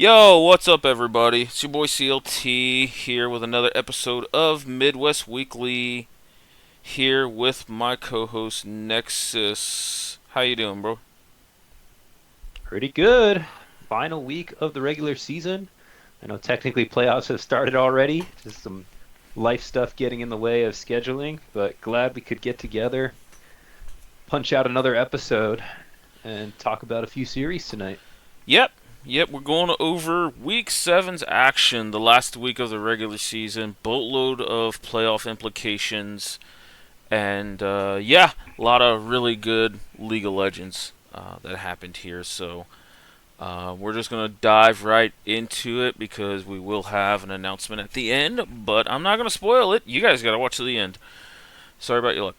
Yo, what's up, everybody? It's your boy CLT here with another episode of Midwest Weekly. Here with my co-host Nexus. How you doing, bro? Pretty good. Final week of the regular season. I know technically playoffs have started already. Just some life stuff getting in the way of scheduling, but glad we could get together, punch out another episode, and talk about a few series tonight. Yep, yep. We're going over Week Seven's action, the last week of the regular season. Boatload of playoff implications, and yeah, a lot of really good League of Legends that happened here. So. We're just going to dive right into it because we will have an announcement at the end, but I'm not going to spoil it. You guys got to watch to the end. Sorry about your luck.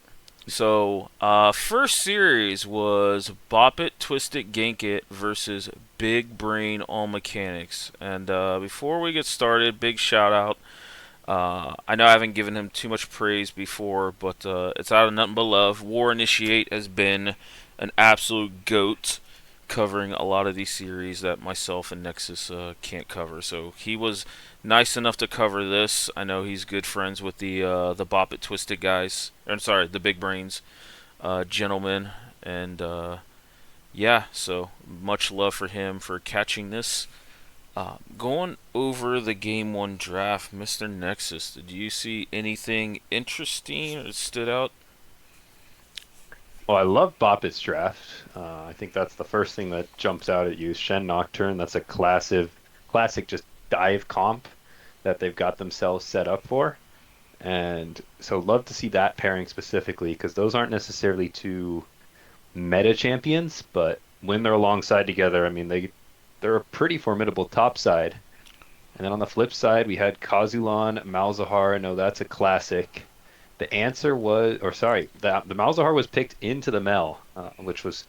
So, first series was Bop It, Twist It, Gank It versus Big Brain All Mechanics. And before we get started, big shout out. I know I haven't given him too much praise before, but it's out of nothing but love. War Initiate has been an absolute goat covering a lot of these series that myself and Nexus can't cover. So he was nice enough to cover this. I know he's good friends with the Bop It Twisted guys. I'm sorry, the Big Brains gentlemen, and yeah. So much love for him for catching this. Going over the game one draft, Mr. Nexus, did you see anything interesting or that stood out? Well, I love Boppet's draft. I think that's the first thing that jumps out at you. Shen Nocturne, that's a classic just dive comp that they've got themselves set up for. And so love to see that pairing specifically because those aren't necessarily two meta champions, but when they're alongside together, I mean they're a pretty formidable top side. And then on the flip side, we had Kazulan, Malzahar. No, that's a classic. The answer was, or sorry, the Malzahar was picked into the Mel, which was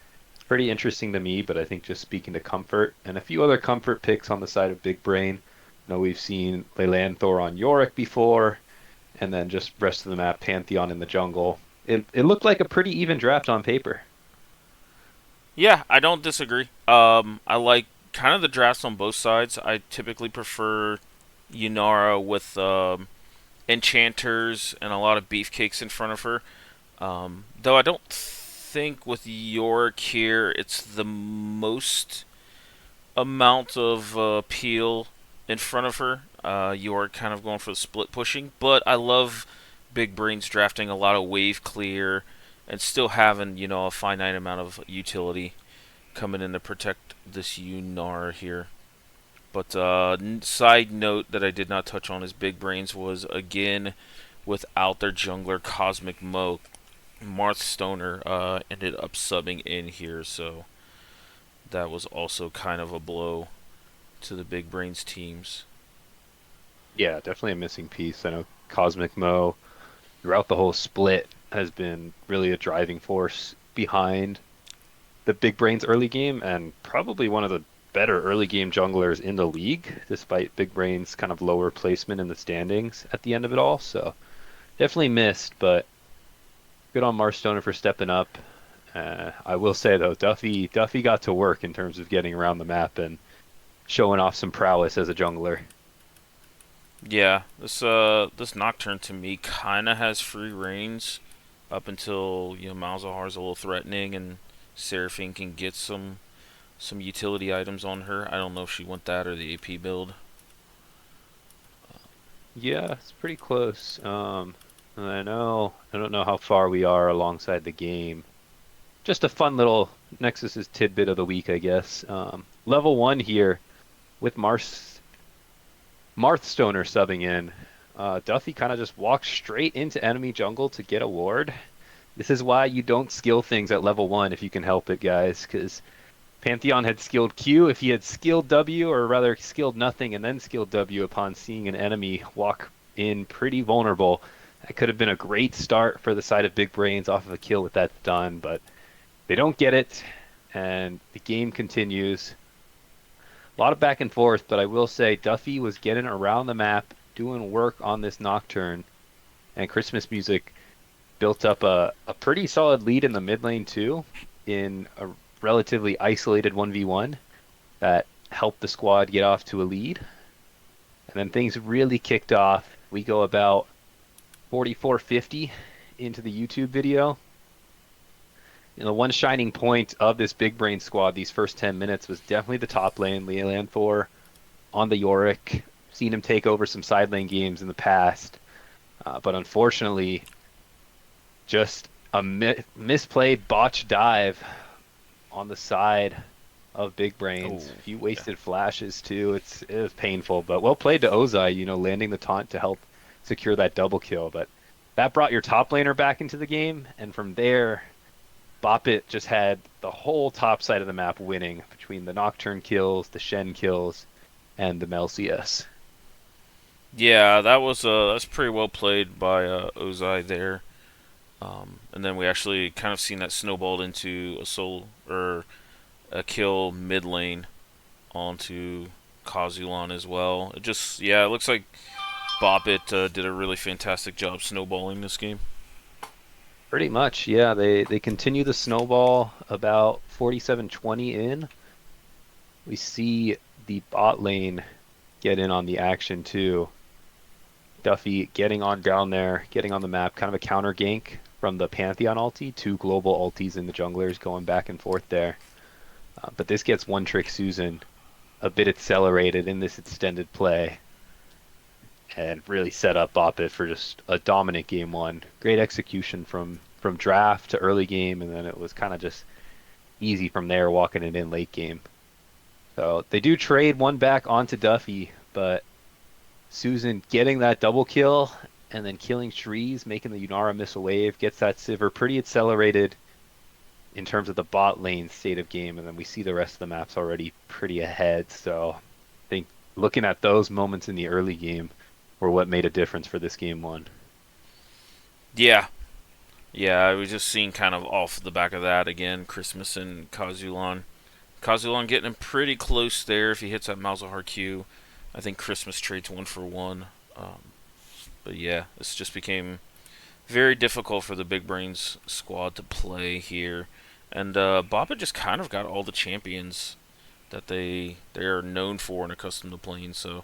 pretty interesting to me. But I think just speaking to comfort and a few other comfort picks on the side of Big Brain. You know, we've seen Lelandthor on Yorick before, and then just rest of the map, Pantheon in the jungle. It looked like a pretty even draft on paper. Yeah, I don't disagree. I like kind of the drafts on both sides. I typically prefer Yunara with enchanters and a lot of beefcakes in front of her. Though I don't think with Yorick here it's the most amount of appeal in front of her. Yorick kind of going for the split pushing, but I love Big Brains drafting a lot of wave clear and still having a finite amount of utility coming in to protect this Yunar here. But side note that I did not touch on is Big Brains was again without their jungler Cosmic Mo. Marth Stoner ended up subbing in here, so that was also kind of a blow to the Big Brains teams. Yeah, definitely a missing piece. I know Cosmic Mo throughout the whole split has been really a driving force behind the Big Brains early game and probably one of the better early game junglers in the league, despite Big Brains kind of lower placement in the standings at the end of it all. So definitely missed, but good on Marstoner for stepping up. I will say though, Duffy got to work in terms of getting around the map and showing off some prowess as a jungler. Yeah, this Nocturne to me kind of has free reigns up until Malzahar's a little threatening and Seraphine can get some utility items on her. I don't know if she went that or the AP build. Yeah, it's pretty close. I don't know how far we are alongside the game. Just a fun little Nexus's tidbit of the week, I guess. Level one here with Marthstoner subbing in. Duffy kind of just walks straight into enemy jungle to get a ward. This is why you don't skill things at level one if you can help it, guys, because Pantheon had skilled Q. If he had skilled W, or rather skilled nothing and then skilled W upon seeing an enemy walk in pretty vulnerable, that could have been a great start for the side of Big Brains off of a kill with that done, but they don't get it, and the game continues. A lot of back and forth, but I will say Duffy was getting around the map, doing work on this Nocturne, and Christmas Music built up a pretty solid lead in the mid lane too, in a relatively isolated 1v1 that helped the squad get off to a lead. And then things really kicked off. We go about 44-50 into the YouTube video. The one shining point of this big brain squad these first 10 minutes was definitely the top lane, Leland 4 on the Yorick. Seen him take over some side lane games in the past. But unfortunately, just a misplayed botch dive on the side of Big Brains. Oh, A few wasted flashes too. It was painful, but well played to Ozai, landing the taunt to help secure that double kill. But that brought your top laner back into the game, and from there, Boppet just had the whole top side of the map winning between the Nocturne kills, the Shen kills, and the Mel CS. yeah, that's pretty well played by Ozai there. And then we actually kind of seen that snowballed into a soul or a kill mid lane onto Kazulan as well. It looks like Boppet did a really fantastic job snowballing this game. Pretty much, yeah. They continue the snowball about 47-20 in. We see the bot lane get in on the action too. Duffy getting on down there, getting on the map, kind of a counter gank from the Pantheon ulti, two global ultis in the junglers going back and forth there. But this gets One Trick Susan a bit accelerated in this extended play and really set up Boppet for just a dominant game one. Great execution from draft to early game, and then it was kind of just easy from there walking it in late game. So they do trade one back onto Duffy, but Susan getting that double kill and then killing Shreeze, making the Yunara miss a wave, gets that Sivir pretty accelerated in terms of the bot lane state of game, and then we see the rest of the maps already pretty ahead. So I think looking at those moments in the early game were what made a difference for this game one. Yeah, yeah, I was just seeing kind of off the back of that again. Christmas and Kazulan. Kazulan getting him pretty close there if he hits that Malzahar Q. I think Christmas trades 1-for-1. But yeah, this just became very difficult for the Big Brains squad to play here. And Baba just kind of got all the champions that they are known for and accustomed to playing. So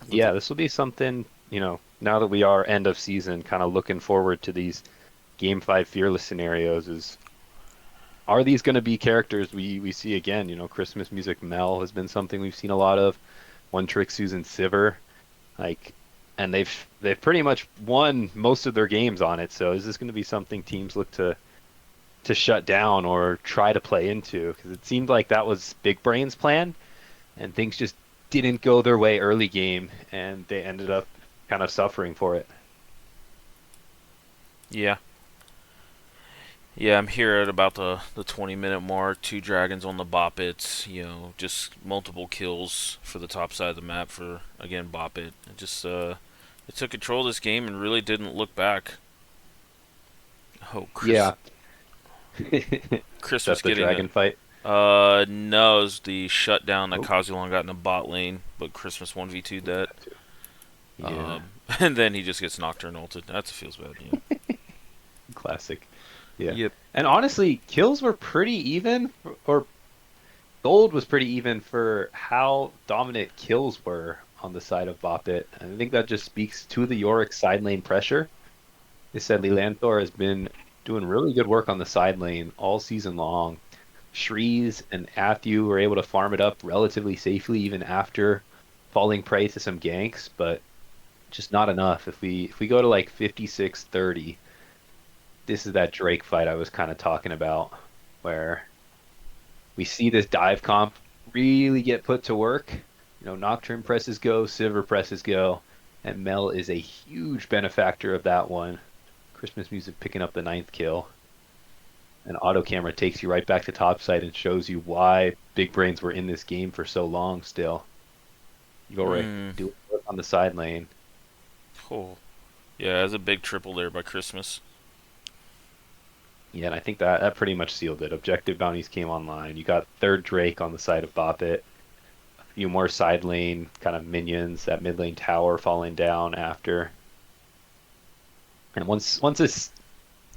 Yeah, this will be something, now that we are end of season, kind of looking forward to these Game 5 Fearless scenarios are these going to be characters we see again? Christmas Music Mel has been something we've seen a lot of. One Trick Susan Sivir, and they've pretty much won most of their games on it. So is this going to be something teams look to shut down or try to play into? Because it seemed like that was Big Brain's plan, and things just didn't go their way early game, and they ended up kind of suffering for it. yeah, yeah, I'm here at about the 20-minute mark. 2 dragons on the Boppets. Just multiple kills for the top side of the map for again Boppet. It took control of this game and really didn't look back. Oh, Yeah. Christmas That's the getting dragon fight. no, it was the shutdown that Oh. Kazulan got in the bot lane, but Christmas 1v2'd that. Yeah. And then he just gets Nocturne ulted. That feels bad, yeah. Classic. Yeah. Yep. And honestly, kills were pretty even, or gold was pretty even for how dominant kills were on the side of Boppet. And I think that just speaks to the Yorick side lane pressure. They said Lilanthor has been doing really good work on the side lane all season long. Shreeze and Athu were able to farm it up relatively safely even after falling prey to some ganks, but just not enough. If we go to like 56-30, this is that Drake fight I was kind of talking about, where we see this dive comp really get put to work. Nocturne presses go, Sivir presses go, and Mel is a huge benefactor of that one. Christmas Music picking up the 9th kill. And auto camera takes you right back to topside and shows you why Big Brains were in this game for so long still. Yorick doing work on the side lane. Oh. Yeah, that's a big triple there by Christmas. Yeah, and I think that pretty much sealed it. Objective bounties came online. You got third Drake on the side of Boppet. A few more side lane kind of minions. That mid lane tower falling down after. And once this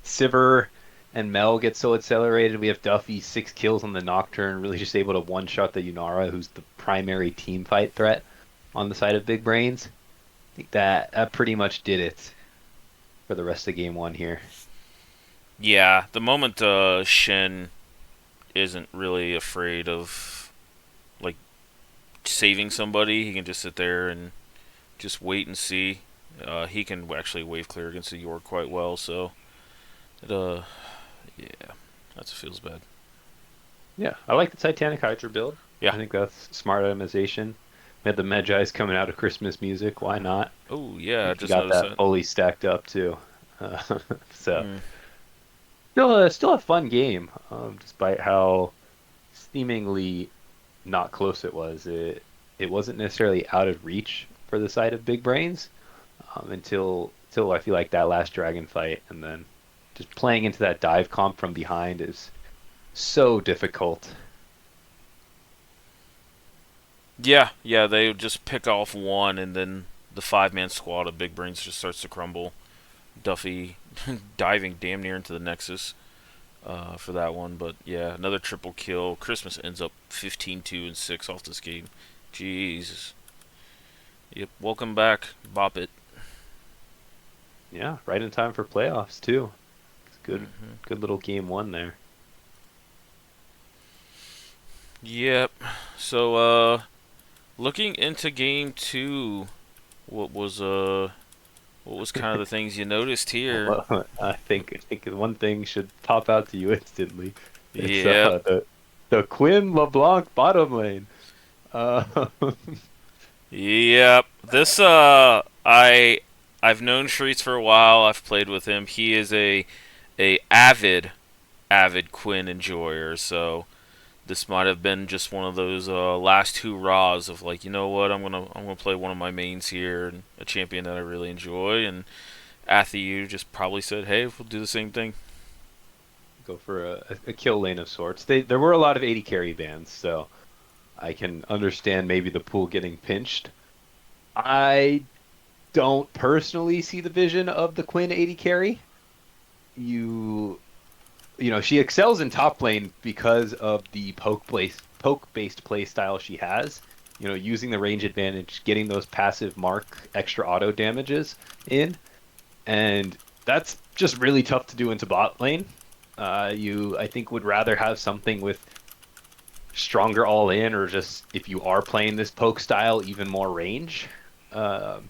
Sivir and Mel gets so accelerated. We have Duffy 6 kills on the Nocturne, really just able to one-shot the Yunara, who's the primary team fight threat on the side of Big Brains. I think that pretty much did it for the rest of game one here. Yeah, the moment Shen isn't really afraid of like saving somebody, he can just sit there and just wait and see. He can actually wave clear against the York quite well, so it yeah, that feels bad. Yeah, I like the Titanic Hydra build. Yeah. I think that's smart itemization. We had the Medjai's coming out of Christmas music. Why not? Oh I yeah, I think you just got noticed that that. fully stacked up too. Uh, so Mm. still a fun game, despite how seemingly not close it was. It wasn't necessarily out of reach for the side of Big Brains until I feel like that last dragon fight, and then just playing into that dive comp from behind is so difficult. Yeah, yeah, they just pick off one, and then the five-man squad of Big Brains just starts to crumble. Duffy diving damn near into the Nexus for that one, but yeah, another triple kill. Christmas ends up 15-2 and 6 off this game. Jesus. Yep, welcome back, Bop It. Yeah, right in time for playoffs too. It's Hmm. good little game one there. Yep. So, looking into game two, what was what was kind of the things you noticed here? Well, I think one thing should pop out to you instantly. It's Yep. the Quinn LeBlanc bottom lane. Uh, Yep. This I've known Shreets for a while. I've played with him. He is a avid Quinn enjoyer. So this might have been just one of those last hurrahs of like, you know what, I'm gonna play one of my mains here and a champion that I really enjoy. And Athiu just probably said, hey, we'll do the same thing. go for a kill lane of sorts. There were a lot of 80 carry bans, so I can understand maybe the pool getting pinched. I don't personally see the vision of the Quinn 80 carry. You she excels in top lane because of the poke based play style she has. Using the range advantage, getting those passive mark extra auto damages in, and that's just really tough to do into bot lane. You I think would rather have something with stronger all in, or just if you are playing this poke style, even more range. Um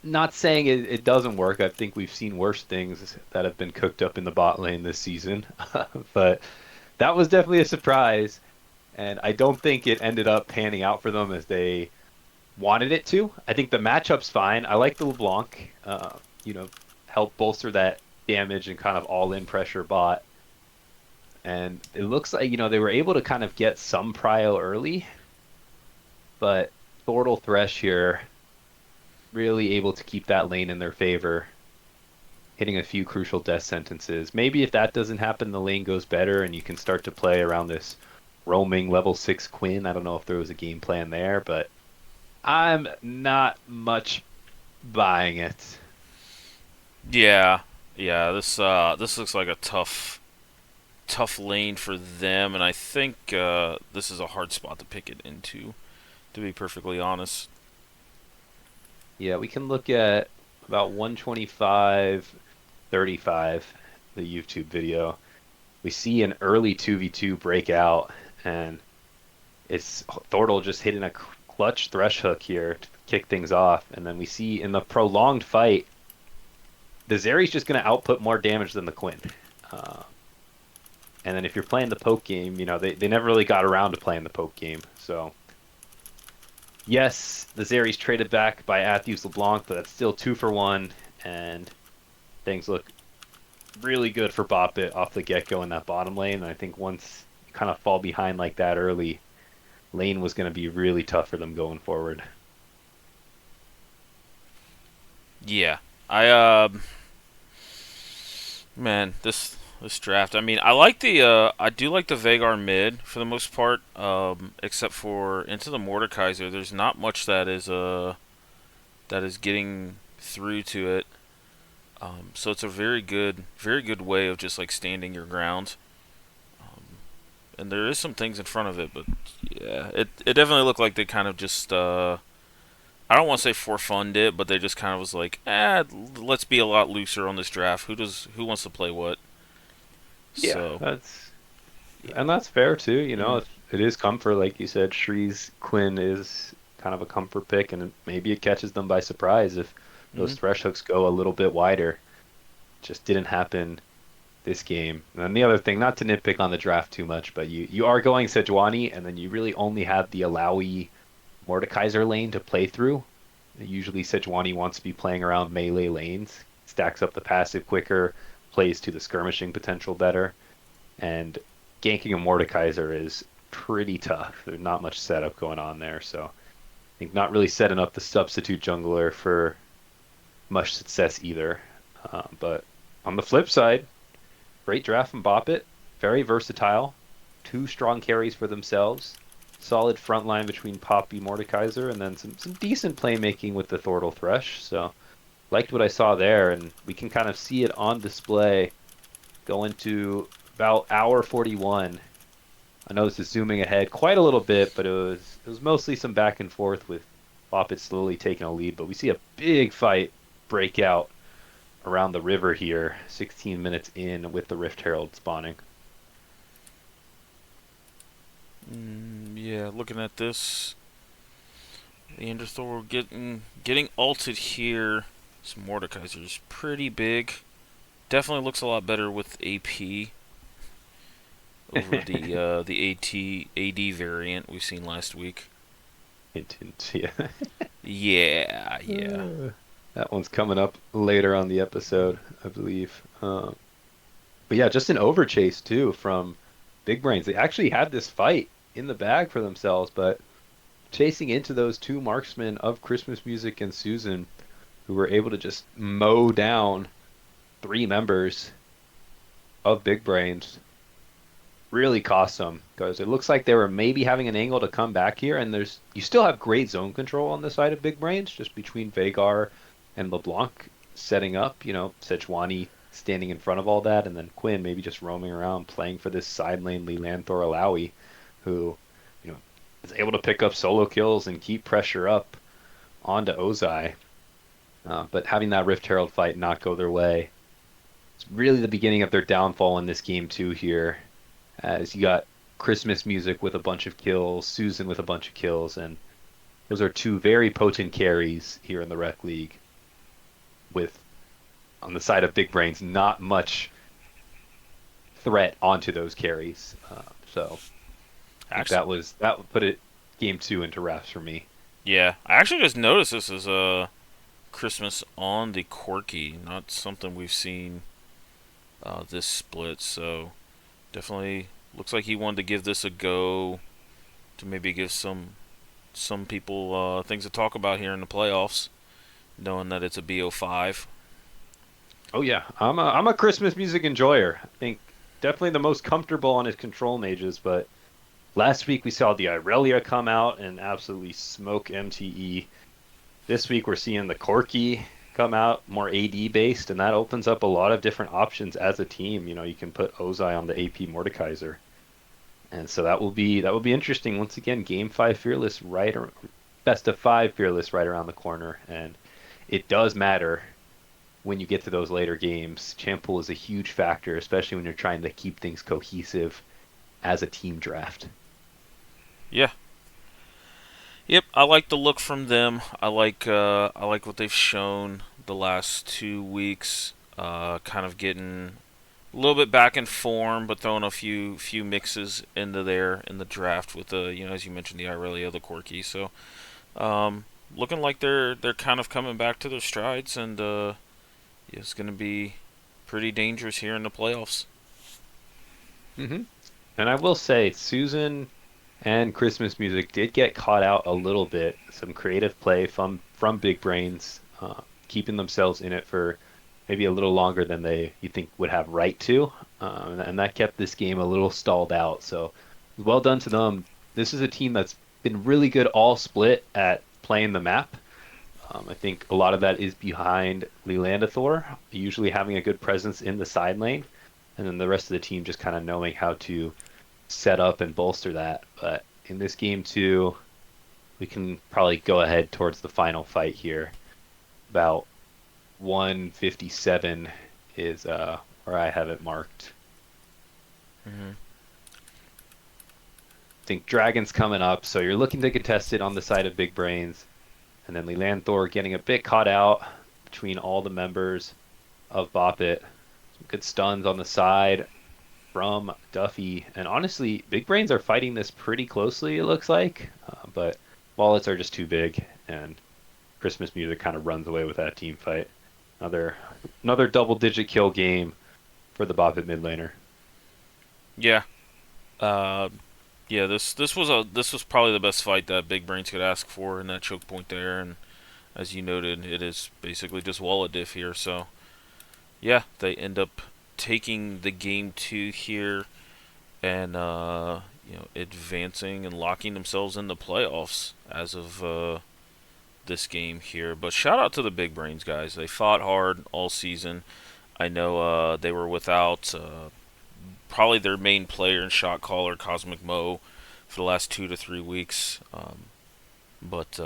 Not saying it doesn't work. I think we've seen worse things that have been cooked up in the bot lane this season. But that was definitely a surprise. And I don't think it ended up panning out for them as they wanted it to. I think the matchup's fine. I like the LeBlanc, help bolster that damage and kind of all in pressure bot. And it looks like, they were able to kind of get some prio early, but Thordle Thresh here really able to keep that lane in their favor, hitting a few crucial death sentences. Maybe if that doesn't happen, the lane goes better and you can start to play around this roaming level 6 Quinn. I don't know if there was a game plan there, but I'm not much buying it. Yeah, yeah. This looks like a tough lane for them, and I think this is a hard spot to pick it into. To be perfectly honest. Yeah, we can look at about 125-35, the YouTube video. We see an early 2v2 breakout, and it's Thordle just hitting a clutch thresh hook here to kick things off. And then we see in the prolonged fight, the Zeri's just going to output more damage than the Quinn. Uh, and then if you're playing the poke game, they never really got around to playing the poke game. So, yes, the Zeri's traded back by Atheus LeBlanc, but that's still 2-for-1. And things look really good for Boppet off the get-go in that bottom lane. And I think once you kind of fall behind like that early, lane was going to be really tough for them going forward. Yeah, man, this draft. I mean, I do like the Vagar mid for the most part. Except for into the Mordekaiser, there's not much that is getting through to it. So it's a very good way of just like standing your ground. And there is some things in front of it, but yeah, it definitely looked like they kind of just I don't want to say for fun it, but they just kind of was like, let's be a lot looser on this draft. Who wants to play what? Yeah, So yeah. that's fair too. You know, Mm-hmm. it is comfort, like you said. Shree's Quinn is kind of a comfort pick, and maybe it catches them by surprise if Mm-hmm. those thresh hooks go a little bit wider. Just didn't happen this game. And then the other thing, not to nitpick on the draft too much, but you are going Sejuani, and then you really only have the Alawi Mordekaiser lane to play through. Usually Sejuani wants to be playing around melee lanes, stacks up the passive quicker, plays to the skirmishing potential better, and ganking a Mordekaiser is pretty tough. There's not much setup going on there, so I think not really setting up the substitute jungler for much success either. But on the flip side, great draft from Boppet, very versatile, two strong carries for themselves, solid front line between Poppy, Mordekaiser, and then some decent playmaking with the Thordle Thresh. So liked what I saw there, and we can kind of see it on display go into about hour 41. I know this is zooming ahead quite a little bit, but it was mostly some back and forth with Boppet slowly taking a lead. But we see a big fight break out around the river here, 16 minutes in with the Rift Herald spawning. Yeah, looking at this, the Enderthor getting ulted here. Some Mordekaiser's pretty big. Definitely looks a lot better with AP over the AD variant we've seen last week. Hint, hint, yeah. Yeah, yeah. That one's coming up later on the episode, I believe. But yeah, just an overchase too from Big Brains. They actually had this fight in the bag for themselves, but chasing into those two marksmen of Christmas Music and Susan, who were able to just mow down three members of Big Brains, really cost them because it looks like they were maybe having an angle to come back here, and there's you still have great zone control on the side of Big Brains, just between Vagar and LeBlanc setting up. Sejuani standing in front of all that, and then Quinn maybe just roaming around playing for this side lane Lelandor Alawi, who you know is able to pick up solo kills and keep pressure up onto Ozai. But having that Rift Herald fight not go their way, it's really the beginning of their downfall in this game too here, as you got Christmas Music with a bunch of kills, Susan with a bunch of kills, and those are two very potent carries here in the Rec League. With on the side of Big Brains, not much threat onto those carries. So I think Actually, that would put it game two into wraps for me. yeah. I actually just noticed this is Christmas on the Corki, not something we've seen this split. So definitely looks like he wanted to give this a go to maybe give some people things to talk about here in the playoffs, knowing that it's a BO5. Oh yeah, I'm a Christmas Music enjoyer. I think definitely the most comfortable on his control mages, but last week we saw the Irelia come out and absolutely smoke MTE. This week we're seeing the Corki come out more AD based, and that opens up a lot of different options as a team. You can put Ozai on the AP Mordekaiser, and so that will be interesting. Once again, Game 5 Fearless best of 5 Fearless right around the corner, and it does matter when you get to those later games. Champ pool is a huge factor, especially when you're trying to keep things cohesive as a team draft. Yeah. Yep, I like the look from them. I like what they've shown the last 2 weeks. Kind of getting a little bit back in form, but throwing a few mixes into there in the draft with the as you mentioned the Irelia, the Corki. So looking like they're kind of coming back to their strides, and it's going to be pretty dangerous here in the playoffs. hmm And I will say, Susan and Christmas Music did get caught out a little bit. Some creative play from Big Brains, keeping themselves in it for maybe a little longer than you think would have right to, and that kept this game a little stalled out. So well done to them. This is a team that's been really good all split at playing the map. I think a lot of that is behind Lelandathor, usually having a good presence in the side lane, and then the rest of the team just kind of knowing how to set up and bolster that. But in this game too, we can probably go ahead towards the final fight here. About 157 is where I have it marked. Hmm. I think Dragon's coming up, so you're looking to contest it on the side of Big Brains. And then Lelanthor getting a bit caught out between all the members of Bop It. Some good stuns on the side from Duffy. And honestly, Big Brains are fighting this pretty closely, it looks like. But wallets are just too big, and Christmas music kind of runs away with that team fight. Another another double-digit kill game for the Bop It mid laner. Yeah. Uh, yeah. This was probably the best fight that Big Brains could ask for in that choke point there, and as you noted, it is basically just wallet diff here. So yeah, they end up taking the game two here and advancing and locking themselves in the playoffs as of this game here. But shout out to the Big Brains guys. They fought hard all season. I know they were without probably their main player and shot caller, Cosmic Mo, for the last 2 to 3 weeks. But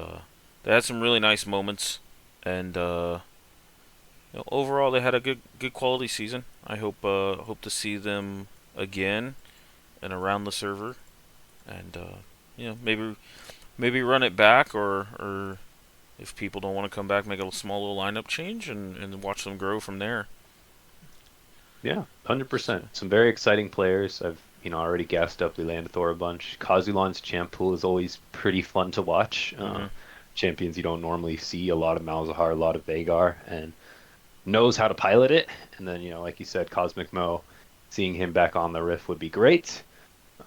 they had some really nice moments, and overall they had a good quality season. I hope to see them again and around the server, and maybe run it back, or if people don't want to come back, make a small little lineup change and watch them grow from there. Yeah, So, 100%. Some very exciting players. I've already gassed up Lelandathor a bunch. Kazulan's champ pool is always pretty fun to watch. mhm. Champions you don't normally see. A lot of Malzahar, a lot of Vagar, and knows how to pilot it. And then, like you said, Cosmic Mo, seeing him back on the Rift would be great.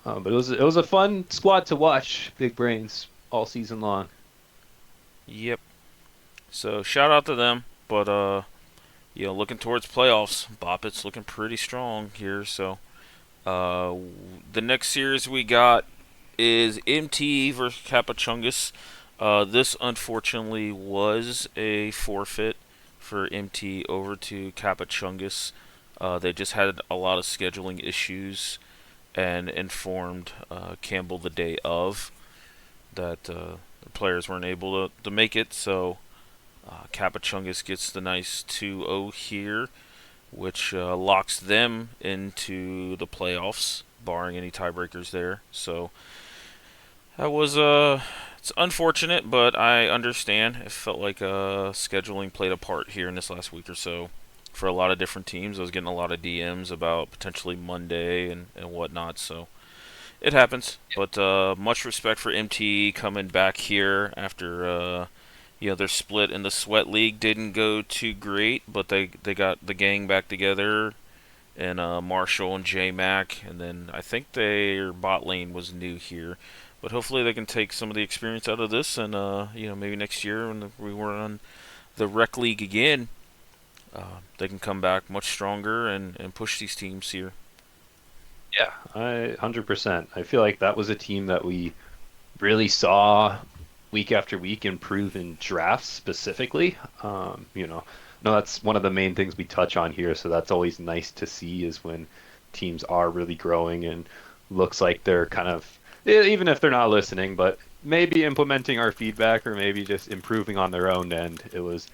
But it was a fun squad to watch. Big Brains all season long. Yep. So shout out to them, but looking towards playoffs, Boppet's looking pretty strong here. So uh, the next series we got is MTE versus Capachungus. This unfortunately was a forfeit for MT over to Capachungus. They just had a lot of scheduling issues and informed Campbell the day of that the players weren't able to make it. So Capachungus gets the nice 2-0 here, which locks them into the playoffs, barring any tiebreakers there. So that was it's unfortunate, but I understand. It felt like scheduling played a part here in this last week or so for a lot of different teams. I was getting a lot of DMs about potentially Monday and whatnot. So it happens. But much respect for MT coming back here after their split in the Sweat League didn't go too great, but they got the gang back together and Marshall and J Mac, and then I think their bot lane was new here. But hopefully they can take some of the experience out of this, and maybe next year when we were on the Rec League again, they can come back much stronger and push these teams here. Yeah, 100%. I feel like that was a team that we really saw week after week improve in drafts specifically. No, that's one of the main things we touch on here. So that's always nice to see is when teams are really growing and looks like they're kind of, even if they're not listening, but maybe implementing our feedback or maybe just improving on their own end. It was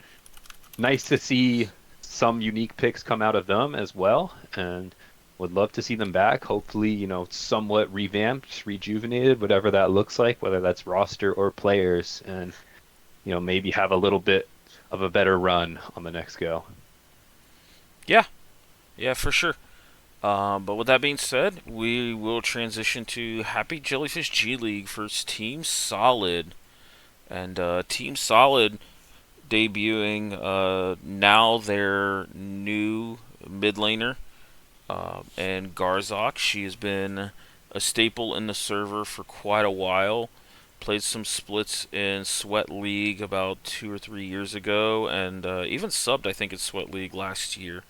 nice to see some unique picks come out of them as well. And would love to see them back. Hopefully, somewhat revamped, rejuvenated, whatever that looks like, whether that's roster or players, and maybe have a little bit of a better run on the next go. Yeah, yeah, for sure. But with that being said, we will transition to Happy Jellyfish G League for Team Solid. And Team Solid debuting now their new mid laner, and Garzok. She has been a staple in the server for quite a while. Played some splits in Sweat League about 2 or 3 years ago, and even subbed, I think, in Sweat League last year.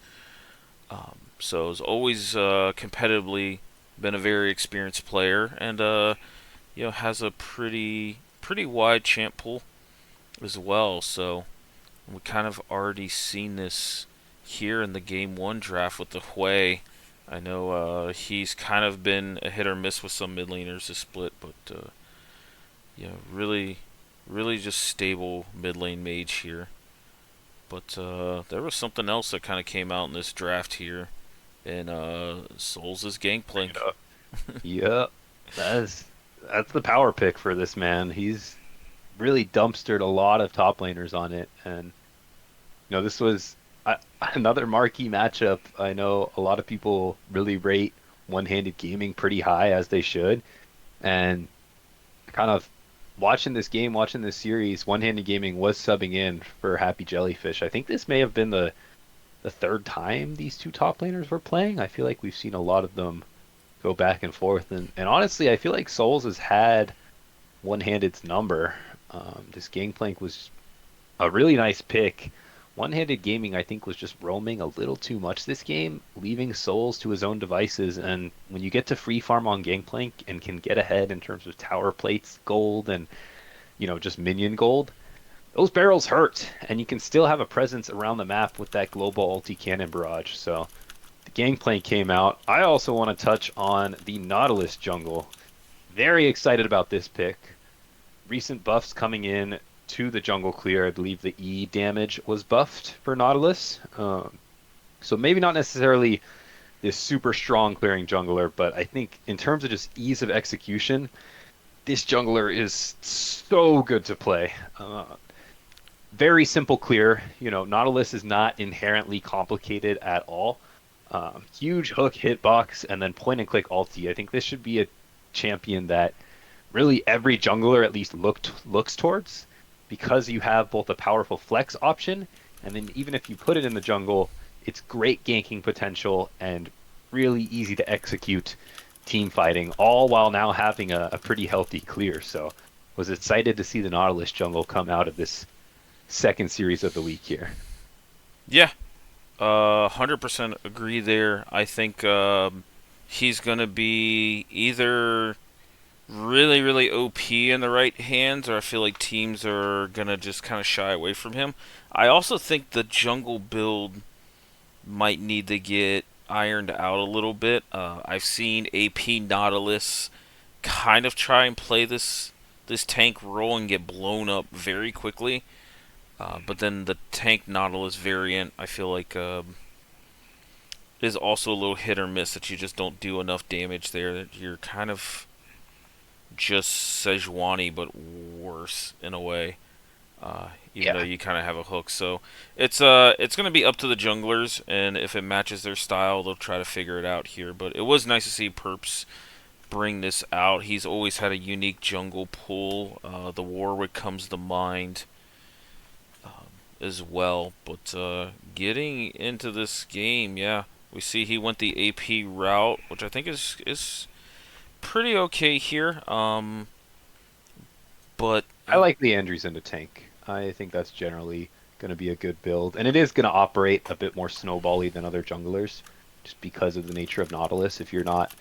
So has always competitively been a very experienced player, and has a pretty wide champ pool. as well. So we kind of already seen this here in the game one draft with the Hui. I know he's kind of been a hit or miss with some mid laners this split, but yeah, really just stable mid lane mage here. But there was something else that kind of came out in this draft here, in Souls' Bring it Gangplank. up. Yep, that's the power pick for this man. He's really dumpstered a lot of top laners on it, and this was another marquee matchup. I know a lot of people really rate one-handed gaming pretty high, as they should, and kind of watching this game, watching this series, one-handed gaming was subbing in for Happy Jellyfish. I think this may have been the third time these two top laners were playing. I feel like we've seen a lot of them go back and forth, and honestly, I feel like Souls has had one-handed's number. This Gangplank was a really nice pick. One-handed gaming, I think, was just roaming a little too much this game, leaving Souls to his own devices. And when you get to free farm on Gangplank and can get ahead in terms of tower plates, gold, and just minion gold, those barrels hurt, and you can still have a presence around the map with that global ulti cannon barrage. So the Gangplank came out. I also want to touch on the Nautilus jungle. Very excited about this pick. Recent buffs coming in to the jungle clear. I believe the E damage was buffed for Nautilus. So maybe not necessarily this super strong clearing jungler, but I think in terms of just ease of execution, this jungler is so good to play. Very simple clear. Nautilus is not inherently complicated at all. Huge hook hitbox and then point and click ulti. I think this should be a champion that really every jungler at least looks towards, because you have both a powerful flex option, and then even if you put it in the jungle, it's great ganking potential and really easy to execute team fighting, all while now having a pretty healthy clear. So was excited to see the Nautilus jungle come out of this second series of the week here. Yeah, 100% agree there. I think he's gonna be either really OP in the right hands, or I feel like teams are gonna just kind of shy away from him. I also think the jungle build might need to get ironed out a little bit. I've seen AP Nautilus kind of try and play this tank role and get blown up very quickly. But then the tank Nautilus variant, I feel like is also a little hit or miss, that you just don't do enough damage there. That you're kind of just Sejuani, but worse in a way. Even though Yeah. you kind of have a hook, so it's going to be up to the junglers, and if it matches their style, they'll try to figure it out here. But it was nice to see Perps bring this out. He's always had a unique jungle pull. The Warwick comes to mind as well. But getting into this game, yeah, we see he went the AP route, which I think is pretty okay here. But I like the Andrews in the tank. I think that's generally going to be a good build, and it is going to operate a bit more snowbally than other junglers, just because of the nature of Nautilus. If you're not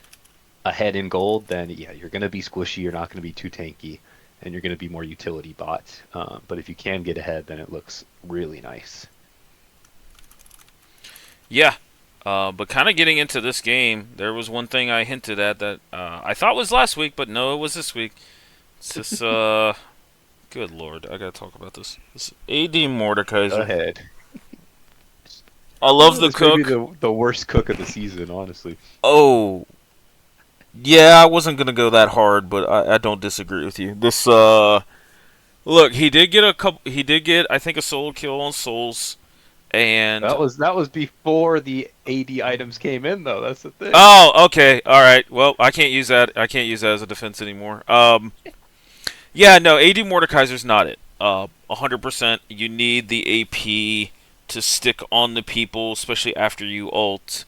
ahead in gold, then yeah, you're going to be squishy. You're not going to be too tanky, and you're going to be more utility bot. But if you can get ahead, then it looks really nice. yeah, but kind of getting into this game, there was one thing I hinted at that I thought was last week, but no, it was this week. It's this, good lord, I gotta talk about this. This AD Go Mordekaiser. ahead. I love the This may be cook. the worst cook of the season, honestly. Oh, yeah, I wasn't gonna go that hard, but I don't disagree with you. This, look, he did get a couple. He did get, I think, a solo kill on Souls, and That was before the AD items came in, though. That's the thing. oh, okay, all right. Well, I can't use that. I can't use that as a defense anymore. Yeah, no, AD Mordekaiser's not it. 100%. You need the AP to stick on the people, especially after you ult,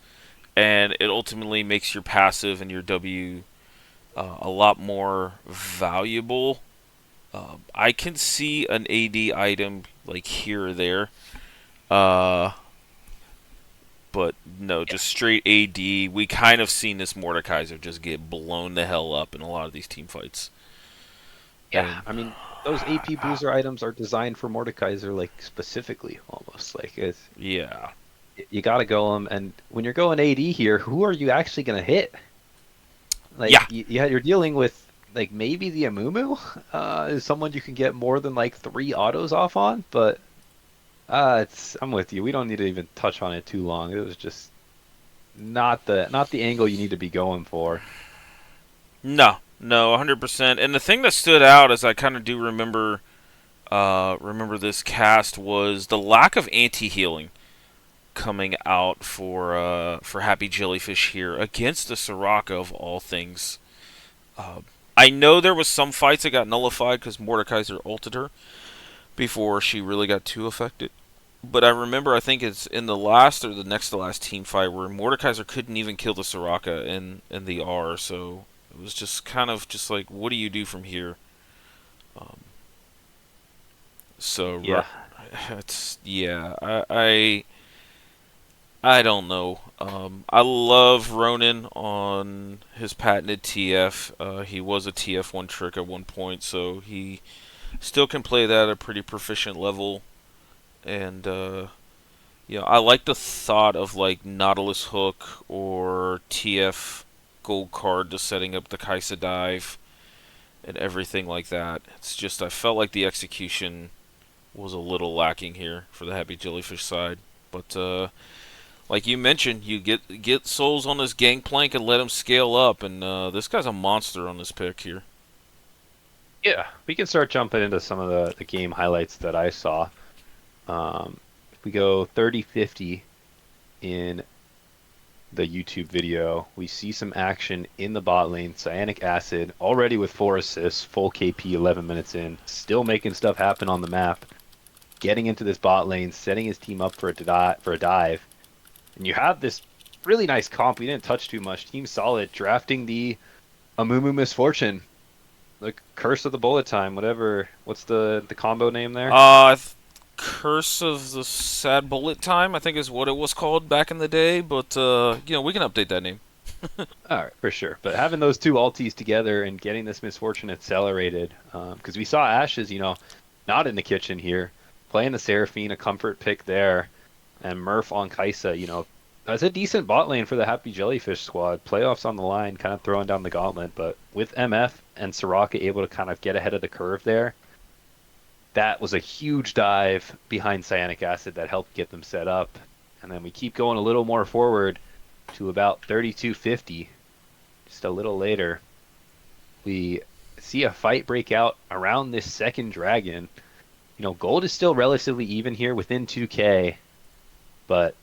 and it ultimately makes your passive and your W a lot more valuable. I can see an AD item like here or there, uh, but no, Yeah. just straight AD. We kind of seen this Mordekaiser just get blown the hell up in a lot of these team fights. Yeah, And I mean, those AP boozer items are designed for Mordekaiser, like specifically, almost like yeah, you got to go them. And when you're going AD here, who are you actually going to hit? Like, yeah, you're dealing with like maybe the Amumu is someone you can get more than like three autos off on, but it's I'm with you. We don't need to even touch on it too long. It was just not the angle you need to be going for. no, no, 100%. And the thing that stood out, as I kind of do remember this cast, was the lack of anti-healing coming out for Happy Jellyfish here against the Soraka of all things. Uh, I know there was some fights that got nullified because Mordekaiser ulted her before she really got too affected. But I remember, I think it's in the last or the next to last team fight where Mordekaiser couldn't even kill the Soraka in the R, so it was just kind of just like, what do you do from here? Um, so Yeah, it's yeah, I don't know. I love Ronin on his patented TF. He was a TF1 trick at one point, so he still can play that at a pretty proficient level. And I like the thought of like Nautilus Hook or TF Gold Card to setting up the Kaisa dive and everything like that. It's just I felt like the execution was a little lacking here for the Happy Jellyfish side, but like you mentioned, you get Souls on this gangplank and let him scale up, and this guy's a monster on this pick here. yeah. We can start jumping into some of the game highlights that I saw. If we go 30-50 in the YouTube video, we see some action in the bot lane. Cyanic Acid already with 4 assists, full KP 11 minutes in, still making stuff happen on the map. Getting into this bot lane, setting his team up for a dive, and you have this really nice comp. We didn't touch too much. Team Solid drafting the Amumu Misfortune, the Curse of the Bullet Time, whatever. What's the combo name there? Curse of the Sad Bullet Time, I think is what it was called back in the day, but we can update that name. All right, for sure. But having those two alties together and getting this Misfortune accelerated, because we saw Ashes, not in the kitchen here, playing the Seraphine, a comfort pick there, and Murph on Kaisa, that's a decent bot lane for the Happy Jellyfish squad. Playoffs on the line, kind of throwing down the gauntlet. But with MF and Soraka able to kind of get ahead of the curve there, that was a huge dive behind Cyanic Acid that helped get them set up. And then we keep going a little more forward to about 32-50. Just a little later, we see a fight break out around this second dragon. Gold is still relatively even here within 2K, but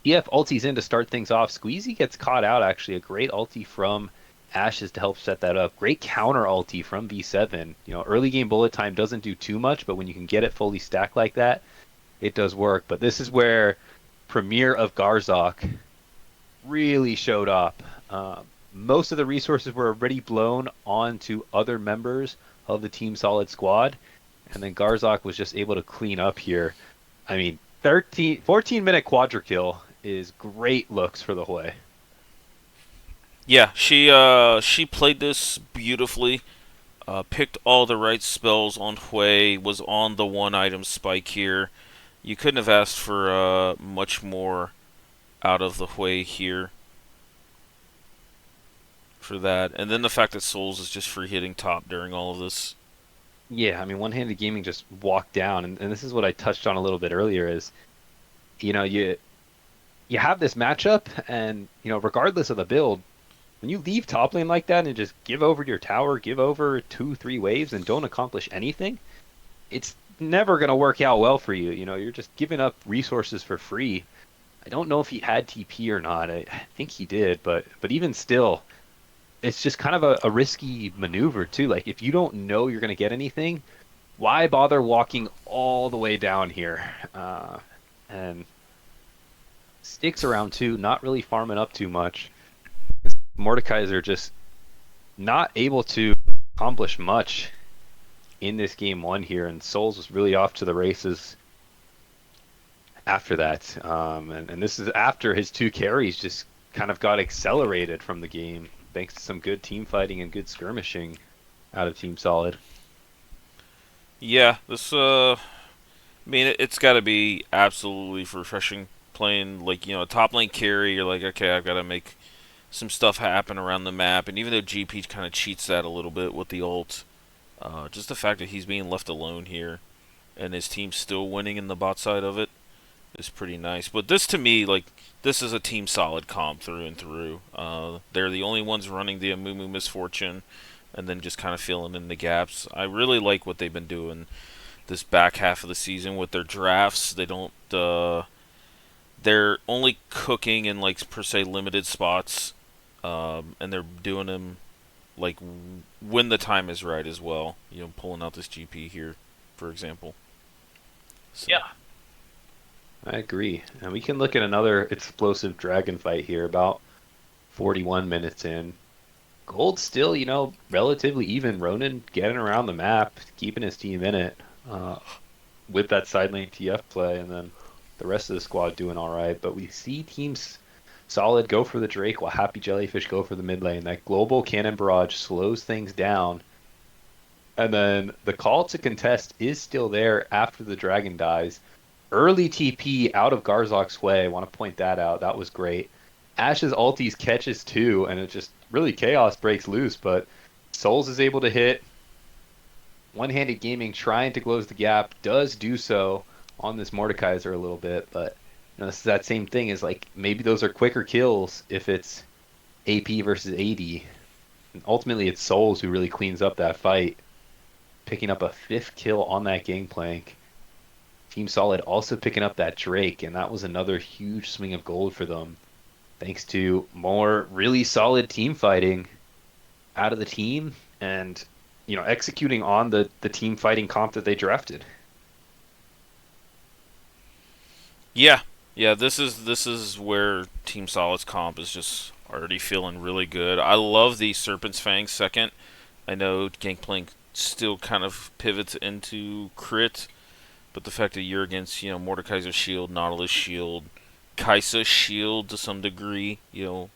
EF ultis in to start things off. Squeezy gets caught out, actually. A great ulti from Ashes to help set that up. Great counter ulti from V7. Early game bullet time doesn't do too much, but when you can get it fully stacked like that, it does work. But this is where Premier of Garzok really showed up. Most of the resources were already blown onto other members of the Team Solid squad, and then Garzok was just able to clean up here. I mean, 14-minute quadra kill is great looks for the Hui. Yeah, she played this beautifully. Picked all the right spells on Hui. Was on the one item spike here. You couldn't have asked for much more out of the Hui here for that. And then the fact that Souls is just free hitting top during all of this. Yeah, I mean, One-Handed Gaming just walked down, and this is what I touched on a little bit earlier is, you have this matchup, and, regardless of the build, when you leave top lane like that and just give over your tower, give over 2-3 waves, and don't accomplish anything, it's never going to work out well for you. You're just giving up resources for free. I don't know if he had TP or not. I think he did, but even still, it's just kind of a risky maneuver too. Like if you don't know you're going to get anything, why bother walking all the way down here? And sticks around too, not really farming up too much. Mordekaiser just not able to accomplish much in this game one here, and Souls was really off to the races after that. And this is after his two carries just kind of got accelerated from the game thanks to some good team fighting and good skirmishing. out of Team Solid. Yeah, I mean, it's got to be absolutely refreshing playing like a top lane carry. You're like, okay, I've got to make some stuff happen around the map, and even though GP kind of cheats that a little bit with the ult, just the fact that he's being left alone here and his team's still winning in the bot side of it is pretty nice. But this to me, like, this is a Team Solid comp through and through. They're the only ones running the Amumu Misfortune, and then just kind of filling in the gaps. I really like what they've been doing this back half of the season with their drafts. They don't. They're only cooking in like per se limited spots, and they're doing them like when the time is right as well. Pulling out this GP here, for example. So. Yeah, I agree. And we can look at another explosive dragon fight here, about 41 minutes in. Gold still, relatively even. Ronan getting around the map, keeping his team in it uh, with that side lane TF play, and then the rest of the squad doing all right. But we see teams Solid go for the Drake while Happy Jellyfish go for the mid lane. That global cannon barrage slows things down. And then the call to contest is still there after the dragon dies. Early TP out of Garzok's way. I want to point that out. That was great. Ash's ulties catches too, and it just really chaos breaks loose. But Souls is able to hit. One-handed gaming trying to close the gap does do so on this Mordekaiser a little bit, but this is that same thing is like maybe those are quicker kills if it's AP versus AD. And ultimately, it's Souls who really cleans up that fight, picking up a 5th kill on that gangplank. Team Solid also picking up that Drake, and that was another huge swing of gold for them, thanks to more really solid team fighting out of the team and executing on the team fighting comp that they drafted. Yeah, yeah. This is where Team Solid's comp is just already feeling really good. I love the Serpent's Fang second. I know Gangplank still kind of pivots into crit, but the fact that you're against Mordekaiser's shield, Nautilus shield, Kai'Sa shield to some degree,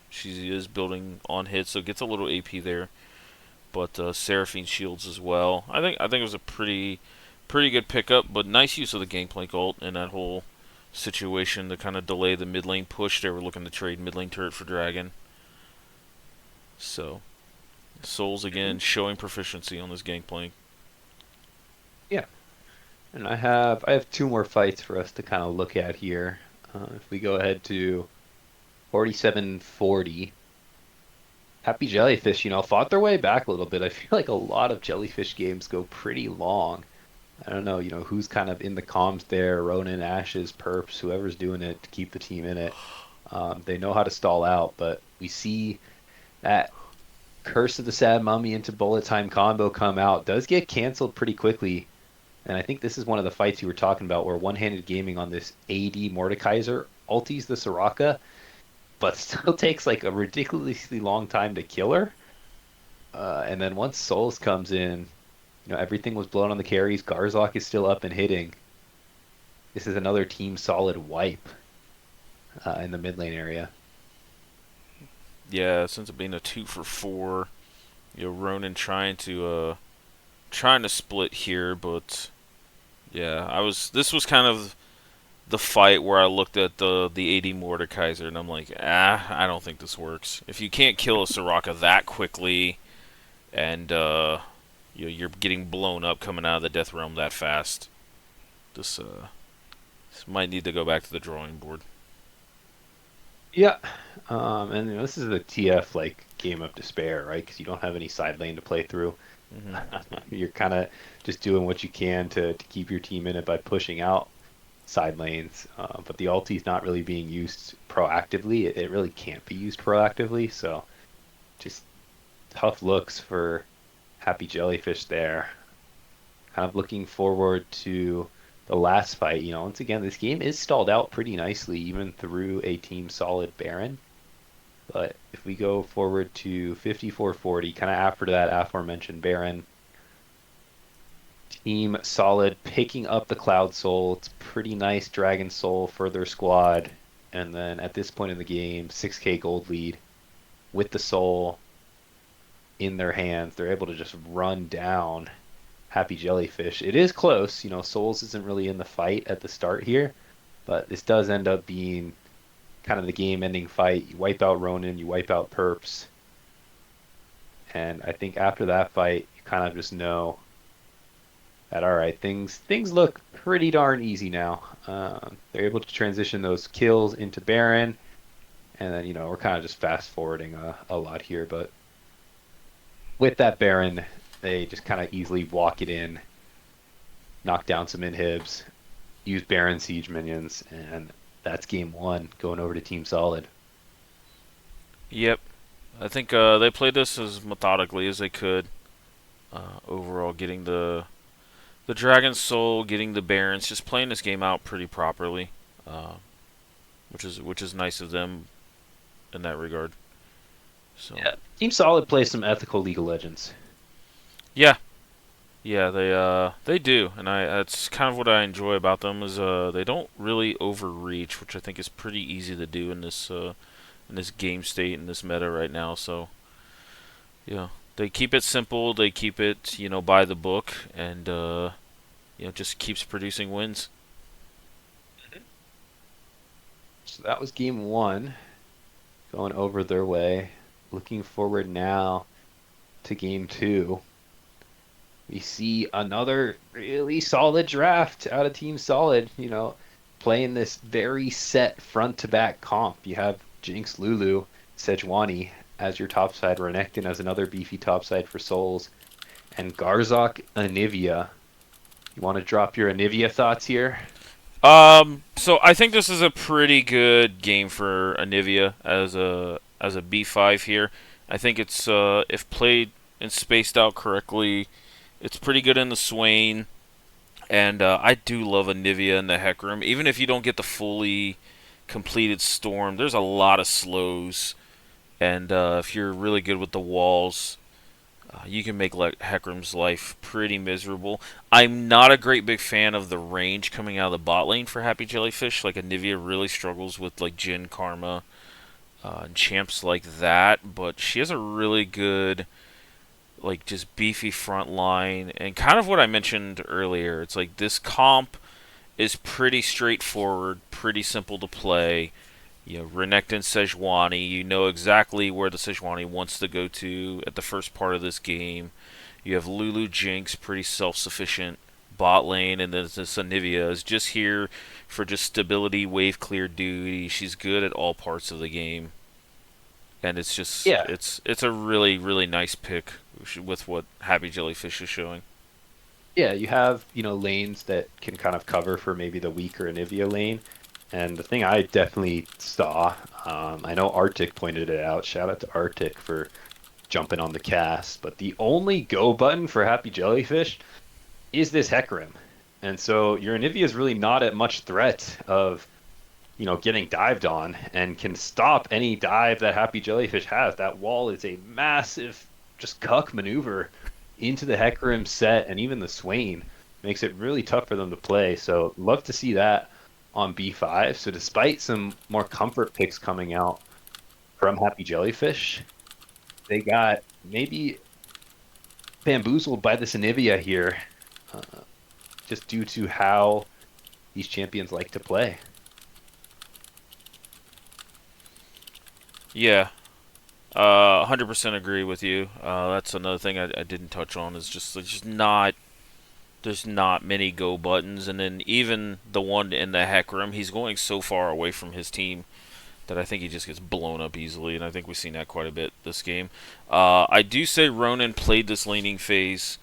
she is building on hit, so it gets a little AP there. But Seraphine shields as well. I think it was a pretty good pickup, but nice use of the Gangplank ult in that whole situation to kind of delay the mid lane push. They were looking to trade mid lane turret for Dragon. So, Souls again showing proficiency on this Gangplank. Yeah, and I have two more fights for us to kind of look at here. If we go ahead to 47-40, Happy Jellyfish, fought their way back a little bit. I feel like a lot of Jellyfish games go pretty long. I don't know, who's kind of in the comms there, Ronan, Ashes, Perps, whoever's doing it to keep the team in it. They know how to stall out, but we see that Curse of the Sad Mummy into Bullet Time combo come out. Does get canceled pretty quickly. And I think this is one of the fights you were talking about where one-handed gaming on this AD Mordekaiser ulties the Soraka, but still takes like a ridiculously long time to kill her. And then once Souls comes in, everything was blown on the carries. Garzok is still up and hitting. This is another Team Solid wipe in the mid lane area. Yeah, since it being a 2 for 4, Ronan trying to split here, but yeah, this was kind of the fight where I looked at the AD Mordekaiser and I'm like, I don't think this works. If you can't kill a Soraka that quickly, and you're getting blown up coming out of the Death Realm that fast, this might need to go back to the drawing board. Yeah, and this is the TF like game of despair, right? Because you don't have any side lane to play through. Hmm. You're kind of just doing what you can to keep your team in it by pushing out side lanes. But the ulti's not really being used proactively. It really can't be used proactively. So just tough looks for Happy Jellyfish there. Kind of looking forward to the last fight. Once again, this game is stalled out pretty nicely, even through a Team Solid Baron. But if we go forward to 54-40, kind of after that aforementioned Baron, Team Solid picking up the Cloud Soul. It's pretty nice Dragon Soul for their squad. And then at this point in the game, 6k gold lead with the Soul. in their hands. They're able to just run down Happy Jellyfish. It is close. Souls isn't really in the fight at the start here, but this does end up being kind of the game-ending fight. You wipe out Ronan, you wipe out Perps, and I think after that fight, you kind of just know that all right, things look pretty darn easy now. They're able to transition those kills into Baron, and then we're kind of just fast forwarding a lot here, but with that Baron, they just kind of easily walk it in, knock down some inhibs, use Baron siege minions, and that's game one going over to Team Solid. Yep. I think they played this as methodically as they could. Overall, getting the Dragon Soul, getting the Barons, just playing this game out pretty properly, uh, which is nice of them in that regard. So Yeah, Team Solid plays some ethical League of Legends. yeah, yeah, they do, and that's kind of what I enjoy about them is they don't really overreach, which I think is pretty easy to do in this game state in this meta right now. So yeah, they keep it simple, they keep it by the book, and just keeps producing wins. So that was game one, going over their way. Looking forward now to game two. We see another really solid draft out of Team Solid, playing this very set front to back comp. You have Jinx, Lulu, Sejuani as your topside, Renekton as another beefy topside for Souls, and Garzok, Anivia. You want to drop your Anivia thoughts here? So I think this is a pretty good game for Anivia as a B5 here. I think it's if played and spaced out correctly, it's pretty good in the Swain, and I do love Anivia in the Hecarim. Even if you don't get the fully completed Storm, there's a lot of slows, and if you're really good with the walls, you can make Hecarim's life pretty miserable. I'm not a great big fan of the range coming out of the bot lane for Happy Jellyfish. Like Anivia really struggles with like Jhin, Karma, and champs like that, but she has a really good like just beefy front line, and kind of what I mentioned earlier. It's like this comp is pretty straightforward, pretty simple to play. Renekton Sejuani, you know exactly where the Sejuani wants to go to at the first part of this game. You have Lulu Jinx, pretty self-sufficient bot lane, and then this Anivia is just here for just stability, wave clear duty. She's good at all parts of the game, and it's just Yeah. it's a really really nice pick with what Happy Jellyfish is showing. Yeah, you have, lanes that can kind of cover for maybe the weaker Anivia lane. And the thing I definitely saw, I know Arctic pointed it out. Shout out to Arctic for jumping on the cast. But the only go button for Happy Jellyfish is this Hecarim. And so your Anivia is really not at much threat of, getting dived on and can stop any dive that Happy Jellyfish has. That wall is a massive, just cuck maneuver into the Hecarim set, and even the Swain makes it really tough for them to play. So love to see that on B5. So despite some more comfort picks coming out from Happy Jellyfish, they got maybe bamboozled by this Anivia here, uh, just due to how these champions like to play. Yeah, 100% agree with you. That's another thing I didn't touch on is just there's just not there's not many go buttons, and then even the one in the Hecarim, he's going so far away from his team that I think he just gets blown up easily, and I think we've seen that quite a bit this game. I do say Ronan played this laning phase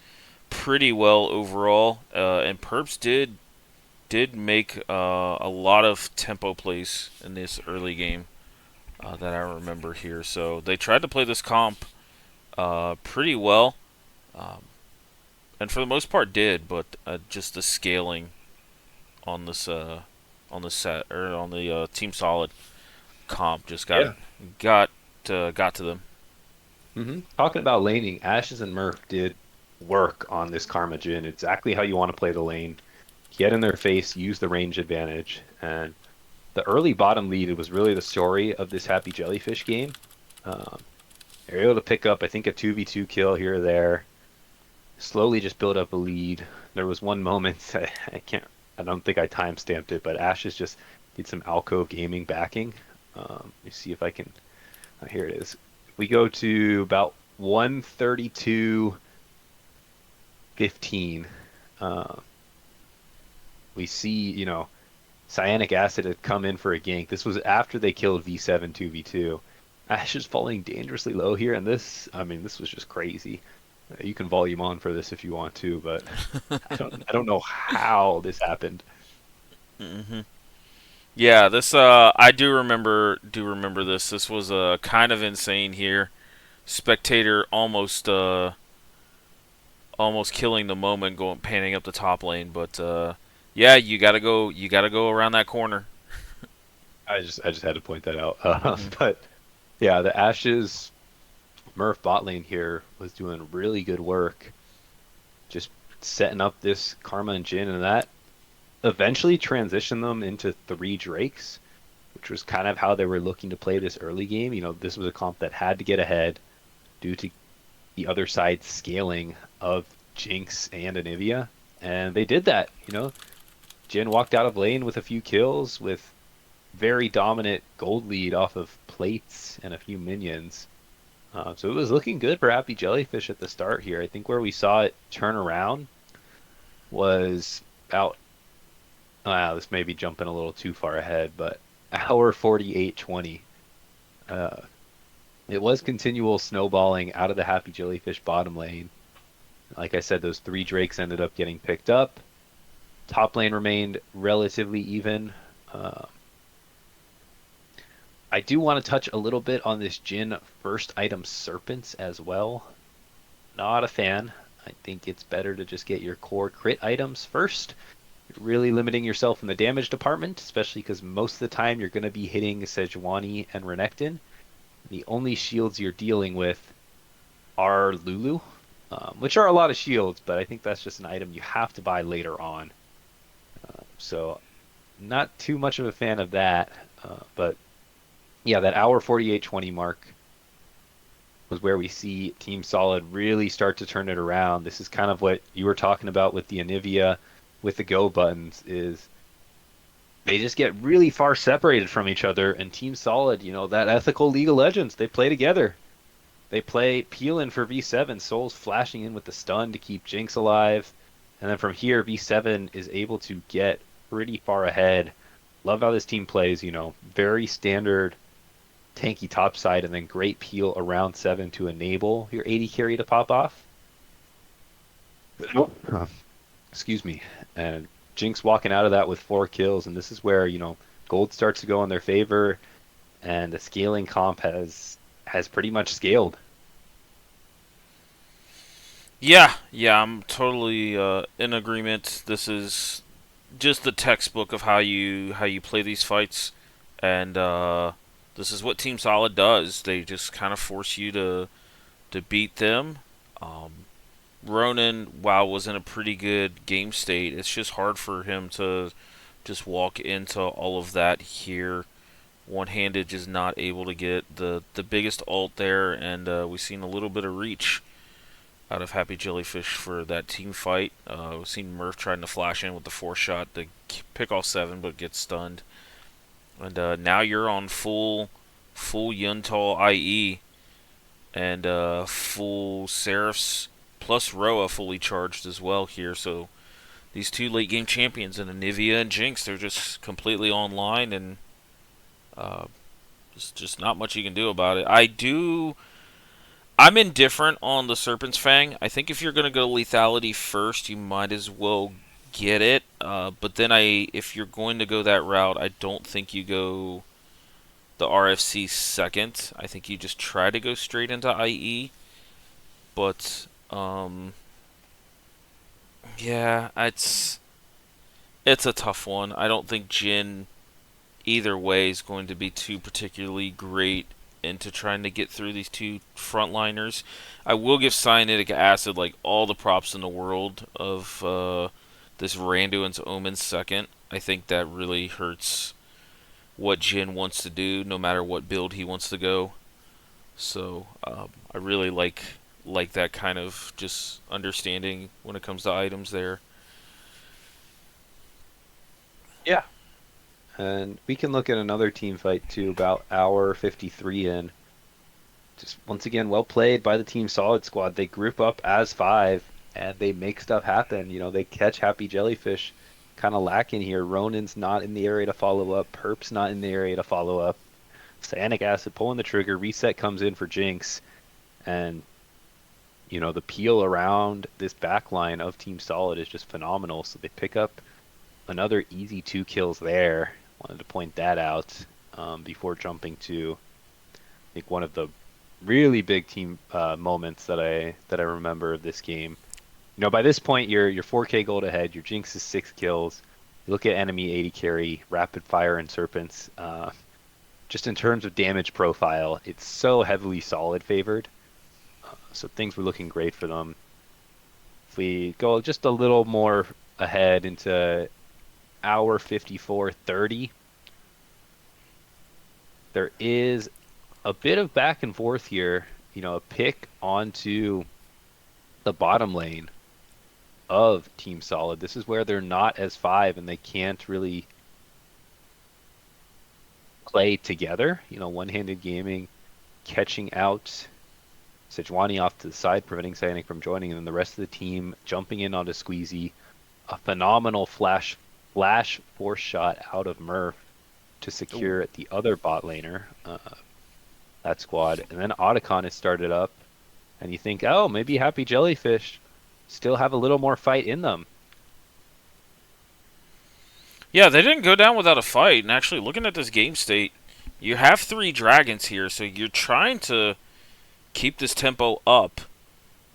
pretty well overall, and Perps did make a lot of tempo plays in this early game that I remember here. So they tried to play this comp pretty well, um, and for the most part did, but just the scaling on this set or on the Team Solid comp just Yeah. got got to them. Talking about laning, Ashes and Murph did work on this Karma Jhin. Exactly how you want to play the lane. Get in their face, use the range advantage, and the early bottom lead was really the story of this Happy Jellyfish game. Um, They're able to pick up, I think, a 2v2 kill here or there. Slowly just build up a lead. There was one moment I don't think I time stamped it, but Ashes just did some Alcove Gaming backing. Let me see if I can. Here it is. We go to about 132.15. Uh, we see, Cyanic Acid had come in for a gank. This was after they killed V7 2v2. Ash is falling dangerously low here, and this was just crazy. You can volume on for this if you want to, but I don't know how this happened. Hmm. Yeah, this I do remember this. This was kind of insane here. Spectator almost killing the moment, going panning up the top lane, but yeah, you gotta go around that corner. I just had to point that out. Hmm. But yeah, the Ashes Murph bot lane here was doing really good work, just setting up this Karma and Jin, and that eventually transitioned them into three Drakes, which was kind of how they were looking to play this early game. This was a comp that had to get ahead due to the other side scaling of Jinx and Anivia, and they did that. Jin walked out of lane with a few kills, with very dominant gold lead off of plates and a few minions. So it was looking good for Happy Jellyfish at the start here. I think where we saw it turn around was about, this may be jumping a little too far ahead, but hour 48:20. Uh, it was continual snowballing out of the Happy Jellyfish bottom lane. Like I said, those three Drakes ended up getting picked up. Top lane remained relatively even. Uh, I do want to touch a little bit on this Jin first item Serpents as well. Not a fan. I think it's better to just get your core crit items first. You're really limiting yourself in the damage department, especially because most of the time you're going to be hitting Sejuani and Renekton. The only shields you're dealing with are Lulu, which are a lot of shields, but I think that's just an item you have to buy later on. So, not too much of a fan of that. But yeah, that hour 48:20 mark was where we see Team Solid really start to turn it around. This is kind of what you were talking about with the Anivia, with the go buttons, is they just get really far separated from each other. And Team Solid, that ethical League of Legends, they play together. They play peel in for V7, Souls flashing in with the stun to keep Jinx alive. And then from here, V7 is able to get pretty far ahead. Love how this team plays, very standard tanky top side, and then great peel around 7 to enable your 80 carry to pop off. Uh, Excuse me. And Jinx walking out of that with 4 kills, and this is where, gold starts to go in their favor, and the scaling comp has pretty much scaled. Yeah, I'm totally in agreement. This is just the textbook of how you play these fights, and this is what Team Solid does. They just kind of force you to beat them. Um, Ronan, while was in a pretty good game state, it's just hard for him to just walk into all of that here. One-handed, just not able to get the biggest ult there, and we've seen a little bit of reach out of Happy Jellyfish for that team fight. We've seen Murph trying to flash in with the 4 shot to pick off 7, but gets stunned. And now you're on full Yuntal IE and full Seraphs plus Roa fully charged as well here. So these two late game champions and Anivia and Jinx, they're just completely online, and uh, there's just not much you can do about it. I'm indifferent on the Serpent's Fang. I think if you're going to go lethality first, you might as well get it. But then if you're going to go that route, I don't think you go the RFC second. I think you just try to go straight into IE. But yeah, it's a tough one. I don't think Jin either way is going to be too particularly great into trying to get through these two frontliners. I will give Cyanic Acid like all the props in the world of this Randuin's Omen second. I think that really hurts what Jin wants to do, no matter what build he wants to go. So I really like that kind of just understanding when it comes to items there. Yeah. And we can look at another team fight too, about hour 53 in. Just once again, well played by the Team Solid squad. They group up as five and they make stuff happen. They catch Happy Jellyfish kind of lacking here. Ronin's not in the area to follow up. Perp's not in the area to follow up. Cyanic Acid pulling the trigger. Reset comes in for Jinx. And, the peel around this back line of Team Solid is just phenomenal. So they pick up another easy 2 kills there. Wanted to point that out before jumping to, I think, one of the really big team moments that I remember of this game. By this point you're 4K gold ahead. Your Jinx is 6 kills. You look at enemy 80 carry, Rapid Fire and Serpents. Just in terms of damage profile, it's so heavily Solid favored. So things were looking great for them. If we go just a little more ahead into hour 54:30, there is a bit of back and forth here. A pick onto the bottom lane of Team Solid. This is where they're not as five and they can't really play together. One-handed gaming, catching out Sejuani off to the side, preventing Cyanic from joining, and then the rest of the team jumping in onto Squeezy. A phenomenal flash force shot out of Murph to Ooh. secure at the other bot laner, that squad. And then Otacon is started up, and you think, oh, maybe Happy Jellyfish still have a little more fight in them. Yeah, they didn't go down without a fight. And actually, looking at this game state, you have 3 dragons here, so you're trying to keep this tempo up.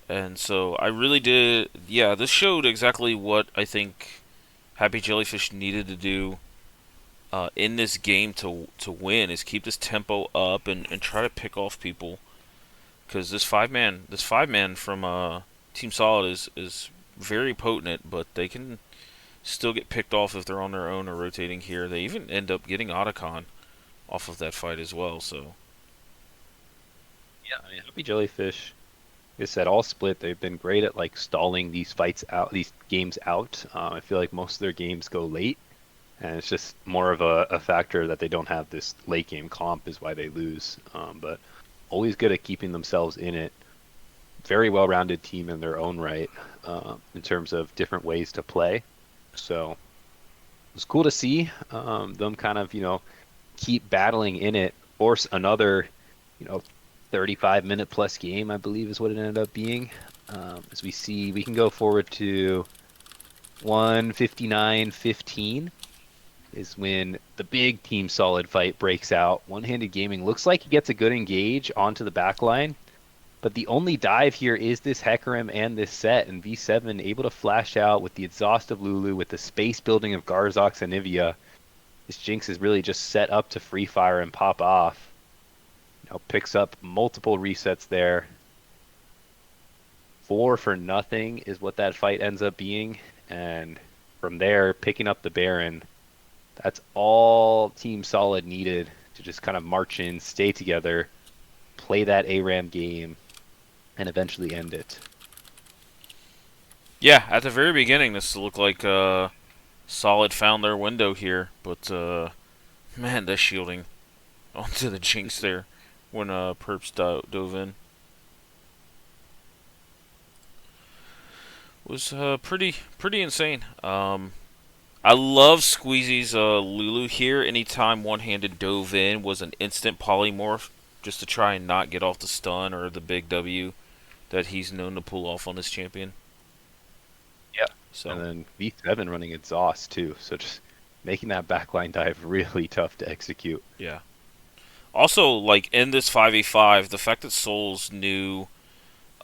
And so I really did. Yeah, this showed exactly what I think Happy Jellyfish needed to do in this game to win is keep this tempo up and try to pick off people because this five man from Team Solid is very potent, but they can still get picked off if they're on their own or rotating here. They even end up getting Otacon off of that fight as well. So Yeah, I mean, Happy Jellyfish, like I said, all split. They've been great at like stalling these fights out, these games out. I feel like most of their games go late, and it's just more of a factor that they don't have this late game comp is why they lose. But always good at keeping themselves in it. Very well-rounded team in their own right, in terms of different ways to play. So it was cool to see them kind of keep battling in it, force another you know 35-minute plus game, I believe is what it ended up being. As we can go forward to 159:15 is when the big Team Solid fight breaks out. One-handed gaming looks like he gets a good engage onto the back line, but the only dive here is this Hecarim and this set, and V7 able to flash out with the exhaust of Lulu, with the space building of Garzox and Nivea. This Jinx is really just set up to free fire and pop off. Picks up multiple resets there. 4 for nothing is what that fight ends up being. And from there, picking up the Baron, that's all Team Solid needed to just kind of march in, stay together, play that ARAM game, and eventually end it. yeah, at the very beginning, this looked like Solid found their window here, but man, the shielding onto the Jinx there when Perps dove in was pretty insane. I love Squeezy's Lulu here. Anytime one-handed dove in was an instant polymorph, just to try and not get off the stun or the big W that he's known to pull off on this champion. Yeah. And So then V7 running exhaust too, so just making that backline dive really tough to execute. yeah. Also, like in this 5v5, the fact that Souls knew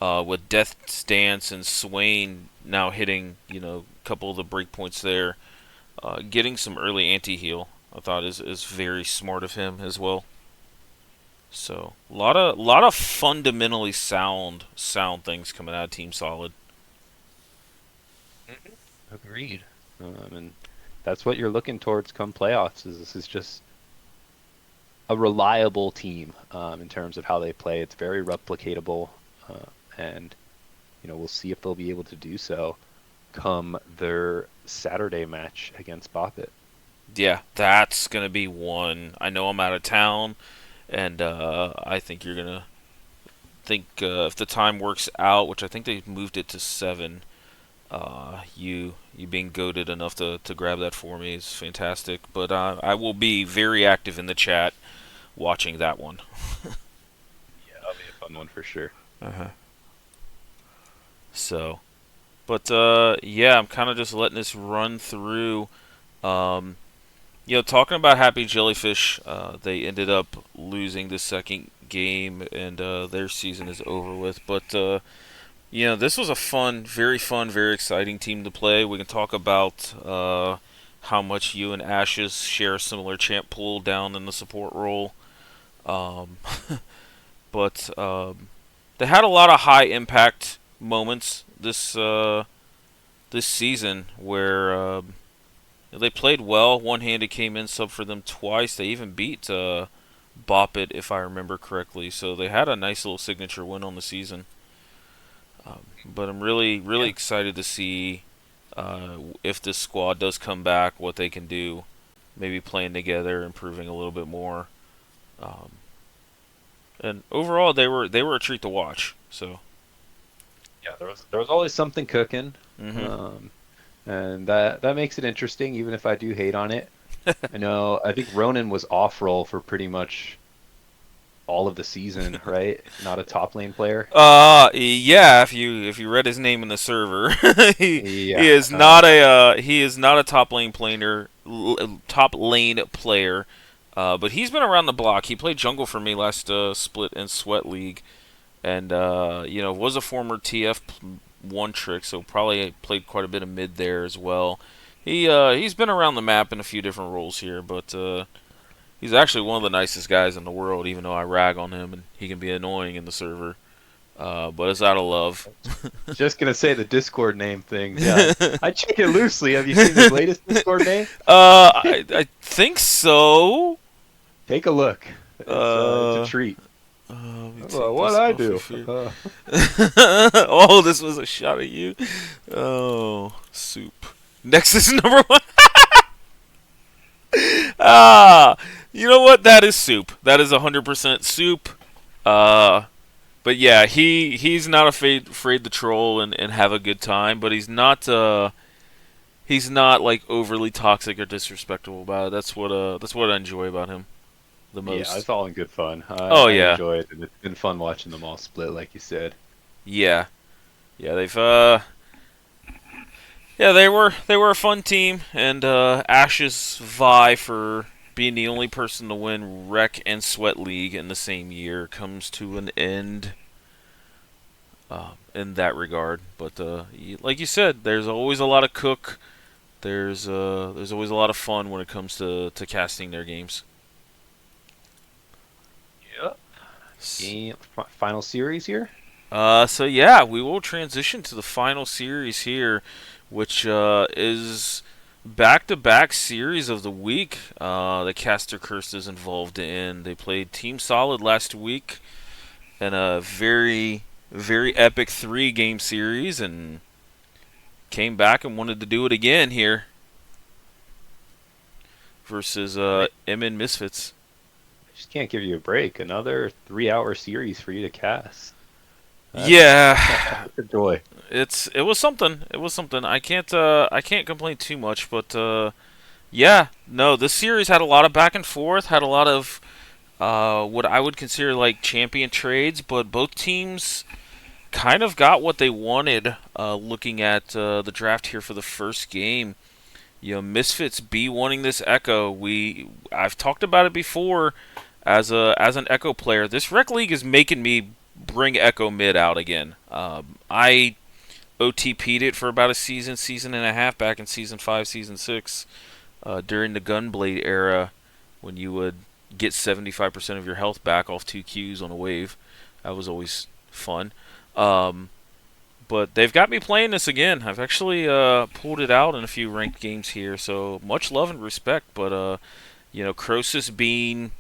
with Death's Dance and Swain now hitting, a couple of the breakpoints there, getting some early anti-heal, I thought is very smart of him as well. So a lot of fundamentally sound things coming out of Team Solid. Agreed. And that's what you're looking towards come playoffs. Is this is just a reliable team in terms of how they play. It's very replicatable, and we'll see if they'll be able to do so come their Saturday match against Boppet. Yeah, that's gonna be one. I know I'm out of town, and I think you're gonna think if the time works out, which I think they moved it to 7. You being goaded enough to grab that for me is fantastic. But I will be very active in the chat watching that one. Yeah, that'll be a fun one for sure. Uh-huh. So, but yeah, I'm kind of just letting this run through. Um, talking about Happy Jellyfish, they ended up losing the second game, and their season is over with. But this was a fun, very exciting team to play. We can talk about how much you and Ashes share a similar champ pool down in the support role. Um, but they had a lot of high impact moments this season where they played well. One handed came in sub for them twice. They even beat Bop It, if I remember correctly. So they had a nice little signature win on the season. But I'm really excited to see if this squad does come back, what they can do. Maybe playing together, improving a little bit more. And overall, they were a treat to watch. So yeah, there was always something cooking, mm-hmm. And that makes it interesting, even if I do hate on it. I think Ronan was off role for pretty much all of the season, right? Not a top lane player. Yeah. If you read his name in the server, he Yeah. is not a top lane player. But he's been around the block. He played jungle for me last split in Sweat League, and was a former TF one trick, so probably played quite a bit of mid there as well. He's been around the map in a few different roles here, but he's actually one of the nicest guys in the world. Even though I rag on him and he can be annoying in the server, but it's out of love. Just gonna say the Discord name thing. Yeah, I check it loosely. Have you seen his latest Discord name? I think so. Take a look. It's a treat. What I do? Oh, this was a shot at you. Oh, soup. Next is number 1. You know what? That is soup. That is 100% soup. But yeah, he's not afraid to troll and have a good time, but he's not like overly toxic or disrespectful about it. That's what I enjoy about him the most. Yeah, it's all in good fun. I enjoy it, and it's been fun watching them all split, like you said. Yeah, they've they were a fun team, and Ash's vie for being the only person to win Rec and Sweat League in the same year comes to an end. In that regard, but like you said, there's always a lot of cook. There's always a lot of fun when it comes to casting their games. Final series here. So yeah, we will transition to the final series here, which is back-to-back series of the week. The Caster Curse is involved in. They played Team Solid last week in a very epic 3-game series, and came back and wanted to do it again here versus MN Misfits. Just can't give you a break. Another 3-hour series for you to cast. That's a joy. It was something. I can't complain too much, but yeah, no, this series had a lot of back and forth, had a lot of what I would consider like champion trades, but both teams kind of got what they wanted. Looking at the draft here for the first game, Misfits B wanting this Echo. I've talked about it before. As an Echo player, this Rec League is making me bring Echo mid out again. I OTP'd it for about a season and a half back in Season 5, Season 6, during the Gunblade era, when you would get 75% of your health back off 2 Qs on a wave. That was always fun. But they've got me playing this again. I've actually pulled it out in a few ranked games here, so much love and respect. But Crosus being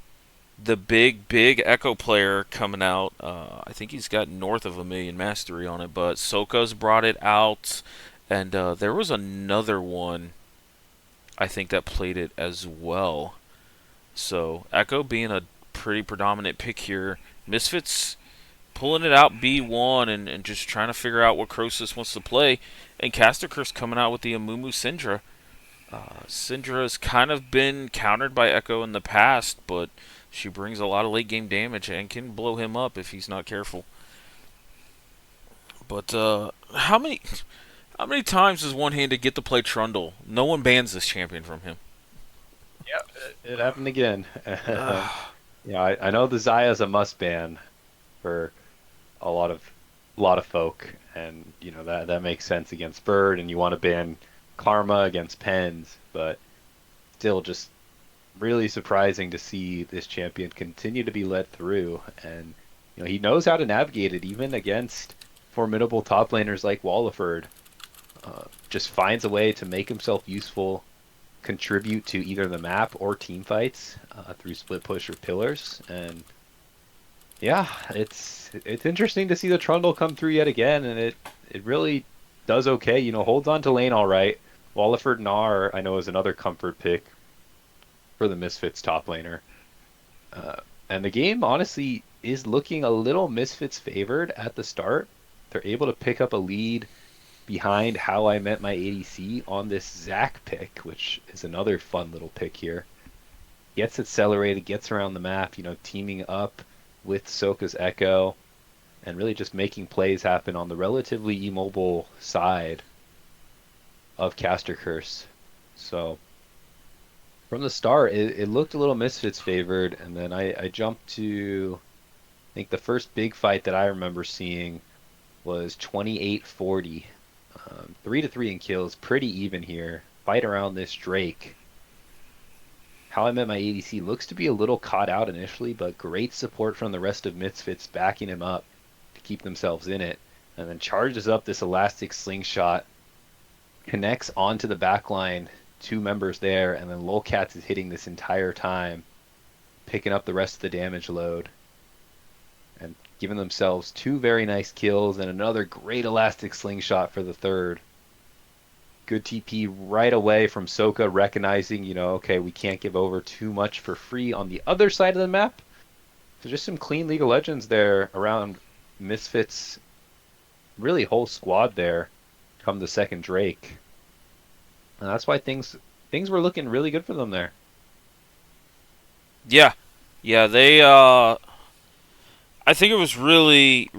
the big Echo player coming out. I think he's got north of 1 million mastery on it, but Soka's brought it out, and there was another one I think that played it as well. So Echo being a pretty predominant pick here. Misfits pulling it out B1 and just trying to figure out what Crosus wants to play. And Caster Curse coming out with the Amumu Syndra. Syndra has kind of been countered by Echo in the past, but she brings a lot of late game damage and can blow him up if he's not careful. But how many times does One Handed get to play Trundle? No one bans this champion from him. Yeah, it happened again. Yeah, I know the Zaya's a must ban for a lot of folk, and that makes sense against Bird, and you want to ban Karma against Pens, but still just really surprising to see this champion continue to be led through, and he knows how to navigate it even against formidable top laners like Walliford. Just finds a way to make himself useful, contribute to either the map or team fights through split push or pillars, and yeah, it's interesting to see the Trundle come through yet again, and it really does okay. Holds on to lane all right. Walliford Gnar, I know, is another comfort pick for the Misfits top laner. And the game, honestly, is looking a little Misfits favored at the start. They're able to pick up a lead behind How I Met My ADC on this Zac pick, which is another fun little pick here. Gets accelerated, gets around the map, teaming up with Soka's Echo, and really just making plays happen on the relatively immobile side of Caster Curse. So from the start, it looked a little Misfits favored, and then I jumped to, I think the first big fight that I remember seeing was 28-40. 3-3 in kills, pretty even here. Fight around this Drake. How I Met My ADC looks to be a little caught out initially, but great support from the rest of Misfits backing him up to keep themselves in it. And then charges up this elastic slingshot, connects onto the backline, 2 members there, and then Lolcats is hitting this entire time, picking up the rest of the damage load, and giving themselves 2 very nice kills and another great elastic slingshot for the third. Good TP right away from Soka, recognizing, okay, we can't give over too much for free on the other side of the map. So just some clean League of Legends there around Misfits, really whole squad there come the second Drake. And that's why things were looking really good for them there. Yeah, they. I think it was really,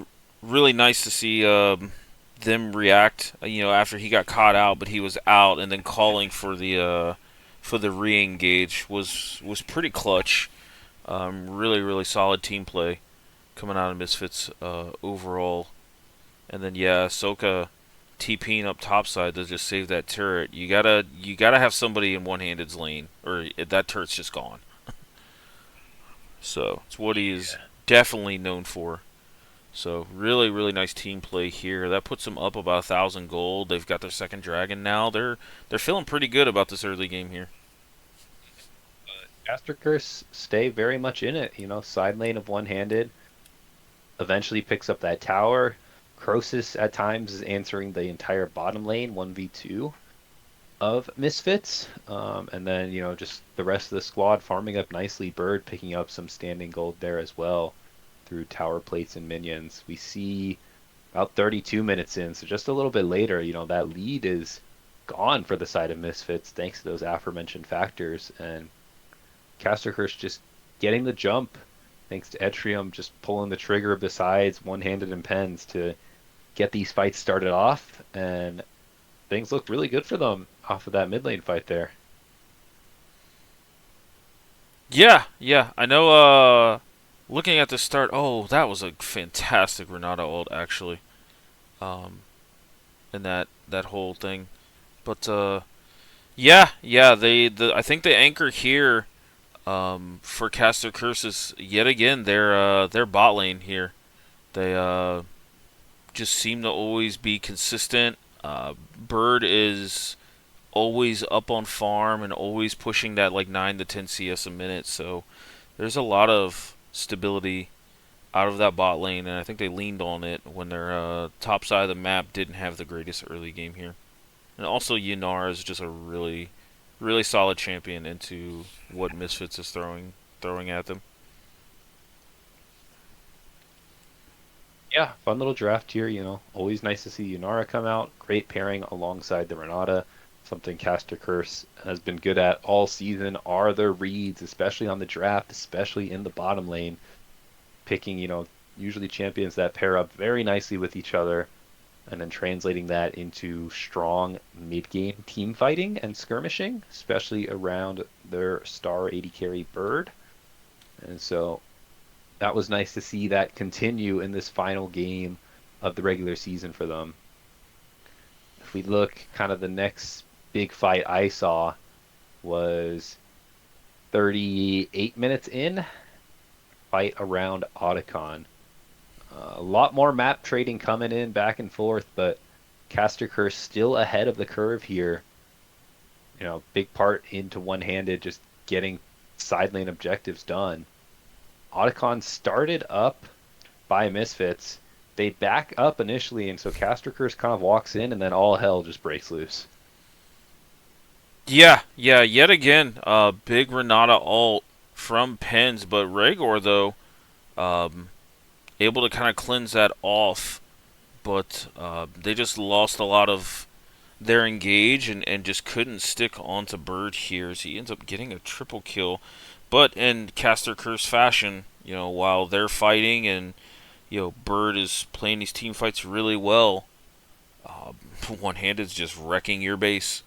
really nice to see them react. After he got caught out, but he was out, and then calling for the re-engage was pretty clutch. Really, really solid team play coming out of Misfits overall. And then Soka TPing up topside to just save that turret. You gotta have somebody in One-Handed's lane, or that turret's just gone. So it's what he is definitely known for. So really, really nice team play here. That puts them up about 1,000 gold. They've got their second dragon now. They're feeling pretty good about this early game here. Caster Curse stay very much in it. Side lane of One-Handed. Eventually picks up that tower. Crosus at times is answering the entire bottom lane 1v2 of Misfits. And then, just the rest of the squad farming up nicely. Bird picking up some standing gold there as well through tower plates and minions. We see about 32 minutes in, so just a little bit later, that lead is gone for the side of Misfits thanks to those aforementioned factors. And Caster Curse just getting the jump thanks to Etrium just pulling the trigger besides One-Handed and Pens to get these fights started off, and things look really good for them off of that mid lane fight there. Yeah. I know. Looking at the start, that was a fantastic Renata ult actually. And that whole thing, but I think the anchor here, for Caster Curses yet again. Their bot lane here. They just seem to always be consistent. Bird is always up on farm and always pushing that like 9 to 10 CS a minute. So there's a lot of stability out of that bot lane, and I think they leaned on it when their top side of the map didn't have the greatest early game here. And also, Yannara is just a really, really solid champion into what Misfits is throwing at them. Yeah, fun little draft here, Always nice to see Yunara come out. Great pairing alongside the Renata. Something Caster Curse has been good at all season are their reads, especially on the draft, especially in the bottom lane. Picking, usually champions that pair up very nicely with each other, and then translating that into strong mid-game team fighting and skirmishing, especially around their star AD carry Bird. And so that was nice to see that continue in this final game of the regular season for them. If we look, kind of the next big fight I saw was 38 minutes in, fight around Otacon. A lot more map trading coming in back and forth, but Caster Curse still ahead of the curve here. Big part into one-handed, just getting side lane objectives done. Otacon started up by Misfits. They back up initially, and so Caster Curse kind of walks in, and then all hell just breaks loose. Yeah, yeah. Yet again, big Renata ult from Pens, but Rhaegar though, able to kind of cleanse that off. But they just lost a lot of their engage and just couldn't stick onto Bird here. So he ends up getting a triple kill. But in Caster Curse fashion, while they're fighting and Bird is playing these team fights really well, one handed's just wrecking your base.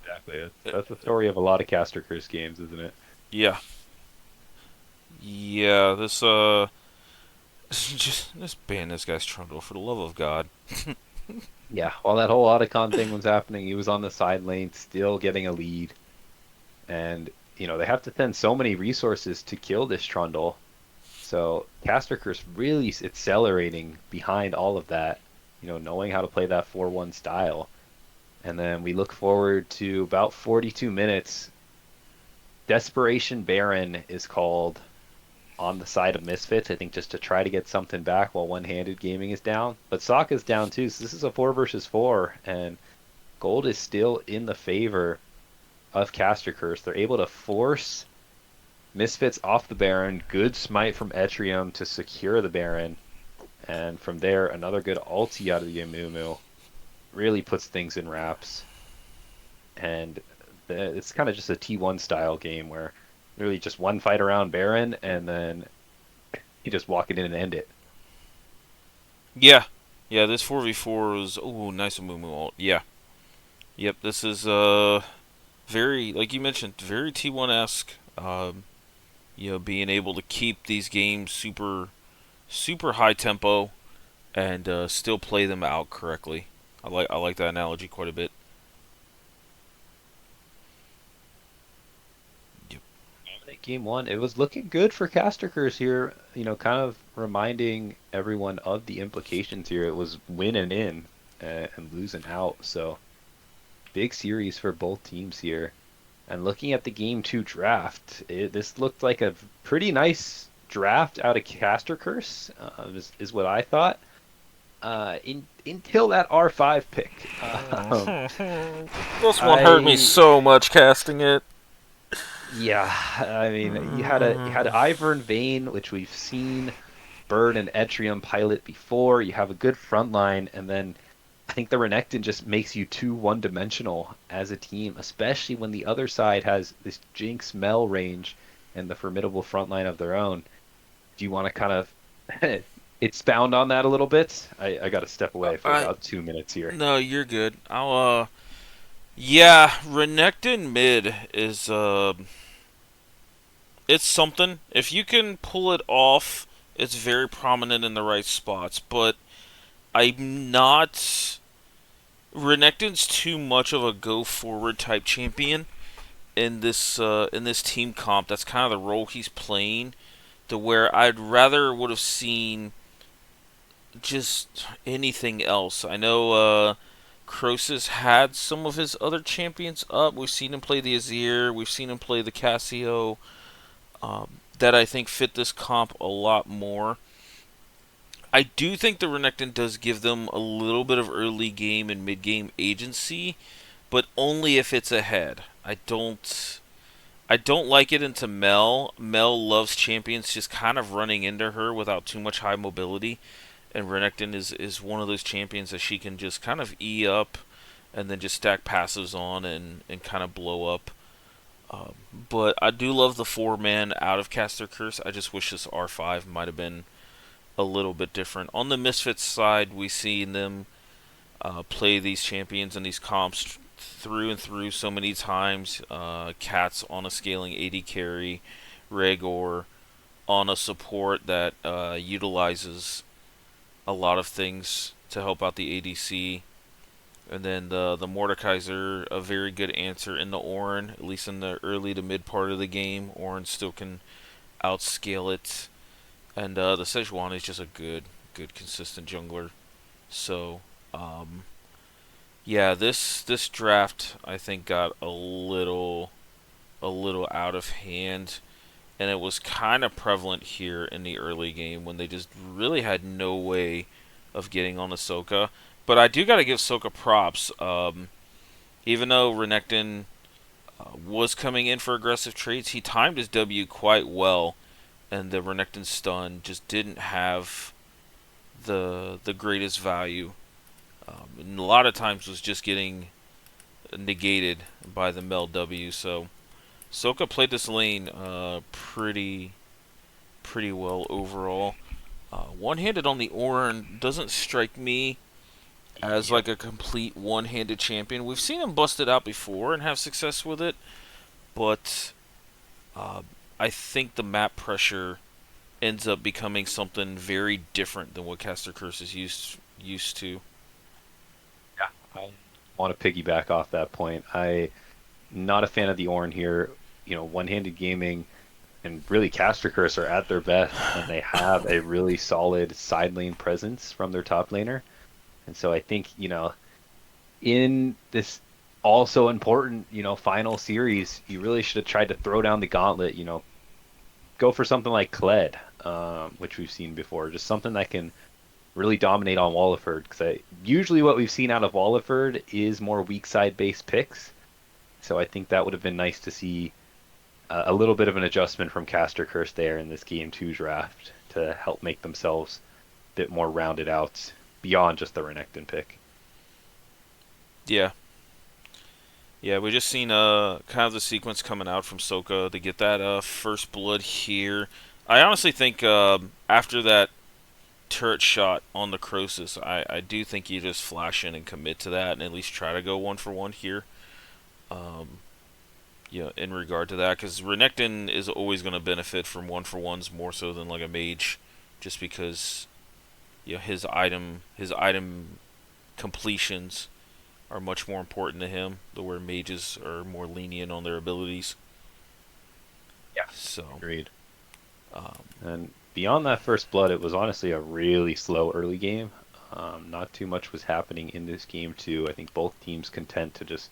Exactly. That's the story of a lot of Caster Curse games, isn't it? Yeah, yeah. This just ban this guy's Trundle for the love of God. Yeah, while that whole Otacon thing was happening, he was on the side lane, still getting a lead. And, they have to send so many resources to kill this Trundle. So Caster Curse really accelerating behind all of that, knowing how to play that 4-1 style. And then we look forward to about 42 minutes. Desperation Baron is called on the side of Misfits, I think just to try to get something back while one-handed gaming is down. But Sokka's down too, so this is a 4 versus 4, and gold is still in the favor of Caster Curse. They're able to force Misfits off the Baron. Good smite from Etrium to secure the Baron. And from there, another good ulti out of the Amumu. Really puts things in wraps. And it's kind of just a T1 style game where really just one fight around Baron, and then you just walk it in and end it. Yeah, yeah. This 4v4 was nice Amumu ult. Yeah, yep. This is very, like you mentioned, very T1-esque. Being able to keep these games super high tempo and still play them out correctly. I like that analogy quite a bit. Yep. Game one, it was looking good for Caster Curse here, kind of reminding everyone of the implications here. It was winning in and losing out, so big series for both teams here. And looking at the game two draft, this looked like a pretty nice draft out of Caster Curse, is what I thought. Until that R5 pick. This one hurt me so much casting it. Yeah, I mean, you had Ivern Vayne, which we've seen Bird and Etrium pilot before. You have a good front line, and then I think the Renekton just makes you too one-dimensional as a team, especially when the other side has this Jinx Mel range and the formidable front line of their own. Do you want to kind of expound on that a little bit? I got to step away for about 2 minutes here. No, you're good. Yeah, Renekton mid is it's something. If you can pull it off, it's very prominent in the right spots. But I'm not. Renekton's too much of a go forward type champion in this team comp. That's kind of the role he's playing. To where I'd rather would have seen just anything else. I know Croesus had some of his other champions up. We've seen him play the Azir. We've seen him play the Casio. That I think fit this comp a lot more. I do think the Renekton does give them a little bit of early game and mid game agency, but only if it's ahead. I don't like it into Mel. Mel loves champions just kind of running into her without too much high mobility, and Renekton is one of those champions that she can just kind of E up and then just stack passives on and kind of blow up. But I do love the 4-man out of Caster Curse. I just wish this R5 might have been a little bit different. On the Misfits side, we see them play these champions and these comps through and through so many times. Cats on a scaling AD carry, Regor on a support that utilizes a lot of things to help out the ADC. And then the Mordekaiser, a very good answer in the Ornn, at least in the early to mid part of the game. Ornn still can outscale it. And the Sejuani is just a good, consistent jungler. So, yeah, this draft I think got a little out of hand, and it was kind of prevalent here in the early game when they just really had no way of getting on Ahsoka. But I do got to give Ahsoka props. Even though Renekton was coming in for aggressive trades, he timed his W quite well, and the Renekton stun just didn't have the greatest value. And a lot of times was just getting negated by the Mel W. So Ahsoka played this lane pretty well overall. One-handed on the Ornn doesn't strike me as like a complete one-handed champion. We've seen him bust it out before and have success with it, but I think the map pressure ends up becoming something very different than what Caster Curse is used to. Yeah, I want to piggyback off that point. I not a fan of the Ornn here. You know, one-handed gaming and really Caster Curse are at their best when they have a really solid side lane presence from their top laner. And so I think, you know, in this also important, you know, final series, you really should have tried to throw down the gauntlet, you know, go for something like Kled, which we've seen before, just something that can really dominate on Walliford. Because usually what we've seen out of Walliford is more weak side based picks. So I think that would have been nice to see a little bit of an adjustment from Caster Curse there in this Game 2 draft to help make themselves a bit more rounded out beyond just the Renekton pick. Yeah. Yeah, we just seen kind of the sequence coming out from Soka to get that first blood here. I honestly think after that turret shot on the Croesus, I do think you just flash in and commit to that and at least try to go 1-for-1 here. Yeah, in regard to that, because Renekton is always going to benefit from 1-for-1s more so than like a mage, just because his item completions are much more important to him, where mages are more lenient on their abilities. Yeah, so agreed. And beyond that first blood, it was honestly a really slow early game. Not too much was happening in this game too. I think both teams content to just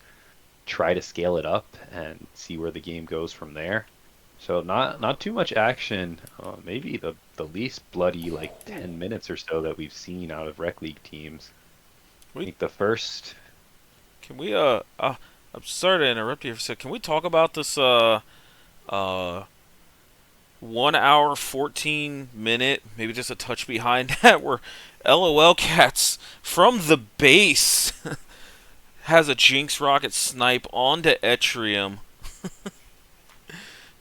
try to scale it up and see where the game goes from there. So not too much action. Maybe the least bloody like 10 minutes or so that we've seen out of Rec League teams. I think the first. Can we I'm sorry to interrupt you for a second. Can we talk about this 1 hour 14-minute, maybe just a touch behind that, where LOL Cats from the base has a Jinx rocket snipe onto Etrium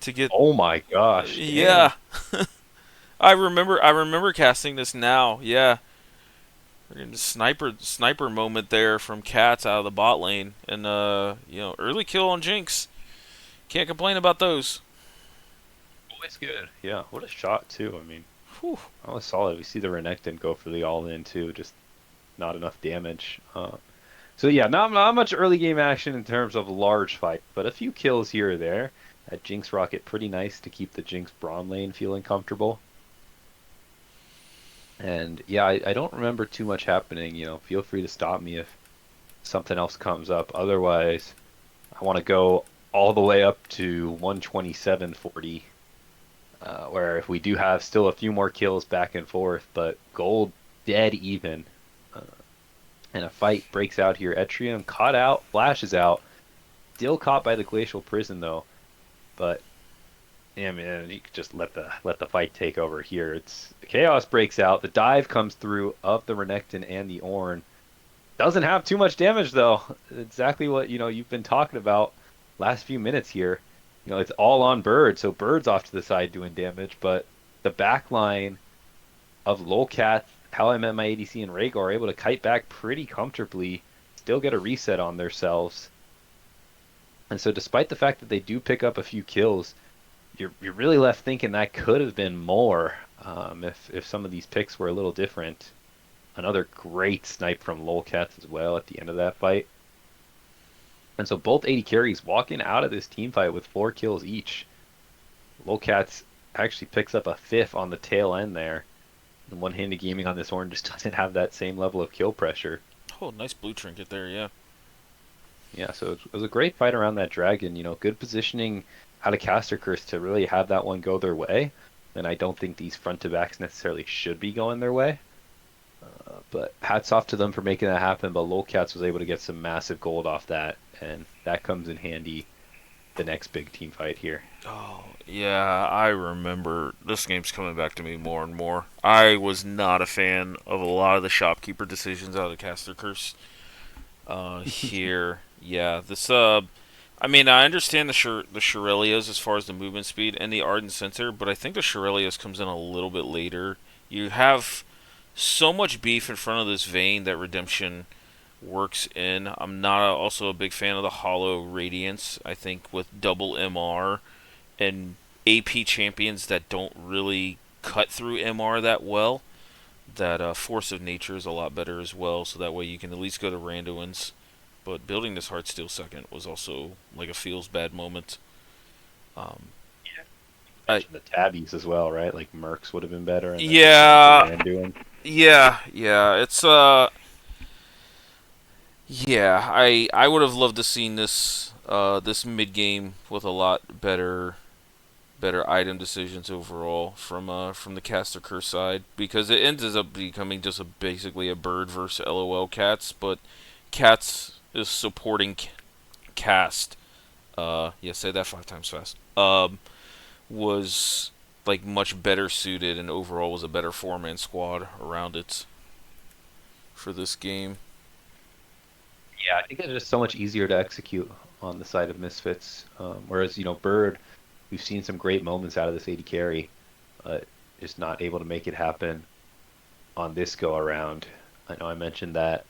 to get. Oh my gosh! Yeah, I remember casting this now. Yeah, sniper moment there from Cats out of the bot lane, and early kill on Jinx. Can't complain about those. Always good. Yeah, what a shot too. I mean, Whew. that was solid. We see the Renekton go for the all-in too, just not enough damage. So yeah, not much early game action in terms of large fight, but a few kills here or there. That Jinx rocket pretty nice to keep the Jinx Braum lane feeling comfortable. And yeah, I don't remember too much happening. You know, feel free to stop me if something else comes up. Otherwise, I want to go all the way up to 127.40, where if we do have still a few more kills back and forth, but gold dead even, uh, and a fight breaks out here. Etrium caught out, flashes out, still caught by the glacial prison though. But yeah, man, you could just let the fight take over here. It's chaos breaks out. The dive comes through of the Renekton and the Ornn. Doesn't have too much damage though. Exactly what you've been talking about last few minutes here. It's all on Bird, so Bird's off to the side doing damage, but the back line of Lolcat, How I Met My ADC, and Rhaegar are able to kite back pretty comfortably, still get a reset on themselves. And so despite the fact that they do pick up a few kills, you're really left thinking that could have been more, if some of these picks were a little different. Another great snipe from Lolcat as well at the end of that fight. And so both AD carries walking out of this team fight with 4 kills each. Lolcats actually picks up a fifth on the tail end there. And one-handed gaming on this Ornn just doesn't have that same level of kill pressure. Oh, nice blue trinket there, yeah. Yeah, so it was a great fight around that dragon. Good positioning out of Caster Curse to really have that one go their way. And I don't think these front to backs necessarily should be going their way. But hats off to them for making that happen. But Lolcats was able to get some massive gold off that, and that comes in handy the next big team fight here. Oh, yeah, I remember. This game's coming back to me more and more. I was not a fan of a lot of the shopkeeper decisions out of the Caster Curse here. Yeah, I mean, I understand the Shurelya's as far as the movement speed and the Ardent Center, but I think the Shurelya's comes in a little bit later. You have so much beef in front of this vein that Redemption works in. I'm not also a big fan of the Hollow Radiance. I think with double MR and AP champions that don't really cut through MR that well, that Force of Nature is a lot better as well, so that way you can at least go to Randuin's. But building this Heartsteel second was also like a feels bad moment. Um, Yeah. I, The tabbies as well, right? Like Mercs would have been better, and then yeah, Randuin. yeah, it's yeah, I would have loved to seen this mid game with a lot better item decisions overall from the Caster Curse side, because it ends up becoming just basically a Bird versus LOL Cats, but Cats is supporting Cast. Yeah, say that 5 times fast. Was like much better suited and overall was a better 4-man squad around it for this game. Yeah, I think it's just so much easier to execute on the side of Misfits. Whereas, Bird, we've seen some great moments out of this AD carry, but just not able to make it happen on this go around. I know I mentioned that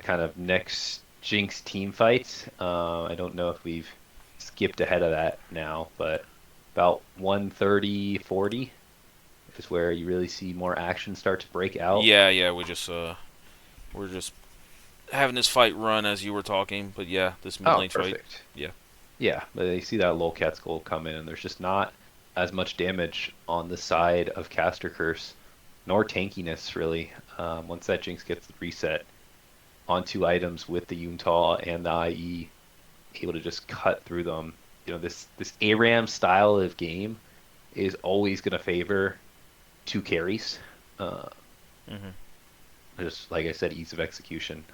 kind of next Jinx team fight. I don't know if we've skipped ahead of that now, but about 1:30-40 is where you really see more action start to break out. Yeah, we're just having this fight run as you were talking, but yeah, this mid Oh, lane fight. perfect. Yeah. Yeah, but you see that Lolcat's gold come in, and there's just not as much damage on the side of Caster Curse, nor tankiness really. Once that Jinx gets the reset on 2 items with the Yumtal and the IE, able to just cut through them. This ARAM style of game is always going to favor 2 carries. Uh, Mhm. just like I said, ease of execution,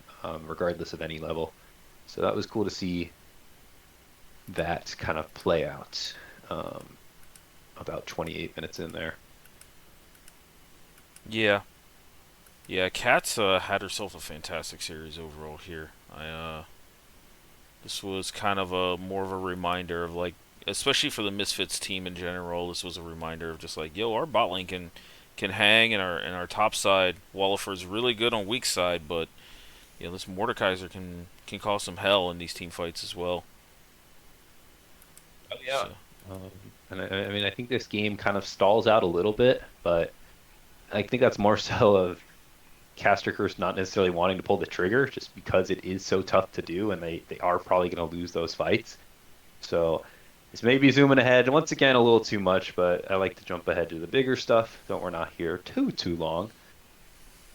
regardless of any level. So that was cool to see that kind of play out. About 28 minutes in there. Yeah. Yeah, Cats had herself a fantastic series overall here. This was kind of a more of a reminder of like, especially for the Misfits team in general, this was a reminder of just like, yo, our bot lane can hang, and our top side Wallifer's really good on weak side, but this Mordekaiser can cause some hell in these team fights as well. Oh yeah. So, Um, and I mean, I think this game kind of stalls out a little bit, but I think that's more so of Caster Curse not necessarily wanting to pull the trigger, just because it is so tough to do, and they are probably going to lose those fights. So this may be zooming ahead once again a little too much, but I like to jump ahead to the bigger stuff. Don't we're not here too long.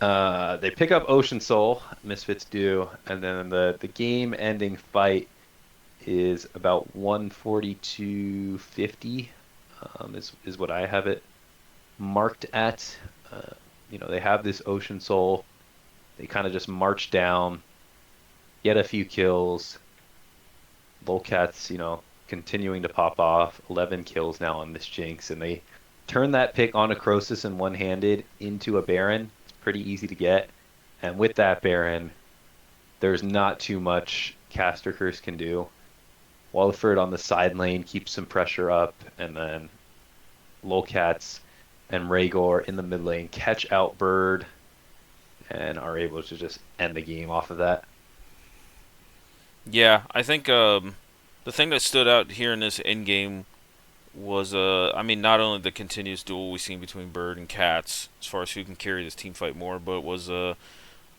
They pick up Ocean Soul, Misfits do, and then the game ending fight is about 142.50, is what I have it marked at. Uh, they have this Ocean Soul. They kind of just march down, get a few kills. Lolcat's, continuing to pop off. 11 kills now on this Jinx, and they turn that pick on a Crosus and one-handed into a Baron. It's pretty easy to get. And with that Baron, there's not too much Caster Curse can do. Walliford on the side lane keeps some pressure up, and then Lolcats and Rhaegar in the mid lane catch out Bird and are able to just end the game off of that. Yeah, I think the thing that stood out here in this end game was, I mean, not only the continuous duel we've seen between Bird and Cats, as far as who can carry this team fight more, but was,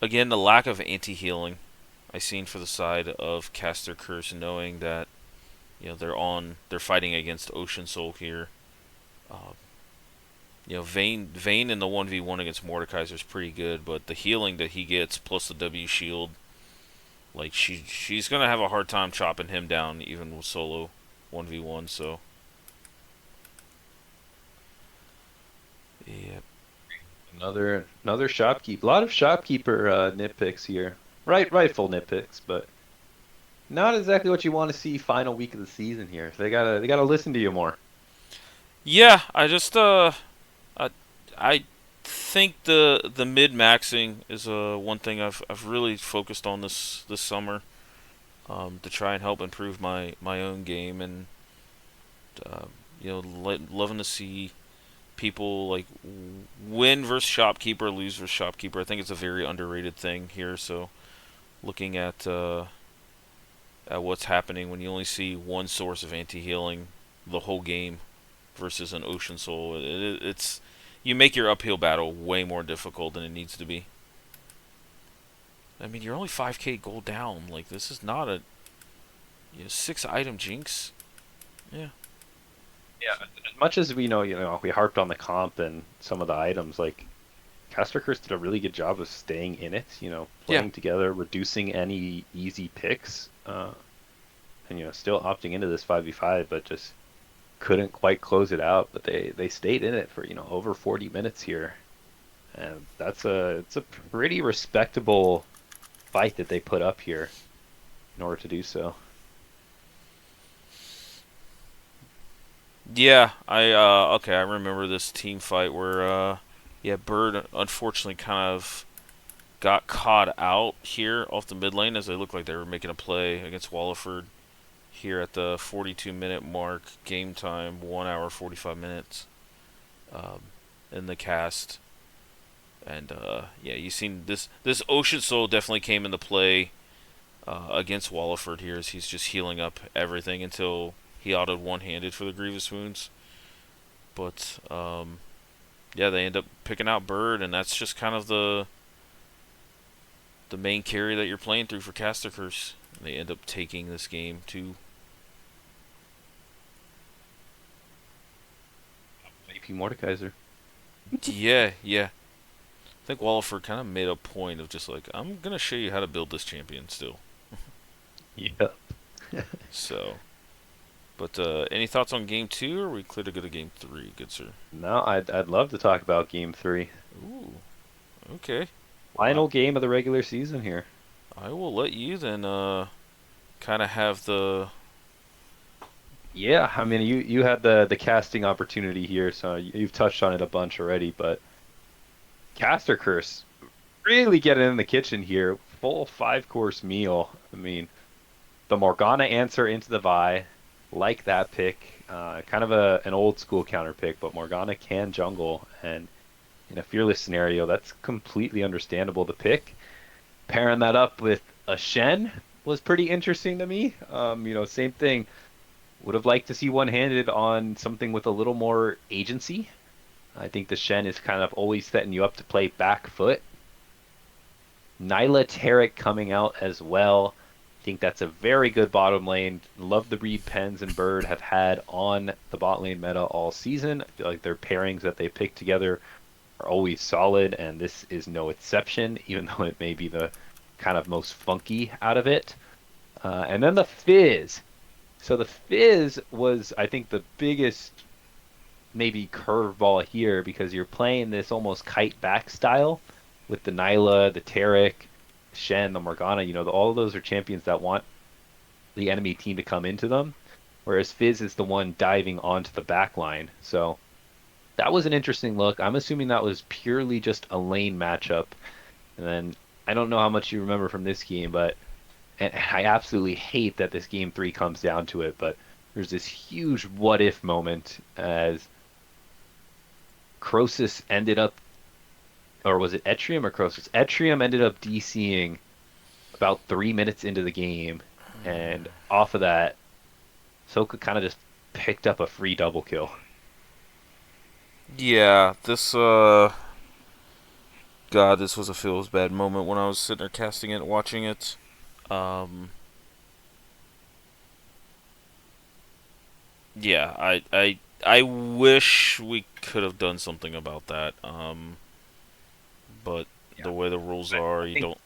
again, the lack of anti-healing I seen for the side of Caster Curse, knowing that, they're fighting against Ocean Soul here. Uh, Vayne in the 1v1 against Mordekaiser is pretty good, but the healing that he gets plus the W shield, like she's gonna have a hard time chopping him down even with solo 1v1. So yeah, Another shopkeep. A lot of shopkeeper nitpicks here. Rightful nitpicks, but not exactly what you want to see final week of the season here. They gotta listen to you more. yeah. I, I think the mid maxing is one thing I've really focused on this summer, to try and help improve my own game, and uh, loving to see people like win versus shopkeeper, lose versus shopkeeper. I think it's a very underrated thing here. So looking at what's happening when you only see one source of anti-healing the whole game versus an Ocean Soul, it's you make your uphill battle way more difficult than it needs to be. I mean, you're only 5k gold down. Like, this is not a 6 item Jinx. Yeah. Yeah, as much as we harped on the comp and some of the items, like Caster Curse did a really good job of staying in it, Yeah. playing together, reducing any easy picks, and still opting into this 5v5, but just couldn't quite close it out. But they stayed in it for over 40 minutes here, and it's a pretty respectable fight that they put up here in order to do so. Yeah, I remember this team fight where yeah, Bird unfortunately kind of got caught out here off the mid lane as they looked like they were making a play against Walliford here at the 42-minute mark. Game time 1 hour 45 minutes um, in the cast. And yeah, you seen this Ocean Soul definitely came into play against Walliford here, as he's just healing up everything until he autoed one-handed for the Grievous Wounds. But yeah, they end up picking out Bird, and that's just kind of the main carry that you're playing through for Caster Curse. They end up taking this game too. AP Mordekaiser. Yeah, yeah. I think Walliford kind of made a point of just like, I'm gonna show you how to build this champion still. Yeah. So, but any thoughts on game two, or are we clear to go to game three, good sir? No, I'd love to talk about Game 3. Ooh, okay. I, Final game of the regular season here. I will let you then kind of have the. Yeah, I mean you had the casting opportunity here, so you've touched on it a bunch already, but Caster Curse really getting in the kitchen here. Full 5-course meal. I mean, the Morgana answer into the Vi, like that pick. Kind of an old school counter pick, but Morgana can jungle, and in a fearless scenario, that's completely understandable to pick. Pairing that up with a Shen was pretty interesting to me. Same thing. Would have liked to see one-handed on something with a little more agency. I think the Shen is kind of always setting you up to play back foot. Nyla Tarek coming out as well. I think that's a very good bottom lane. Love the read Pens and Bird have had on the bot lane meta all season. I feel like their pairings that they picked together are always solid, and this is no exception, even though it may be the kind of most funky out of it. And then the Fizz. So the Fizz was, I think, the biggest maybe curveball here because you're playing this almost kite back style with the Nyla, the Taric, Shen, the Morgana. All of those are champions that want the enemy team to come into them, whereas Fizz is the one diving onto the back line. So that was an interesting look. I'm assuming that was purely just a lane matchup. And then I don't know how much you remember from this game, but and I absolutely hate that this game three comes down to it, but there's this huge what if moment as Crosus ended up, or was it Etrium or Crosus? Etrium ended up DCing about 3 minutes into the game, and off of that, Soka kind of just picked up a free double kill. Yeah, God, this was a feels bad moment when I was sitting there casting it, watching it. Um, yeah, I wish we could have done something about that. But Yeah, the way the rules I are, you think.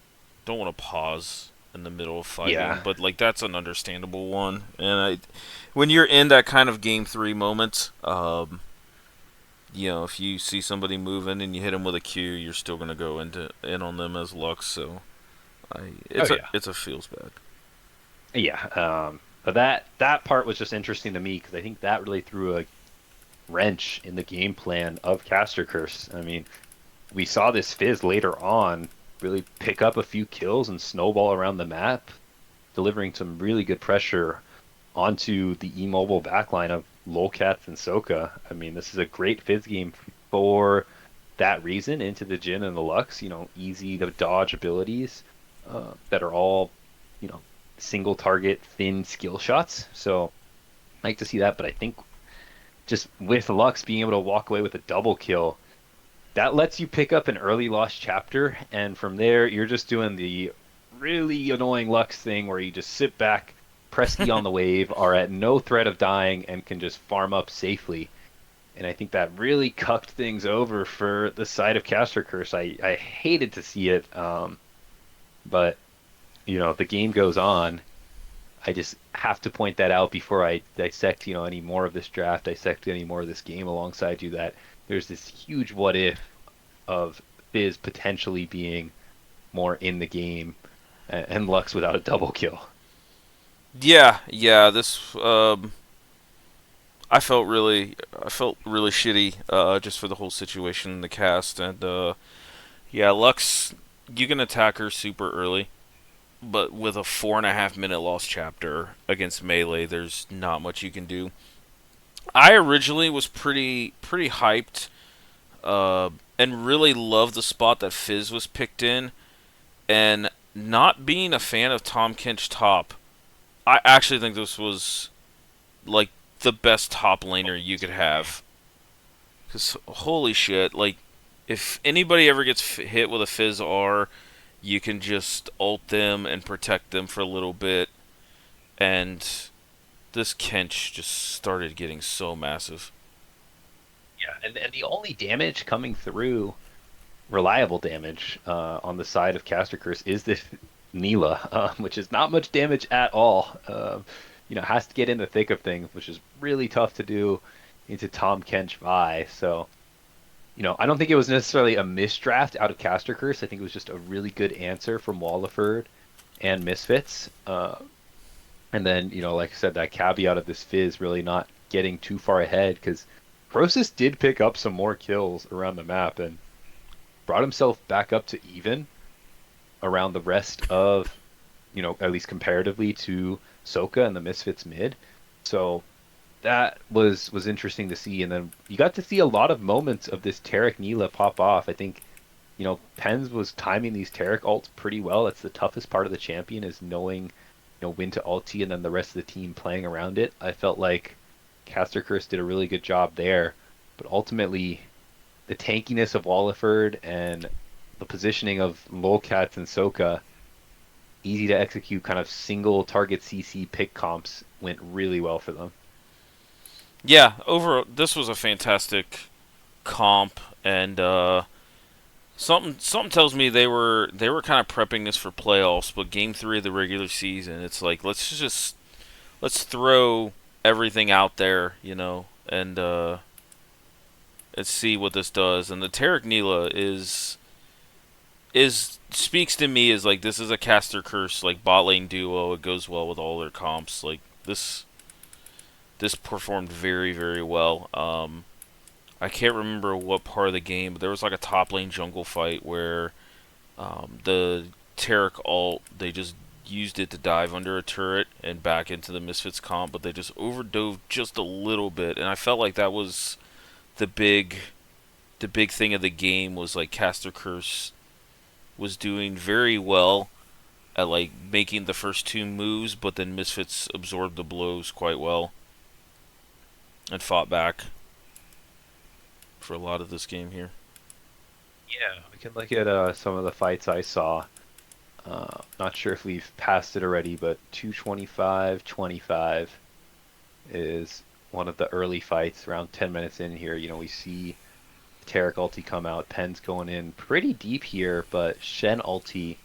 don't want to pause in the middle of fighting. Yeah, But like that's an understandable one. And when you're in that kind of game three moment, if you see somebody moving and you hit them with a Q, you're still gonna go in on them as Lux. So oh yeah, it's a feels bad. yeah. But that part was just interesting to me because I think that really threw a wrench in the game plan of Caster Curse. I mean, we saw this Fizz later on really pick up a few kills and snowball around the map, delivering some really good pressure onto the E-Mobile backline of Lolcats and Soka. I mean, this is a great Fizz game for that reason. Into the Jhin and the Lux, easy to dodge abilities that are all, you know, single target thin skill shots. So I like to see that, but I think just with Lux being able to walk away with a double kill, that lets you pick up an early lost chapter, and from there you're just doing the really annoying Lux thing where you just sit back, press E on the wave, are at no threat of dying, and can just farm up safely. And I think that really cucked things over for the side of Caster Curse. I hated to see it, but the game goes on. I just have to point that out before I dissect, any more of this draft, dissect any more of this game alongside you. That there's this huge what if of Fizz potentially being more in the game and Lux without a double kill. Yeah, yeah. I felt really shitty just for the whole situation in the cast, and yeah, Lux, you can attack her super early, but with a 4.5 minute lost chapter against melee, there's not much you can do. I originally was pretty hyped, and really loved the spot that Fizz was picked in, and not being a fan of Tahm Kench top, I actually think this was like the best top laner you could have. Cause holy shit, like if anybody ever gets hit with a Fizz R, you can just ult them and protect them for a little bit, and this Kench just started getting so massive. Yeah, and the only damage coming through, reliable damage on the side of Caster Curse is this Neela, which is not much damage at all. Has to get in the thick of things, which is really tough to do into Tahm Kench Vi. So, I don't think it was necessarily a misdraft out of Caster Curse. I think it was just a really good answer from Walliford and Misfits. And then, like I said, that caveat of this Fizz really not getting too far ahead because Crosus did pick up some more kills around the map and brought himself back up to even around the rest of, at least comparatively to Soka and the Misfits mid. So that was interesting to see. And then you got to see a lot of moments of this Taric Neela pop off. I think, Pens was timing these Taric ults pretty well. That's the toughest part of the champion is knowing, when to ulti and then the rest of the team playing around it. I felt like Caster Curse did a really good job there. But ultimately, the tankiness of Walliford and the positioning of Lolcats and Soka, easy to execute kind of single target CC pick comps went really well for them. Yeah, overall, this was a fantastic comp, and something tells me they were kind of prepping this for playoffs. But game three of the regular season, it's like let's throw everything out there, and let's see what this does. And the Tarek Neela is speaks to me as like this is a caster curse like bot lane duo. It goes well with all their comps. Like this performed very very well. I can't remember what part of the game, but there was like a top lane jungle fight where the Tarek ult they just used it to dive under a turret and back into the Misfits comp, but they just overdove just a little bit, and I felt like that was the big the big thing of the game was like Caster Curse was doing very well at like making the first two moves, but then Misfits absorbed the blows quite well and fought back for a lot of this game here. Yeah, we can look at some of the fights I saw. Not sure if we've passed it already, but 225-25 is one of the early fights around 10 minutes in here. We see Tarek ulti come out. Pen's going in pretty deep here, but Shen ulti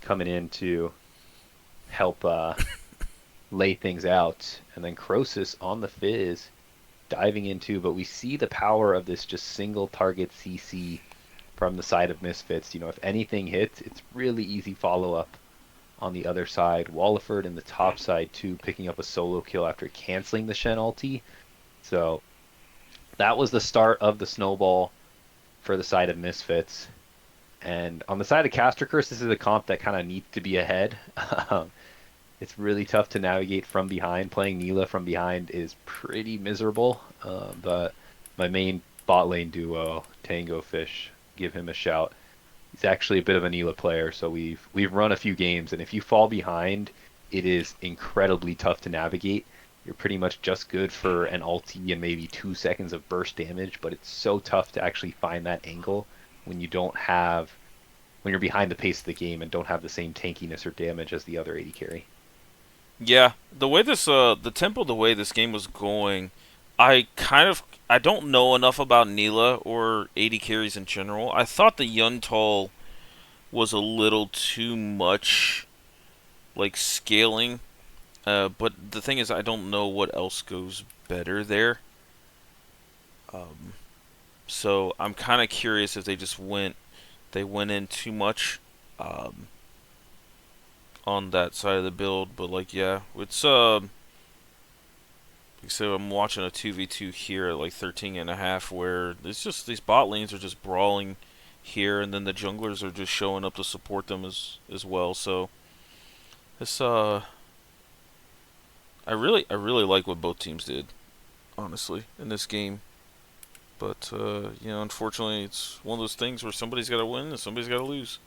coming in to help lay things out. And then Crosus on the Fizz diving into, but we see the power of this just single target CC from the side of Misfits. If anything hits, it's really easy follow up on the other side. Walliford in the top side too, picking up a solo kill after canceling the Shen ulti. So that was the start of the snowball for the side of Misfits. And on the side of Caster Curse, this is a comp that kind of needs to be ahead. It's really tough to navigate from behind. Playing Neela from behind is pretty miserable. But my main bot lane duo, Tango Fish, give him a shout. He's actually a bit of a Neela player, so we've run a few games, and if you fall behind, it is incredibly tough to navigate. You're pretty much just good for an ulti and maybe 2 seconds of burst damage, but it's so tough to actually find that angle when when you're behind the pace of the game and don't have the same tankiness or damage as the other AD carry. Yeah, the way the tempo, the way this game was going, I don't know enough about Neela or AD carries in general. I thought the Yuntal was a little too much like scaling, but the thing is, I don't know what else goes better there. Um, so I'm kind of curious if they went in too much. Um, on that side of the build, but like yeah, it's so I'm watching a 2v2 here at like 13 and a half where it's just these bot lanes are just brawling here and then the junglers are just showing up to support them as well. So this I really like what both teams did, honestly, in this game. But unfortunately it's one of those things where somebody's got to win and somebody's got to lose.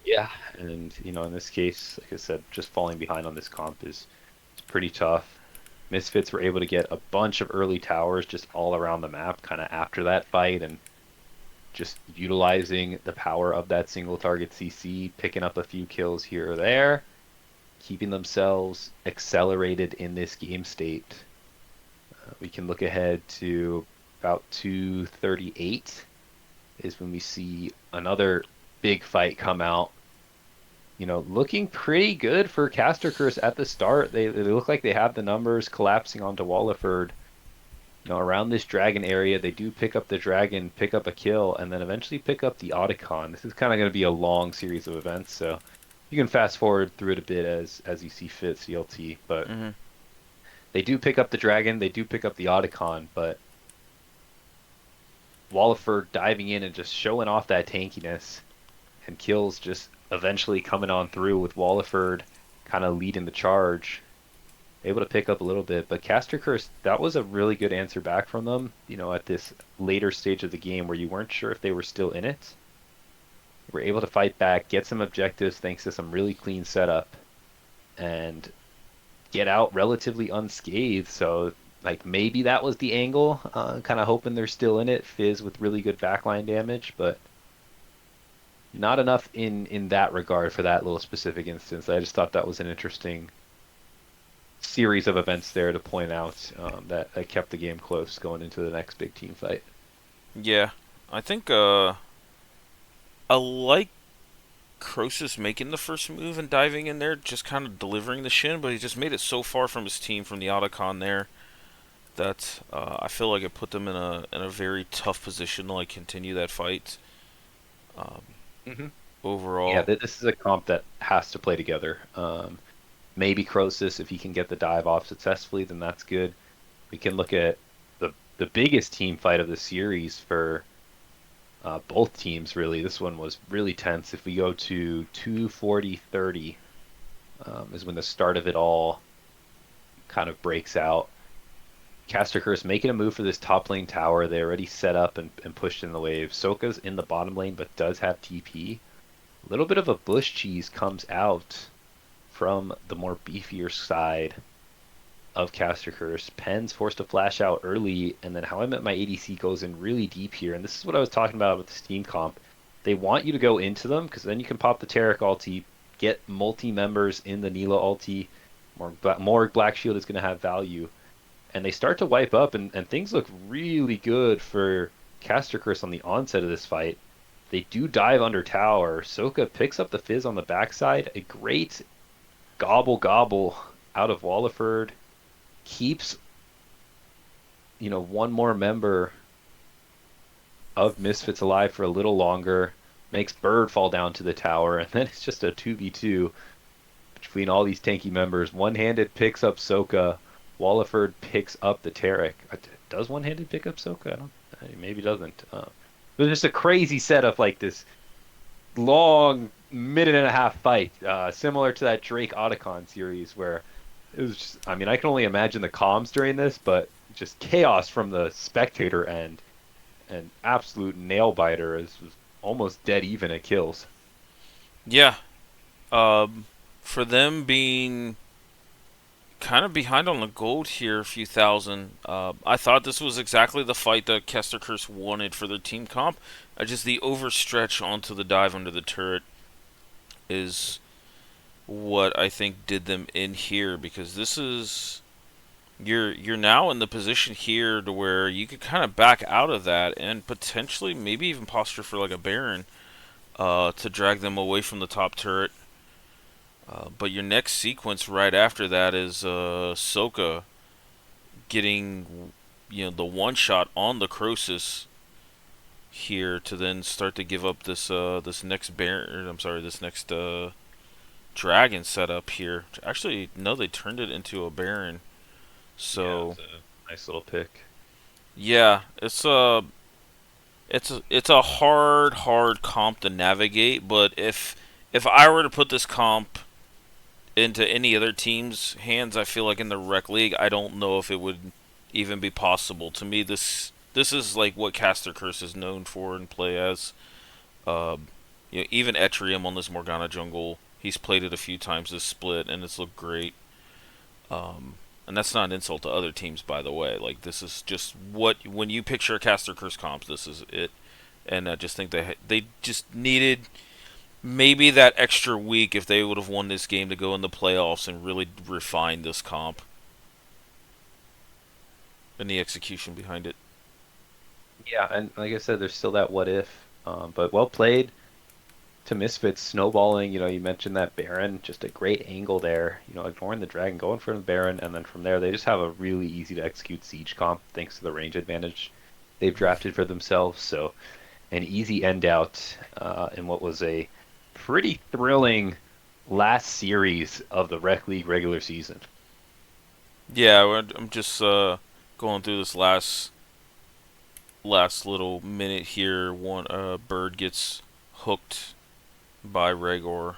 Yeah, and in this case, like I said, just falling behind on this comp is pretty tough. Misfits were able to get a bunch of early towers just all around the map, kind of after that fight, and just utilizing the power of that single target CC, picking up a few kills here or there, keeping themselves accelerated in this game state. We can look ahead to about 238 is when we see another big fight come out. Looking pretty good for Caster Curse at the start. They look like they have the numbers collapsing onto Walliford. Around this dragon area, they do pick up the dragon, pick up a kill, and then eventually pick up the Otacon. This is kind of going to be a long series of events, so you can fast forward through it a bit as you see fit, CLT. But they do pick up the dragon, they do pick up the Otacon, but Walliford diving in and just showing off that tankiness, and kills just eventually coming on through with Walliford kind of leading the charge, able to pick up a little bit. But Caster Curse, that was a really good answer back from them, at this later stage of the game where you weren't sure if they were still in it. We're able to fight back, get some objectives thanks to some really clean setup, and get out relatively unscathed. So, like, maybe that was the angle, kind of hoping they're still in it. Fizz with really good backline damage, but not enough in that regard for that little specific instance. I just thought that was an series of events there to point out that kept the game close going into the next big team fight. Yeah, I think I like Croesus making the first move and diving in there, just kind of delivering the shin, but he just made it so far from his team from the Otacon there that I feel like it put them in a very tough position to like continue that fight. Um, Hmm. Yeah, Overall, this is a comp that has to play together. Maybe Croesus, if he can get the dive off successfully, then that's good. We can look at the biggest team fight of the series for both teams, really. This one was really tense. If we go to 240-30, is when the start of it all kind of breaks out. Caster Curse making a move for this top lane tower. They already set up and pushed in the wave. Soka's in the bottom lane, but does have TP. A little bit of a bush cheese comes out from the more beefier side of Caster Curse. Penn's forced to flash out early, and then How I Met My ADC goes in really deep here. And this is what I was talking about with the Steam comp. They want you to go into them because then you can pop the Taric ulti, get multi-members in the Neela ulti. More Black Shield is going to have value. And they start to wipe up, and things look really good for Caster Curse on the onset of this fight. They do dive under tower. Soka picks up the Fizz on the backside. A great gobble gobble out of Walliford. Keeps, one more member of Misfits alive for a little longer. Makes Bird fall down to the tower. And then it's just a 2v2 between all these tanky members. One-handed picks up Soka. Walliford picks up the Taric. Does one-handed pick up Soka? I don't. Maybe doesn't. It was just a crazy setup like this long minute and a half fight, similar to that Drake Otacon series where it was just, I mean, I can only imagine the comms during this, but just chaos from the spectator end and absolute nail biter is was almost dead even at kills. yeah. Um, for them being kind of behind on the gold here, a few thousand. I thought this was exactly the fight that Kester Curse wanted for their team comp. Just the overstretch onto the dive under the turret is what I think did them in here because this is you're now in the position here to where you could kind of back out of that and potentially maybe even posture for like a Baron to drag them away from the top turret. But your next sequence right after that is Soka getting the one shot on the Croesus here to then start to give up this next Baron. I'm sorry, this next dragon setup here. Actually, no, they turned it into a Baron. Yeah, So it's a nice little pick. yeah, it's a hard comp to navigate. But if I were to put this comp into any other team's hands, I feel like in the rec league, I don't know if it would even be possible. To me, this is like what Caster Curse is known for and play as. Even Etrium on this Morgana jungle, he's played it a few times this split, and it's looked great. And that's not an insult to other teams, by the way. Like this is just what when you picture a Caster Curse comp, this is it. And I just think they just needed maybe that extra week if they would have won this game to go in the playoffs and really refine this comp and the execution behind it. Yeah, and like I said, there's still that what if, but well played to Misfits snowballing. You mentioned that Baron, just a great angle there. Ignoring the dragon, going for the Baron, and then from there they just have a really easy to execute siege comp thanks to the range advantage they've drafted for themselves. So an easy end out in what was a pretty thrilling last series of the Rec League regular season. Yeah, I'm just going through this last little minute here. One bird gets hooked by Regor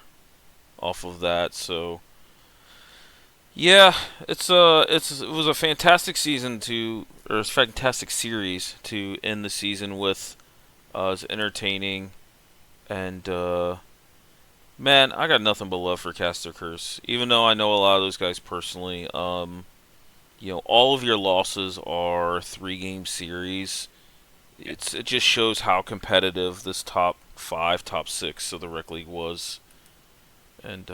off of that. So yeah, it was a fantastic season to or a fantastic series to end the season with. It's entertaining and man, I got nothing but love for Caster Curse. Even though I know a lot of those guys personally, all of your losses are 3 game series. It just shows how competitive this top 5, top 6 of the rec league was, and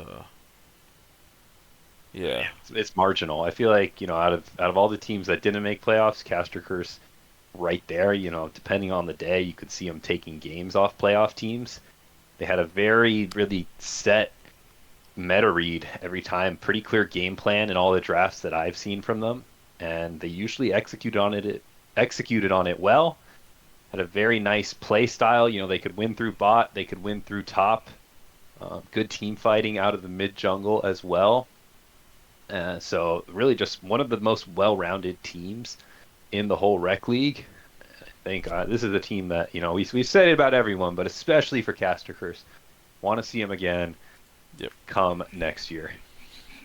Yeah. It's marginal. I feel like, out of all the teams that didn't make playoffs, Castercurse right there, depending on the day, you could see them taking games off playoff teams. They had a very, really set meta read every time, pretty clear game plan in all the drafts that I've seen from them, and they usually executed on it well. Had a very nice play style. They could win through bot, they could win through top. Good team fighting out of the mid jungle as well. So really, just one of the most well-rounded teams in the whole rec league. I think this is a team that we've said it about everyone, but especially for Castercurse. Want to see him again. Yep. Come next year.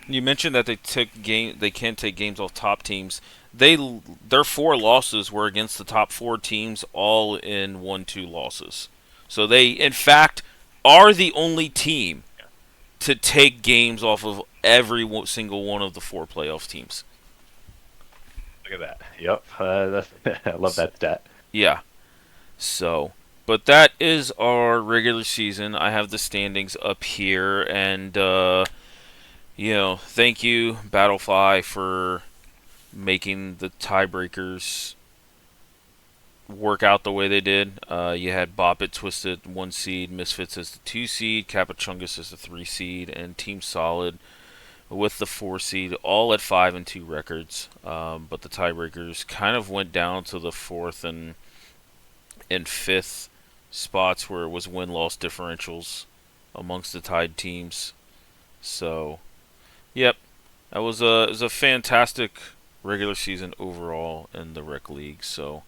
You mentioned that they can't take games off top teams. Their 4 losses were against the top 4 teams, all in 1-2 losses. So they, in fact, are the only team to take games off of every single one of the 4 playoff teams. Look at that. Yep. I love that stat. Yeah. So, but that is our regular season. I have the standings up here, and thank you, Battlefy, for making the tiebreakers work out the way they did. You had Bop It Twisted 1 seed, Misfits as the 2 seed, Capachungus as the 3 seed, and Team Solid with the 4 seed, all at 5-2 records. But the tiebreakers kind of went down to the 4th and 5th spots, where it was win-loss differentials amongst the tied teams. So, yep, that was it was a fantastic regular season overall in the rec league. So,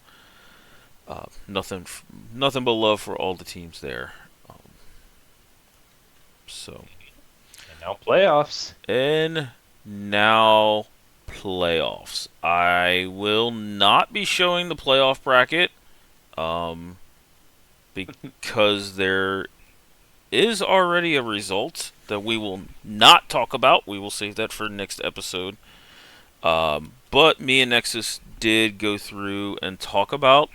nothing but love for all the teams there. So, And now playoffs. and now playoffs. I will not be showing the playoff bracket, because there is already a result that we will not talk about. We will save that for next episode. But me and Nexus did go through and talk about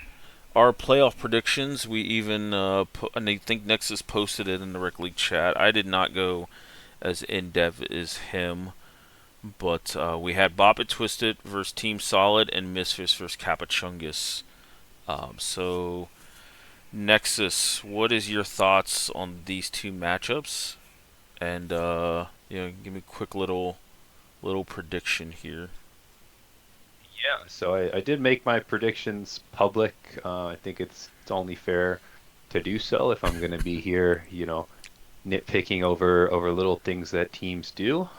our playoff predictions. We even, and I think Nexus posted it in the Rec League chat. I did not go as in-depth as him. But we had Bop It Twisted versus Team Solid and Misfits versus Capachungus. So, Nexus, what is your thoughts on these 2 matchups? And give me a quick little prediction here. Yeah, so I did make my predictions public. I think it's only fair to do so if I'm going to be here, nitpicking over little things that teams do.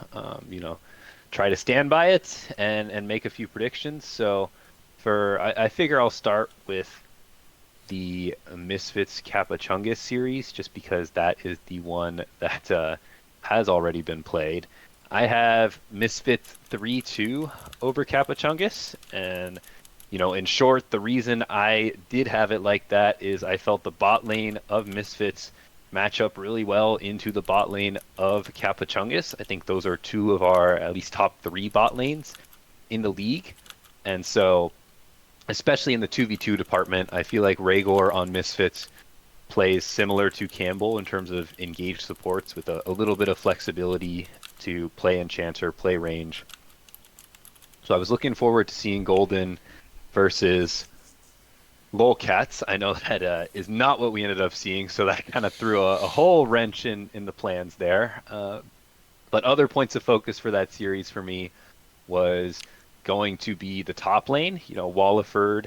Try to stand by it and make a few predictions. So I figure I'll start with the Misfits Capachungus series, just because that is the one that has already been played. I have Misfits 3-2 over Capachungus, and in short, the reason I did have it like that is I felt the bot lane of Misfits match up really well into the bot lane of Capachungus. I think those are 2 of our at least top 3 bot lanes in the league, and so especially in the 2v2 department, I feel like Rhaegor on Misfits plays similar to Campbell in terms of engaged supports with a little bit of flexibility to play Enchanter, play range. So I was looking forward to seeing Golden versus Lolcats. I know that is not what we ended up seeing, so that kind of threw a whole wrench in the plans there. But other points of focus for that series for me was going to be the top lane, Walliford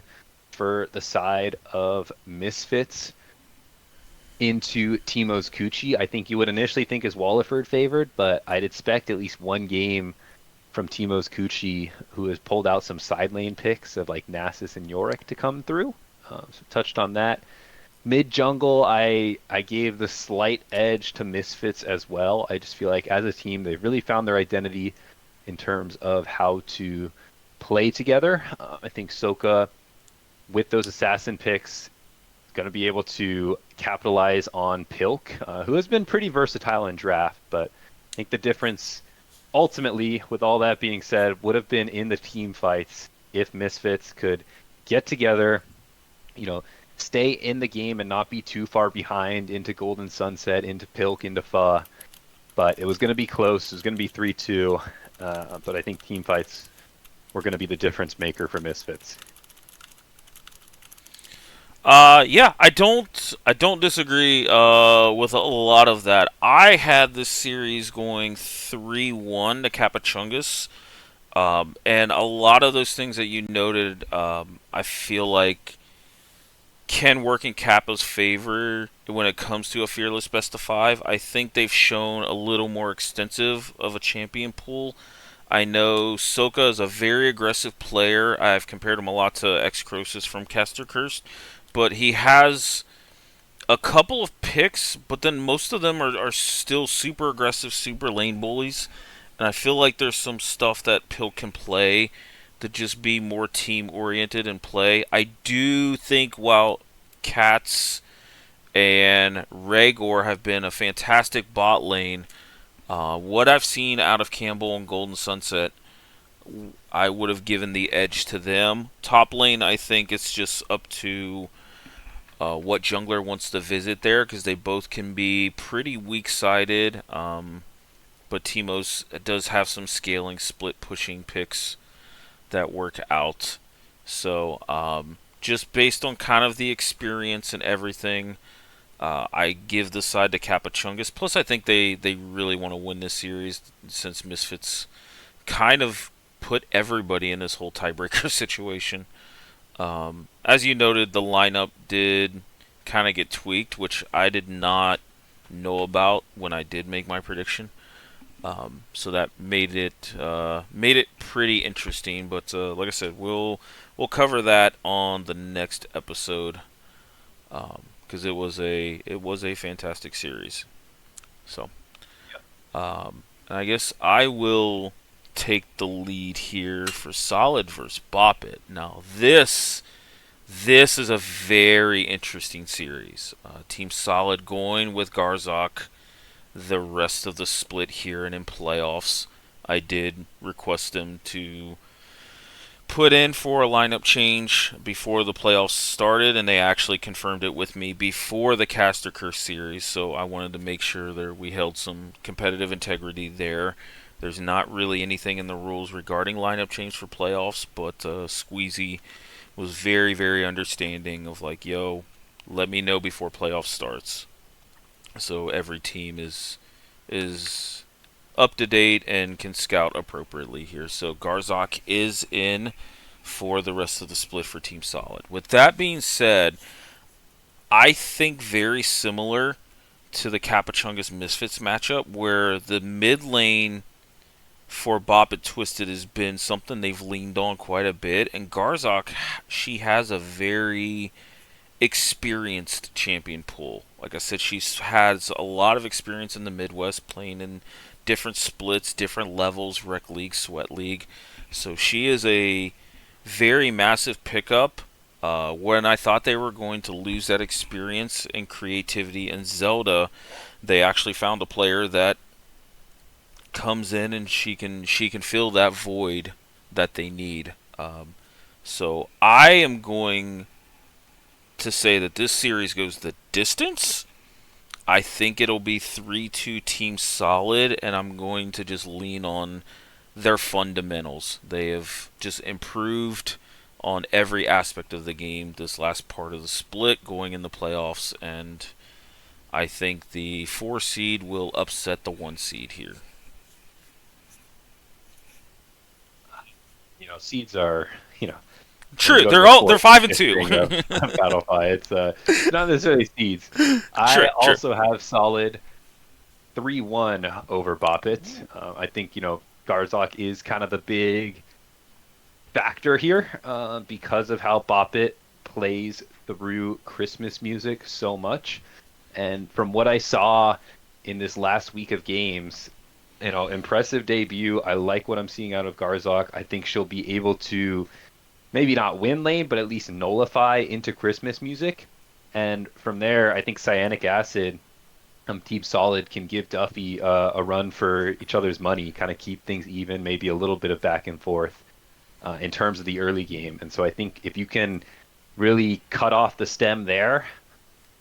for the side of Misfits into Teemo's Coochie. I think you would initially think is Walliford favored, but I'd expect at least one game from Teemo's Coochie, who has pulled out some side lane picks of like Nasus and Yorick to come through. So touched on that. Mid jungle, I gave the slight edge to Misfits as well. I just feel like as a team, they've really found their identity in terms of how to play together. I think Soka, with those assassin picks, is going to be able to capitalize on Pilk, who has been pretty versatile in draft, but I think the difference ultimately, with all that being said, would have been in the team fights if Misfits could get together, stay in the game and not be too far behind into Golden Sunset, into Pilk, into Fa. But it was going to be close. It was going to be 3-2. but I think team fights were going to be the difference maker for Misfits. Yeah, I don't disagree with a lot of that. I had this series going 3-1 to Capachungus. And a lot of those things that you noted, I feel like can work in Kappa's favor when it comes to a fearless best of five. I think they've shown a little more extensive of a champion pool. I know Soka is a very aggressive player. I've compared him a lot to X Crosis from Caster Cursed, but he has a couple of picks, but then most of them are still super aggressive, super lane bullies. And I feel like there's some stuff that Pill can play to just be more team oriented and play. I do think while Cats and Rhaegor have been a fantastic bot lane, what I've seen out of Campbell and Golden Sunset, I would have given the edge to them. Top lane, I think it's just up to what jungler wants to visit there, because they both can be pretty weak-sided. But Teemos does have some scaling, split pushing picks that work out. So just based on kind of the experience and everything, I give the side to Capachungus. Plus, I think they really want to win this series since Misfits kind of put everybody in this whole tiebreaker situation. As you noted, the lineup did kind of get tweaked, which I did not know about when I did make my prediction. So that made it pretty interesting. But like I said, we'll cover that on the next episode because it was a fantastic series. So and I guess I will take the lead here for Solid versus Bop It. Now this is a very interesting series. Team Solid going with Garzok the rest of the split here and in playoffs. I did request them to put in for a lineup change before the playoffs started, and they actually confirmed it with me before the Caster Curse series, so I wanted to make sure that we held some competitive integrity there. There's not really anything in the rules regarding lineup change for playoffs, but Squeezy was very, very understanding of like, yo, let me know before playoff starts. So every team is up to date and can scout appropriately here. So Garzok is in for the rest of the split for Team Solid. With that being said, I think very similar to the Capachungus Misfits matchup, where the mid lane for Bop It Twisted has been something they've leaned on quite a bit, and Garzok, she has a very experienced champion pool. Like I said, she has a lot of experience in the Midwest, playing in different splits, different levels, Rec League, Sweat League. So she is a very massive pickup. When I thought they were going to lose that experience and creativity in Zelda, they actually found a player that comes in and she can fill that void that they need. So I am going to say that this series goes the distance. I think it'll be 3-2 Team Solid, and I'm going to just lean on their fundamentals. They have just improved on every aspect of the game this last part of the split going in the playoffs, and I think the 4 seed will upset the 1 seed here. Seeds are, True, they're 5-2. Battlefy. It's not necessarily seeds. I also have Solid 3-1 over Bop It. I think Garzok is kind of the big factor here because of how Bop It plays through Christmas music so much. And from what I saw in this last week of games, impressive debut. I like what I'm seeing out of Garzok. I think she'll be able to maybe not win lane, but at least nullify into Christmas music. And from there, I think Cyanic Acid, Team Solid can give Duffy a run for each other's money, kind of keep things even, maybe a little bit of back and forth in terms of the early game. And so I think if you can really cut off the stem there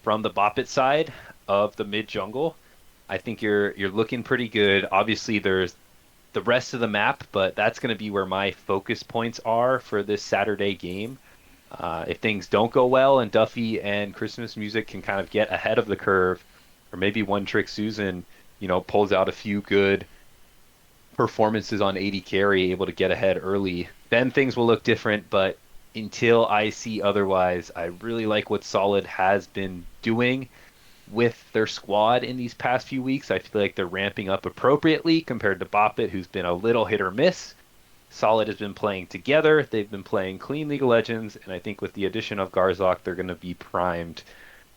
from the Bop It side of the mid jungle, I think you're looking pretty good. Obviously, there's the rest of the map, but that's going to be where my focus points are for this Saturday game. If things don't go well and Duffy and Christmas Music can kind of get ahead of the curve, or maybe One Trick Susan, pulls out a few good performances on 80 carry, able to get ahead early, then things will look different. But until I see otherwise, I really like what Solid has been doing with their squad in these past few weeks. I feel like they're ramping up appropriately compared to Boppet, who's been a little hit or miss. Solid has been playing together. They've been playing clean League of Legends, and I think with the addition of Garzok, they're going to be primed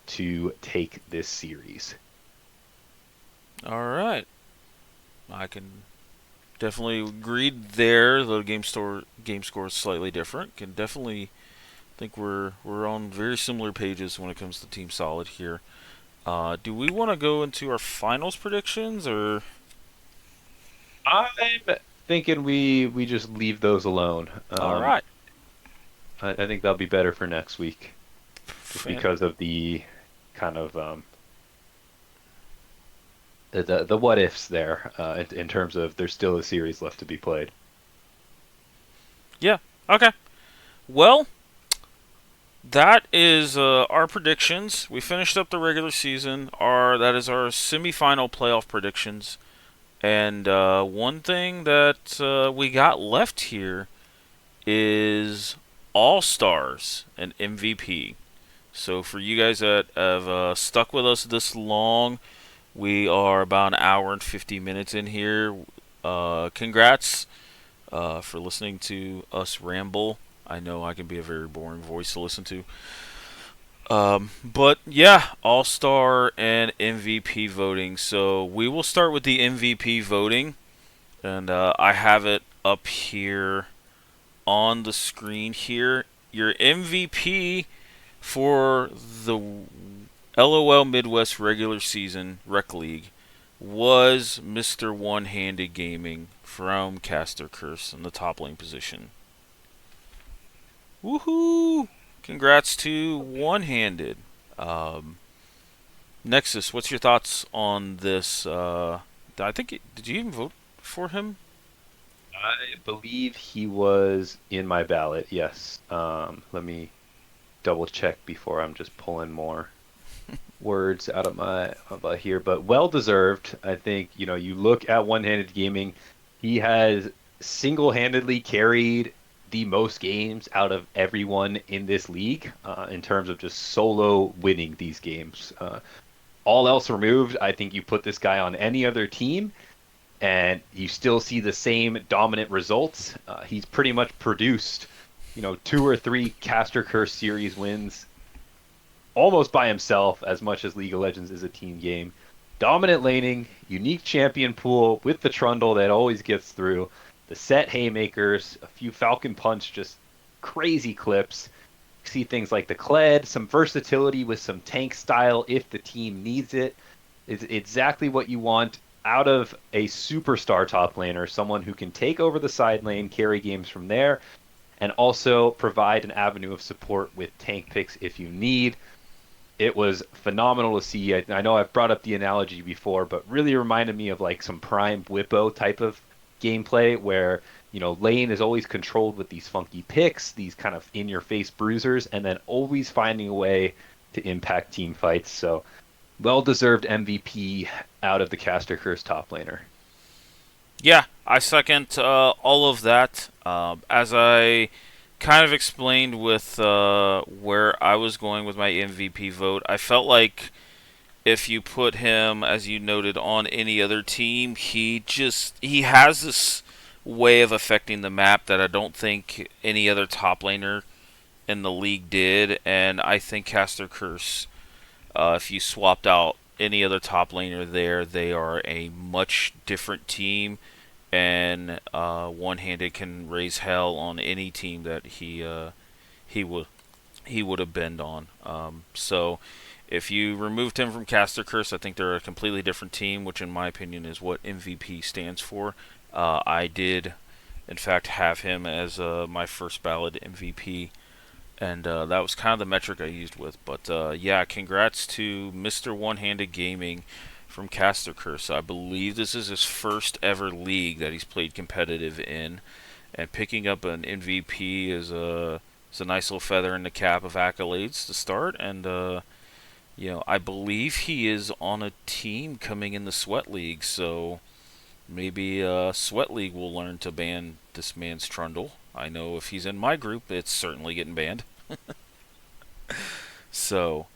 to take this series. All right. I can definitely agree there. The game score is slightly different. Can definitely think we're on very similar pages when it comes to Team Solid here. Do we want to go into our finals predictions, or? I'm thinking we just leave those alone. All right. I think that'll be better for next week, just Fan- because of the kind of the what ifs there in terms of there's still a series left to be played. Yeah. Okay. Well, that is our predictions. We finished up the regular season. That is our semifinal playoff predictions. And one thing that we got left here is All Stars and MVP. So for you guys that have stuck with us this long, we are about an hour and 50 minutes in here. Congrats for listening to us ramble. I know I can be a very boring voice to listen to. But yeah, All Star and MVP voting. So we will start with the MVP voting, and I have it up here on the screen here. Your MVP for the LOL Midwest regular season Rec League was Mr. One-Handed Gaming from Caster Curse in the top lane position. Woohoo! Congrats to One-Handed. Nexus, what's your thoughts on this? I think did you even vote for him? I believe he was in my ballot. Yes. Let me double check before I'm just pulling more words out of my here, but well deserved. I think you look at One-Handed Gaming, he has single-handedly carried the most games out of everyone in this league in terms of just solo winning these games. All else removed, I think you put this guy on any other team and you still see the same dominant results. He's pretty much produced, 2 or 3 Caster Curse series wins almost by himself, as much as League of Legends is a team game. Dominant laning, unique champion pool with the Trundle that always gets through, the set haymakers, a few Falcon Punch, just crazy clips. You see things like the Kled, some versatility with some tank style if the team needs it. It's exactly what you want out of a superstar top laner, someone who can take over the side lane, carry games from there, and also provide an avenue of support with tank picks if you need. It was phenomenal to see. I know I've brought up the analogy before, but really reminded me of like some prime Whippo type of gameplay where, lane is always controlled with these funky picks, these kind of in-your-face bruisers, and then always finding a way to impact team fights. So, well-deserved MVP out of the Caster Curse top laner. Yeah, I second all of that. As I kind of explained with where I was going with my MVP vote, I felt like if you put him, as you noted, on any other team, he has this way of affecting the map that I don't think any other top laner in the league did, and I think Caster Curse, if you swapped out any other top laner there, they are a much different team, and One-Handed can raise hell on any team that he would have been on. So if you removed him from Caster Curse, I think they're a completely different team, which in my opinion is what MVP stands for. I did, in fact, have him as my first ballot MVP, and that was kind of the metric I used with. But yeah, congrats to Mr. One-Handed Gaming from Caster Curse. I believe this is his first ever league that he's played competitive in, and picking up an MVP is a nice little feather in the cap of accolades to start. And I believe he is on a team coming in the Sweat League, so maybe Sweat League will learn to ban this man's Trundle. I know if he's in my group, it's certainly getting banned. So,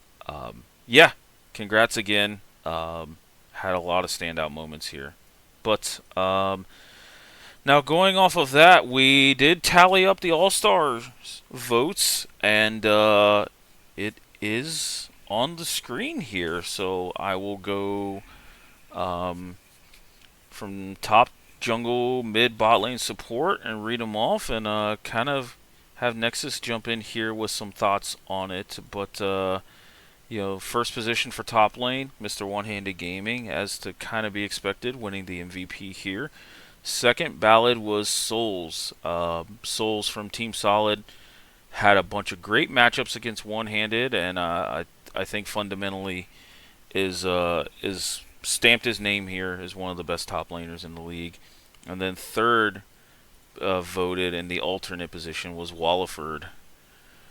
yeah, congrats again. Had a lot of standout moments here. But now going off of that, we did tally up the All Stars votes, and it is on the screen here. So I will go from top jungle, mid, bot lane support and read them off, and kind of have Nexus jump in here with some thoughts on it. But first position for top lane, Mr. One-Handed Gaming, as to kind of be expected, winning the MVP here. Second ballot was Souls. Souls from Team Solid had a bunch of great matchups against One-Handed, and I think fundamentally is stamped his name here as one of the best top laners in the league. And then third voted in the alternate position was Walliford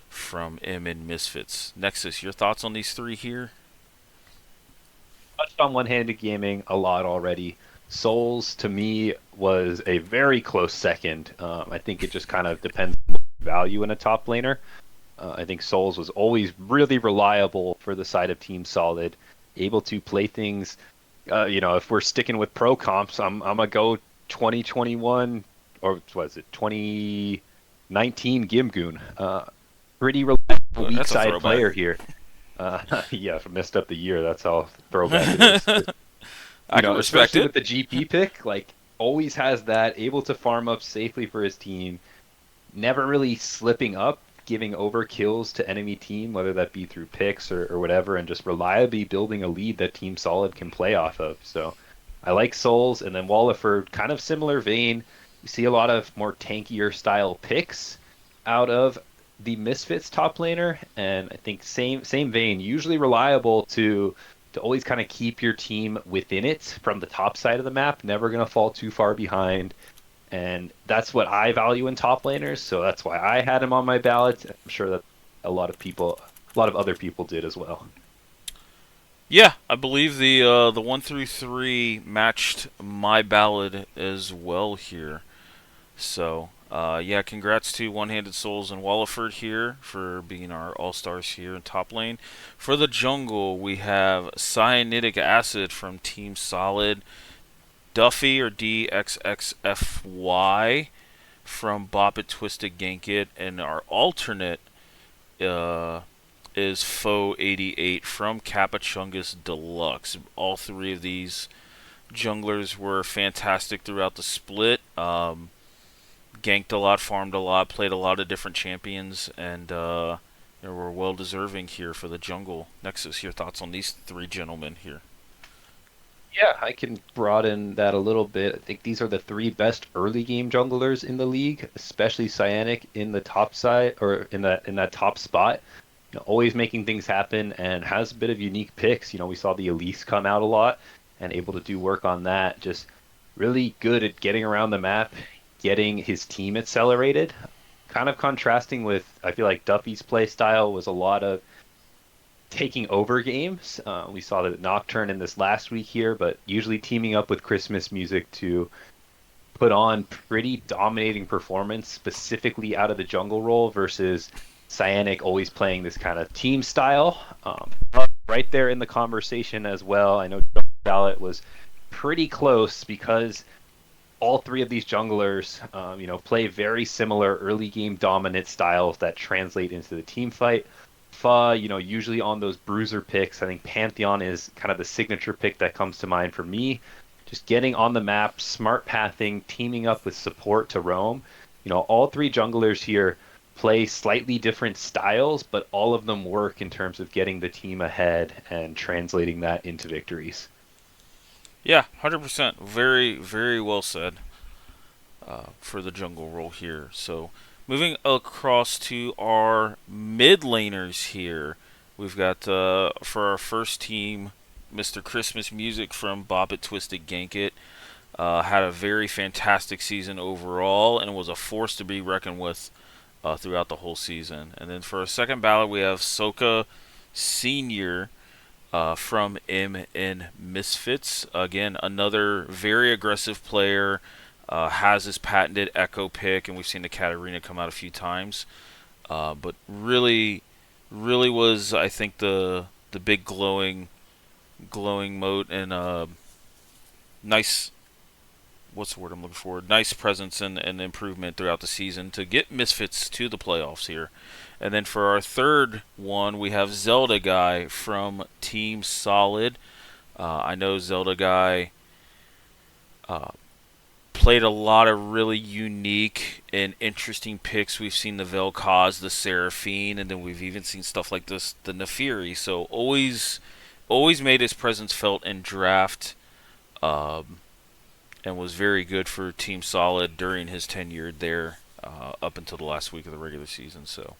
from M and Misfits. Nexus, your thoughts on these three here? Touched on One-Handed Gaming a lot already. Souls to me was a very close second. I think it just kind of depends on value in a top laner. I think Souls was always really reliable for the side of Team Solid, able to play things. If we're sticking with pro comps, I'm gonna go 2021 or what was it 2019 Gimgoon. Pretty reliable weak side player here. Yeah, messed up the year. That's how throwback it is. I can respect it. With the GP pick, always has that, able to farm up safely for his team, never really slipping up, giving over kills to enemy team, whether that be through picks or whatever, and just reliably building a lead that Team Solid can play off of. So I like Souls, and then Walliford, kind of similar vein. You see a lot of more tankier style picks out of the Misfits top laner, and I think same vein, usually reliable to always kind of keep your team within it from the top side of the map, never going to fall too far behind. And that's what I value in top laners, so that's why I had him on my ballot. I'm sure that a lot of other people did as well. Yeah, I believe the 1 through 3 matched my ballot as well here. So, yeah, congrats to One-Handed Souls and Walliford here for being our all-stars here in top lane. For the jungle, we have Cyanidic Acid from Team Solid, Duffy or DXXFY from Bop It, Twisted Gankit, and our alternate is Foe88 from Capachungus Deluxe. All three of these junglers were fantastic throughout the split. Ganked a lot, farmed a lot, played a lot of different champions, and were well deserving here for the jungle. Nexus, your thoughts on these three gentlemen here? Yeah, I can broaden that a little bit. I think these are the three best early game junglers in the league, especially Cyanic in the top side or in that top spot. Always making things happen and has a bit of unique picks. We saw the Elise come out a lot and able to do work on that. Just really good at getting around the map, getting his team accelerated. Kind of contrasting with, I feel like Duffy's play style was a lot of taking over games. We saw that Nocturne in this last week here, but usually teaming up with Christmas Music to put on pretty dominating performance, specifically out of the jungle role, versus Cyanic always playing this kind of team style. Right there in the conversation as well. I know Ballot was pretty close because all three of these junglers, play very similar early game dominant styles that translate into the team fight. Usually on those bruiser picks, I think Pantheon is kind of the signature pick that comes to mind for me. Just getting on the map, smart pathing, teaming up with support to roam. All three junglers here play slightly different styles, but all of them work in terms of getting the team ahead and translating that into victories. Yeah, 100%. Very, very well said for the jungle role here. So, moving across to our mid laners here, we've got for our first team Mr. Christmas Music from Bop It Twisted Gank It. Had a very fantastic season overall and was a force to be reckoned with throughout the whole season. And then for our second ballot, we have Soka Senior from MN Misfits. Again, another very aggressive player. Has his patented Echo pick, and we've seen the Katarina come out a few times. But really was, I think, the big glowing moat and nice, what's the word I'm looking for? Nice presence and improvement throughout the season to get Misfits to the playoffs here. And then for our third one, we have Zelda Guy from Team Solid. I know Zelda Guy uh, played a lot of really unique and interesting picks. We've seen the Vel'Koz, the Seraphine, and then we've even seen stuff like this, the Nefiri. So always made his presence felt in draft. Um, and was very good for Team Solid during his tenure there up until the last week of the regular season. So,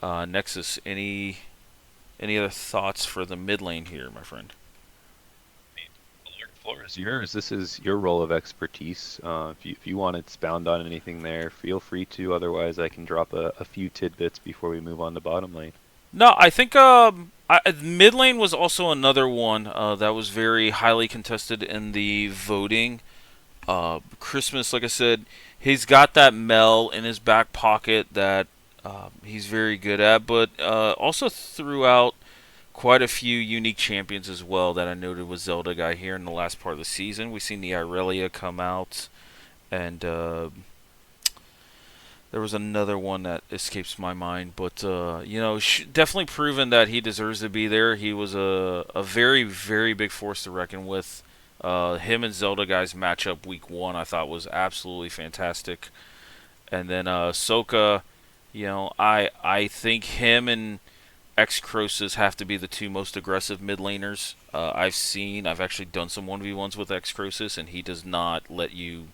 Nexus, any other thoughts for the mid lane here, my friend? The floor is yours. This is your role of expertise. If you want to expound on anything there, feel free to. Otherwise, I can drop a few tidbits before we move on to bottom lane. No, I think mid lane was also another one that was very highly contested in the voting. Christmas, like I said, he's got that Mel in his back pocket that he's very good at, but also threw out quite a few unique champions as well that I noted was Zelda Guy here in the last part of the season. We've seen the Irelia come out, and there was another one that escapes my mind, but definitely proven that he deserves to be there. He was a very, very big force to reckon with. Him and Zelda Guy's matchup week one I thought was absolutely fantastic. And then Soka, I think him and X Crosus have to be the two most aggressive mid laners I've actually done some 1v1s with X Crosus, and he does not let you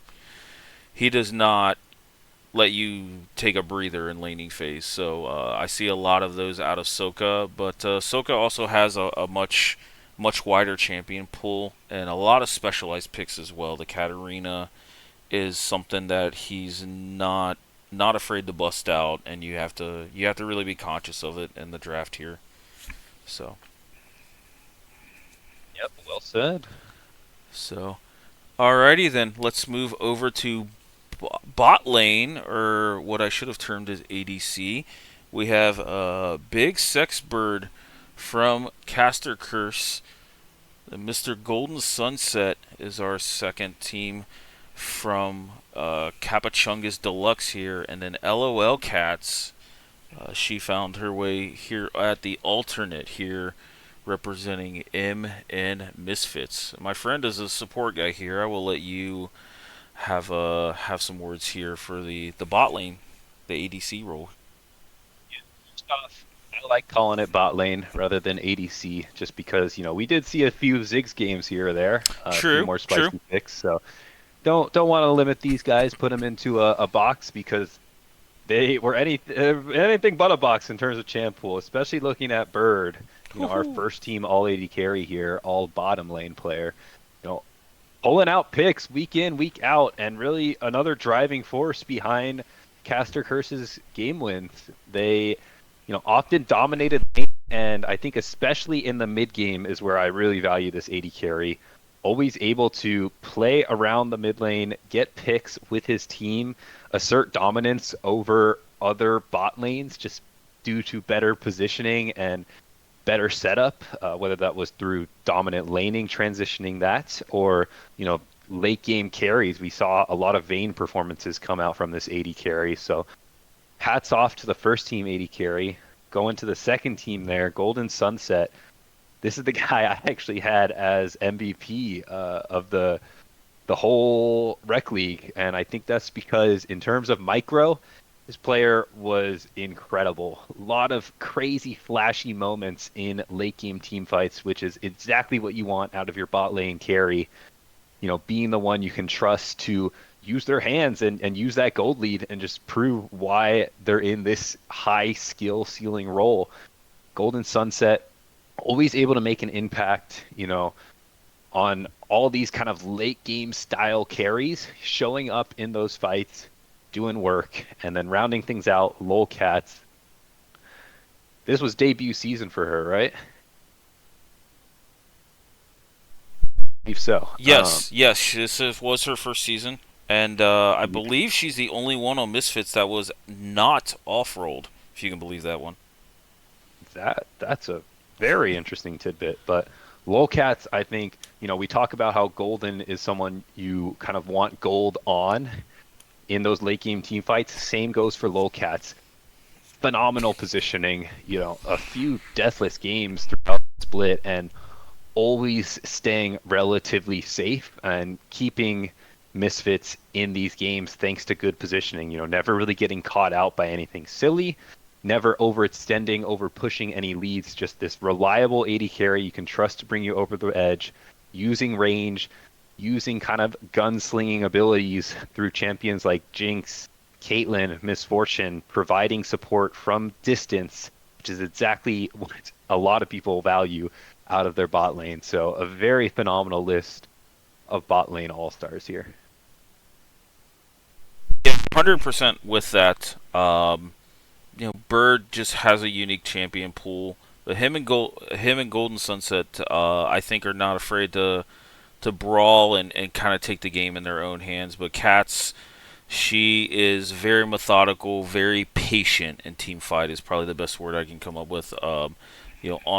take a breather in laning phase. So I see a lot of those out of Soka, but Soka also has a much wider champion pool and a lot of specialized picks as well. The Katarina is something that he's not afraid to bust out, and you have to really be conscious of it in the draft here. So. Yep, well said. So, alrighty then, let's move over to bot lane, or what I should have termed as ADC. We have Big Sex Bird from Caster Curse. Mr. Golden Sunset is our second team from Capachungus Deluxe here, and then LOL Cats. She found her way here at the alternate here, representing MN Misfits. My friend is a support guy here. I will let you have some words here for the bot lane, the ADC role. First off, I like calling it bot lane rather than ADC, just because we did see a few Ziggs games here or there, a few more spicy picks. So don't want to limit these guys, put them into a box, because they were anything but a box in terms of champ pool. Especially looking at Bird, our first team all AD carry here, all bottom lane player. Pulling out picks week in, week out, and really another driving force behind Caster Curse's game wins. They, often dominated lane, and I think especially in the mid game is where I really value this AD carry. Always able to play around the mid lane, get picks with his team, assert dominance over other bot lanes just due to better positioning and better setup, whether that was through dominant laning, transitioning that, or late game carries. We saw a lot of Vayne performances come out from this AD carry. So hats off to the first team AD carry. Going to the second team there, Golden Sunset. This is the guy I actually had as MVP of the whole rec league, and I think that's because in terms of micro, this player was incredible. A lot of crazy, flashy moments in late game team fights, which is exactly what you want out of your bot lane carry. Being the one you can trust to use their hands and use that gold lead and just prove why they're in this high skill ceiling role. Golden Sunset, always able to make an impact, on all these kind of late game style carries, showing up in those fights, doing work, and then rounding things out. Lolcats. This was debut season for her, right? If so. Yes, yes, was her first season, and I believe she's the only one on Misfits that was not off-rolled, if you can believe that one. That's a very interesting tidbit. But Lolcats, I think, we talk about how Golden is someone you kind of want gold on in those late game team fights. Same goes for Lolcats. Phenomenal positioning, a few deathless games throughout the split, and always staying relatively safe and keeping Misfits in these games thanks to good positioning. Never really getting caught out by anything silly, never overextending, over pushing any leads. Just this reliable AD carry you can trust to bring you over the edge, using range, using kind of gunslinging abilities through champions like Jinx, Caitlyn, Miss Fortune, providing support from distance, which is exactly what a lot of people value out of their bot lane. So a very phenomenal list of bot lane all-stars here. Yeah, 100% with that. Bird just has a unique champion pool. But him and Golden Sunset, I think, are not afraid to brawl and kind of take the game in their own hands. But Cats, she is very methodical, very patient, and team fight is probably the best word I can come up with. On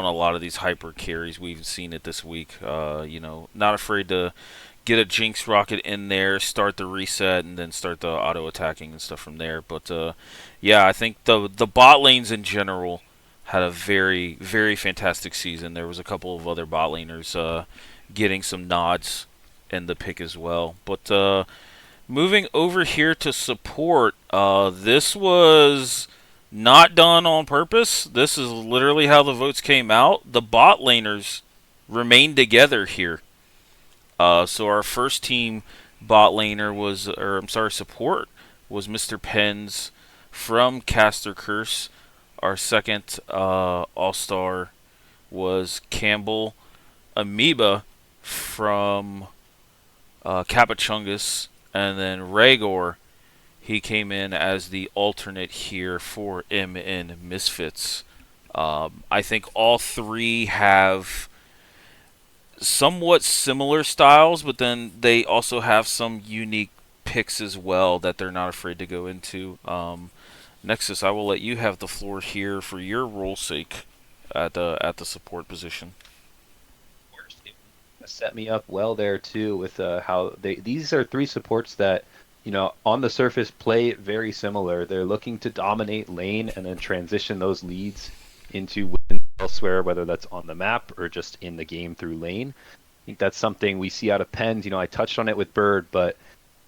a lot of these hyper carries, we've seen it this week. Not afraid to get a Jinx rocket in there, start the reset, and then start the auto attacking and stuff from there. But I think the bot lanes in general had a very, very fantastic season. There was a couple of other bot laners getting some nods in the pick as well. But moving over here to support, this was not done on purpose. This is literally how the votes came out. The bot laners remained together here. So our first team bot laner support was Mr. Pens from Caster Curse. Our second all-star was Campbell Amoeba from Capachungus. And then Rhaegor, he came in as the alternate here for MN Misfits. I think all three have somewhat similar styles, but then they also have some unique picks as well that they're not afraid to go into. Nexus, I will let you have the floor here for your role sake at the support position. Set me up well there too with how these are three supports that on the surface play very similar. They're looking to dominate lane and then transition those leads into wins elsewhere, whether that's on the map or just in the game through lane. I think that's something we see out of Pens. I touched on it with Bird, but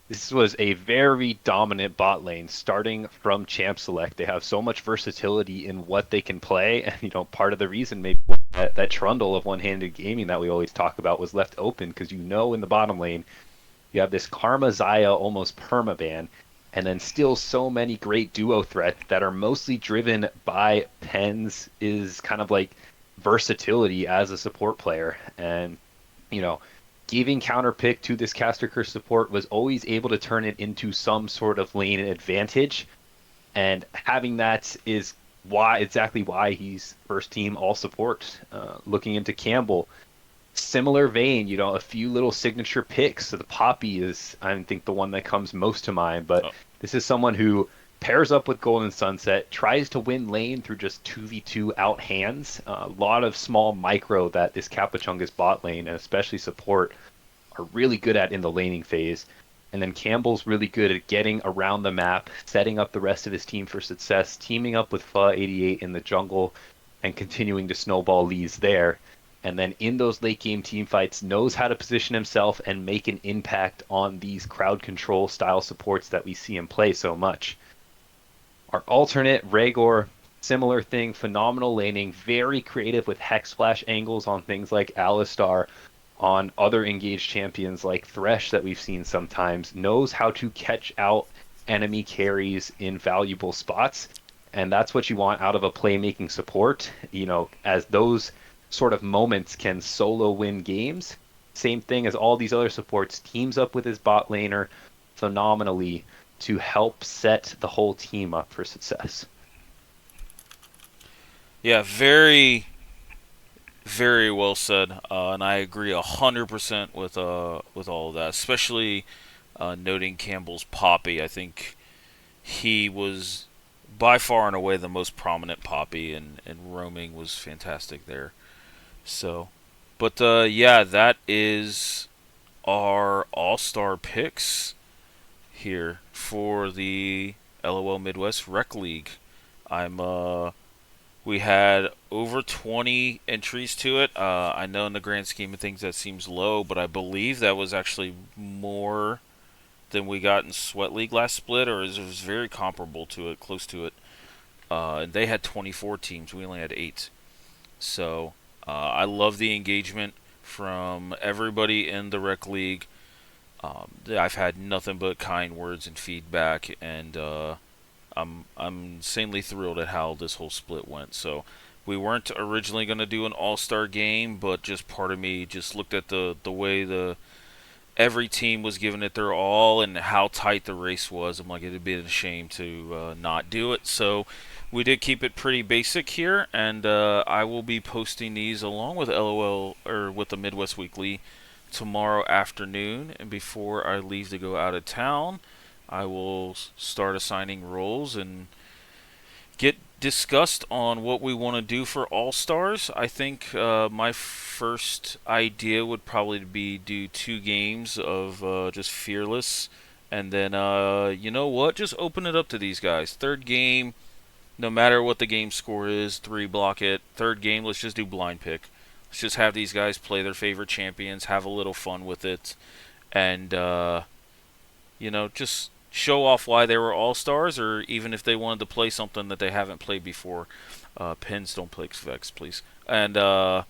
this was a very dominant bot lane starting from Champ Select. They have so much versatility in what they can play, and part of the reason maybe that trundle of one-handed gaming that we always talk about was left open, because in the bottom lane you have this Karma Xayah almost permaban, and then still so many great duo threats that are mostly driven by Pens is kind of like versatility as a support player. And giving counter pick to this Caster Curse support was always able to turn it into some sort of lane advantage, and having that is exactly why he's first team all support. Looking into Campbell, similar vein, a few little signature picks. So the Poppy is, I think, the one that comes most to mind, but this is someone who pairs up with Golden Sunset, tries to win lane through just 2v2 out hands. A lot of small micro that this Capachungus bot lane, and especially support, are really good at in the laning phase. And then Campbell's really good at getting around the map, setting up the rest of his team for success, teaming up with Fa88 in the jungle, and continuing to snowball leads there. And then in those late game team fights, knows how to position himself and make an impact on these crowd control style supports that we see him play so much. Our alternate, Rhaegor, similar thing, phenomenal laning, very creative with Hex Flash angles on things like Alistar, on other engaged champions like Thresh that we've seen sometimes, knows how to catch out enemy carries in valuable spots, and that's what you want out of a playmaking support. As those sort of moments can solo win games. Same thing as all these other supports, teams up with his bot laner phenomenally to help set the whole team up for success. Yeah, very, very well said, and I agree 100% with all of that. Especially noting Campbell's Poppy. I think he was by far and away the most prominent Poppy, and roaming was fantastic there. So, but yeah, that is our all-star picks here for the LOL Midwest Rec League. I'm We had over 20 entries to it. I know in the grand scheme of things that seems low, but I believe that was actually more than we got in Sweat League last split, or it was very comparable to it, close to it. And they had 24 teams. We only had 8. So I love the engagement from everybody in the Rec League. I've had nothing but kind words and feedback, and I'm insanely thrilled at how this whole split went. So we weren't originally going to do an all-star game, but just part of me just looked at the way every team was giving it their all and how tight the race was. I'm like, it'd be a shame to not do it. So we did keep it pretty basic here, and I will be posting these along with LOL or with the Midwest Weekly tomorrow afternoon. And before I leave to go out of town, I will start assigning roles and get discussed on what we want to do for All Stars. I think my first idea would probably be do 2 games of just Fearless, and then you know what? Just open it up to these guys. Third game, no matter what the game score is, 3 block it. Third game, let's just do blind pick. Let's just have these guys play their favorite champions, have a little fun with it, and just show off why they were all stars, or even if they wanted to play something that they haven't played before. Pins don't play Vex, please. And we'll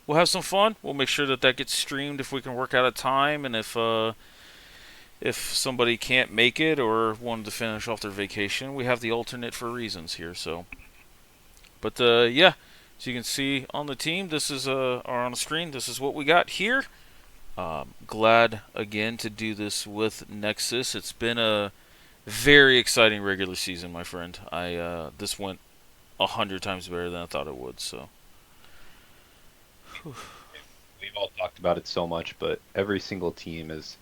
have some fun. We'll make sure that gets streamed if we can work out a time, and if somebody can't make it or wanted to finish off their vacation, we have the alternate for reasons here. So, but yeah, as you can see on the team, this is or on the screen, this is what we got here. Glad again to do this with Nexus. It's been a very exciting regular season, my friend. This went 100 times better than I thought it would. So We've all talked about it so much, but every single team is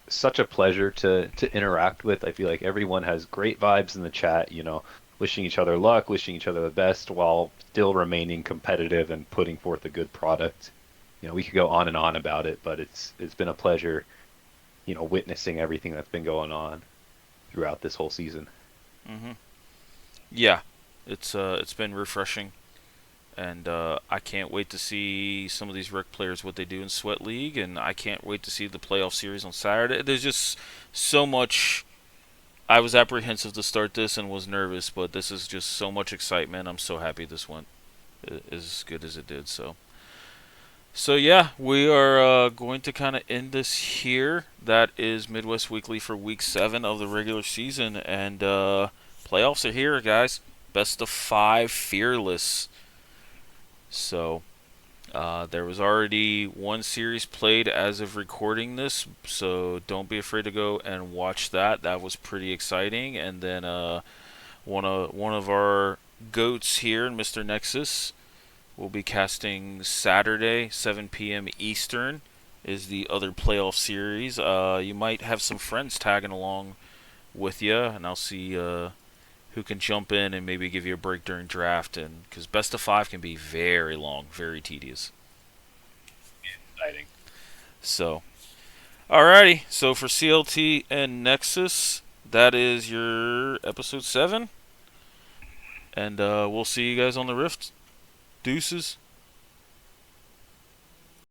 such a pleasure to interact with. I feel like everyone has great vibes in the chat, wishing each other luck, wishing each other the best while still remaining competitive and putting forth a good product. We could go on and on about it, but it's been a pleasure, witnessing everything that's been going on throughout this whole season. Yeah, it's been refreshing, and I can't wait to see some of these rec players what they do in Sweat League, and I can't wait to see the playoff series on Saturday. There's just so much. I was apprehensive to start this and was nervous, but this is just so much excitement. I'm so happy this went as good as it did. So yeah, we are going to kind of end this here. That is Midwest Weekly for Week 7 of the regular season, and playoffs are here, guys. Best of 5 Fearless. So there was already one series played as of recording this, so don't be afraid to go and watch that. That was pretty exciting. And then one of our goats here, Mr. Nexus, will be casting Saturday, 7 p.m. Eastern, is the other playoff series. You might have some friends tagging along with you, and I'll see who can jump in and maybe give you a break during draft. And because best of 5 can be very long, very tedious. Exciting. So, alrighty. So for CLT and Nexus, that is your episode 7. And we'll see you guys on the Rift. Deuces.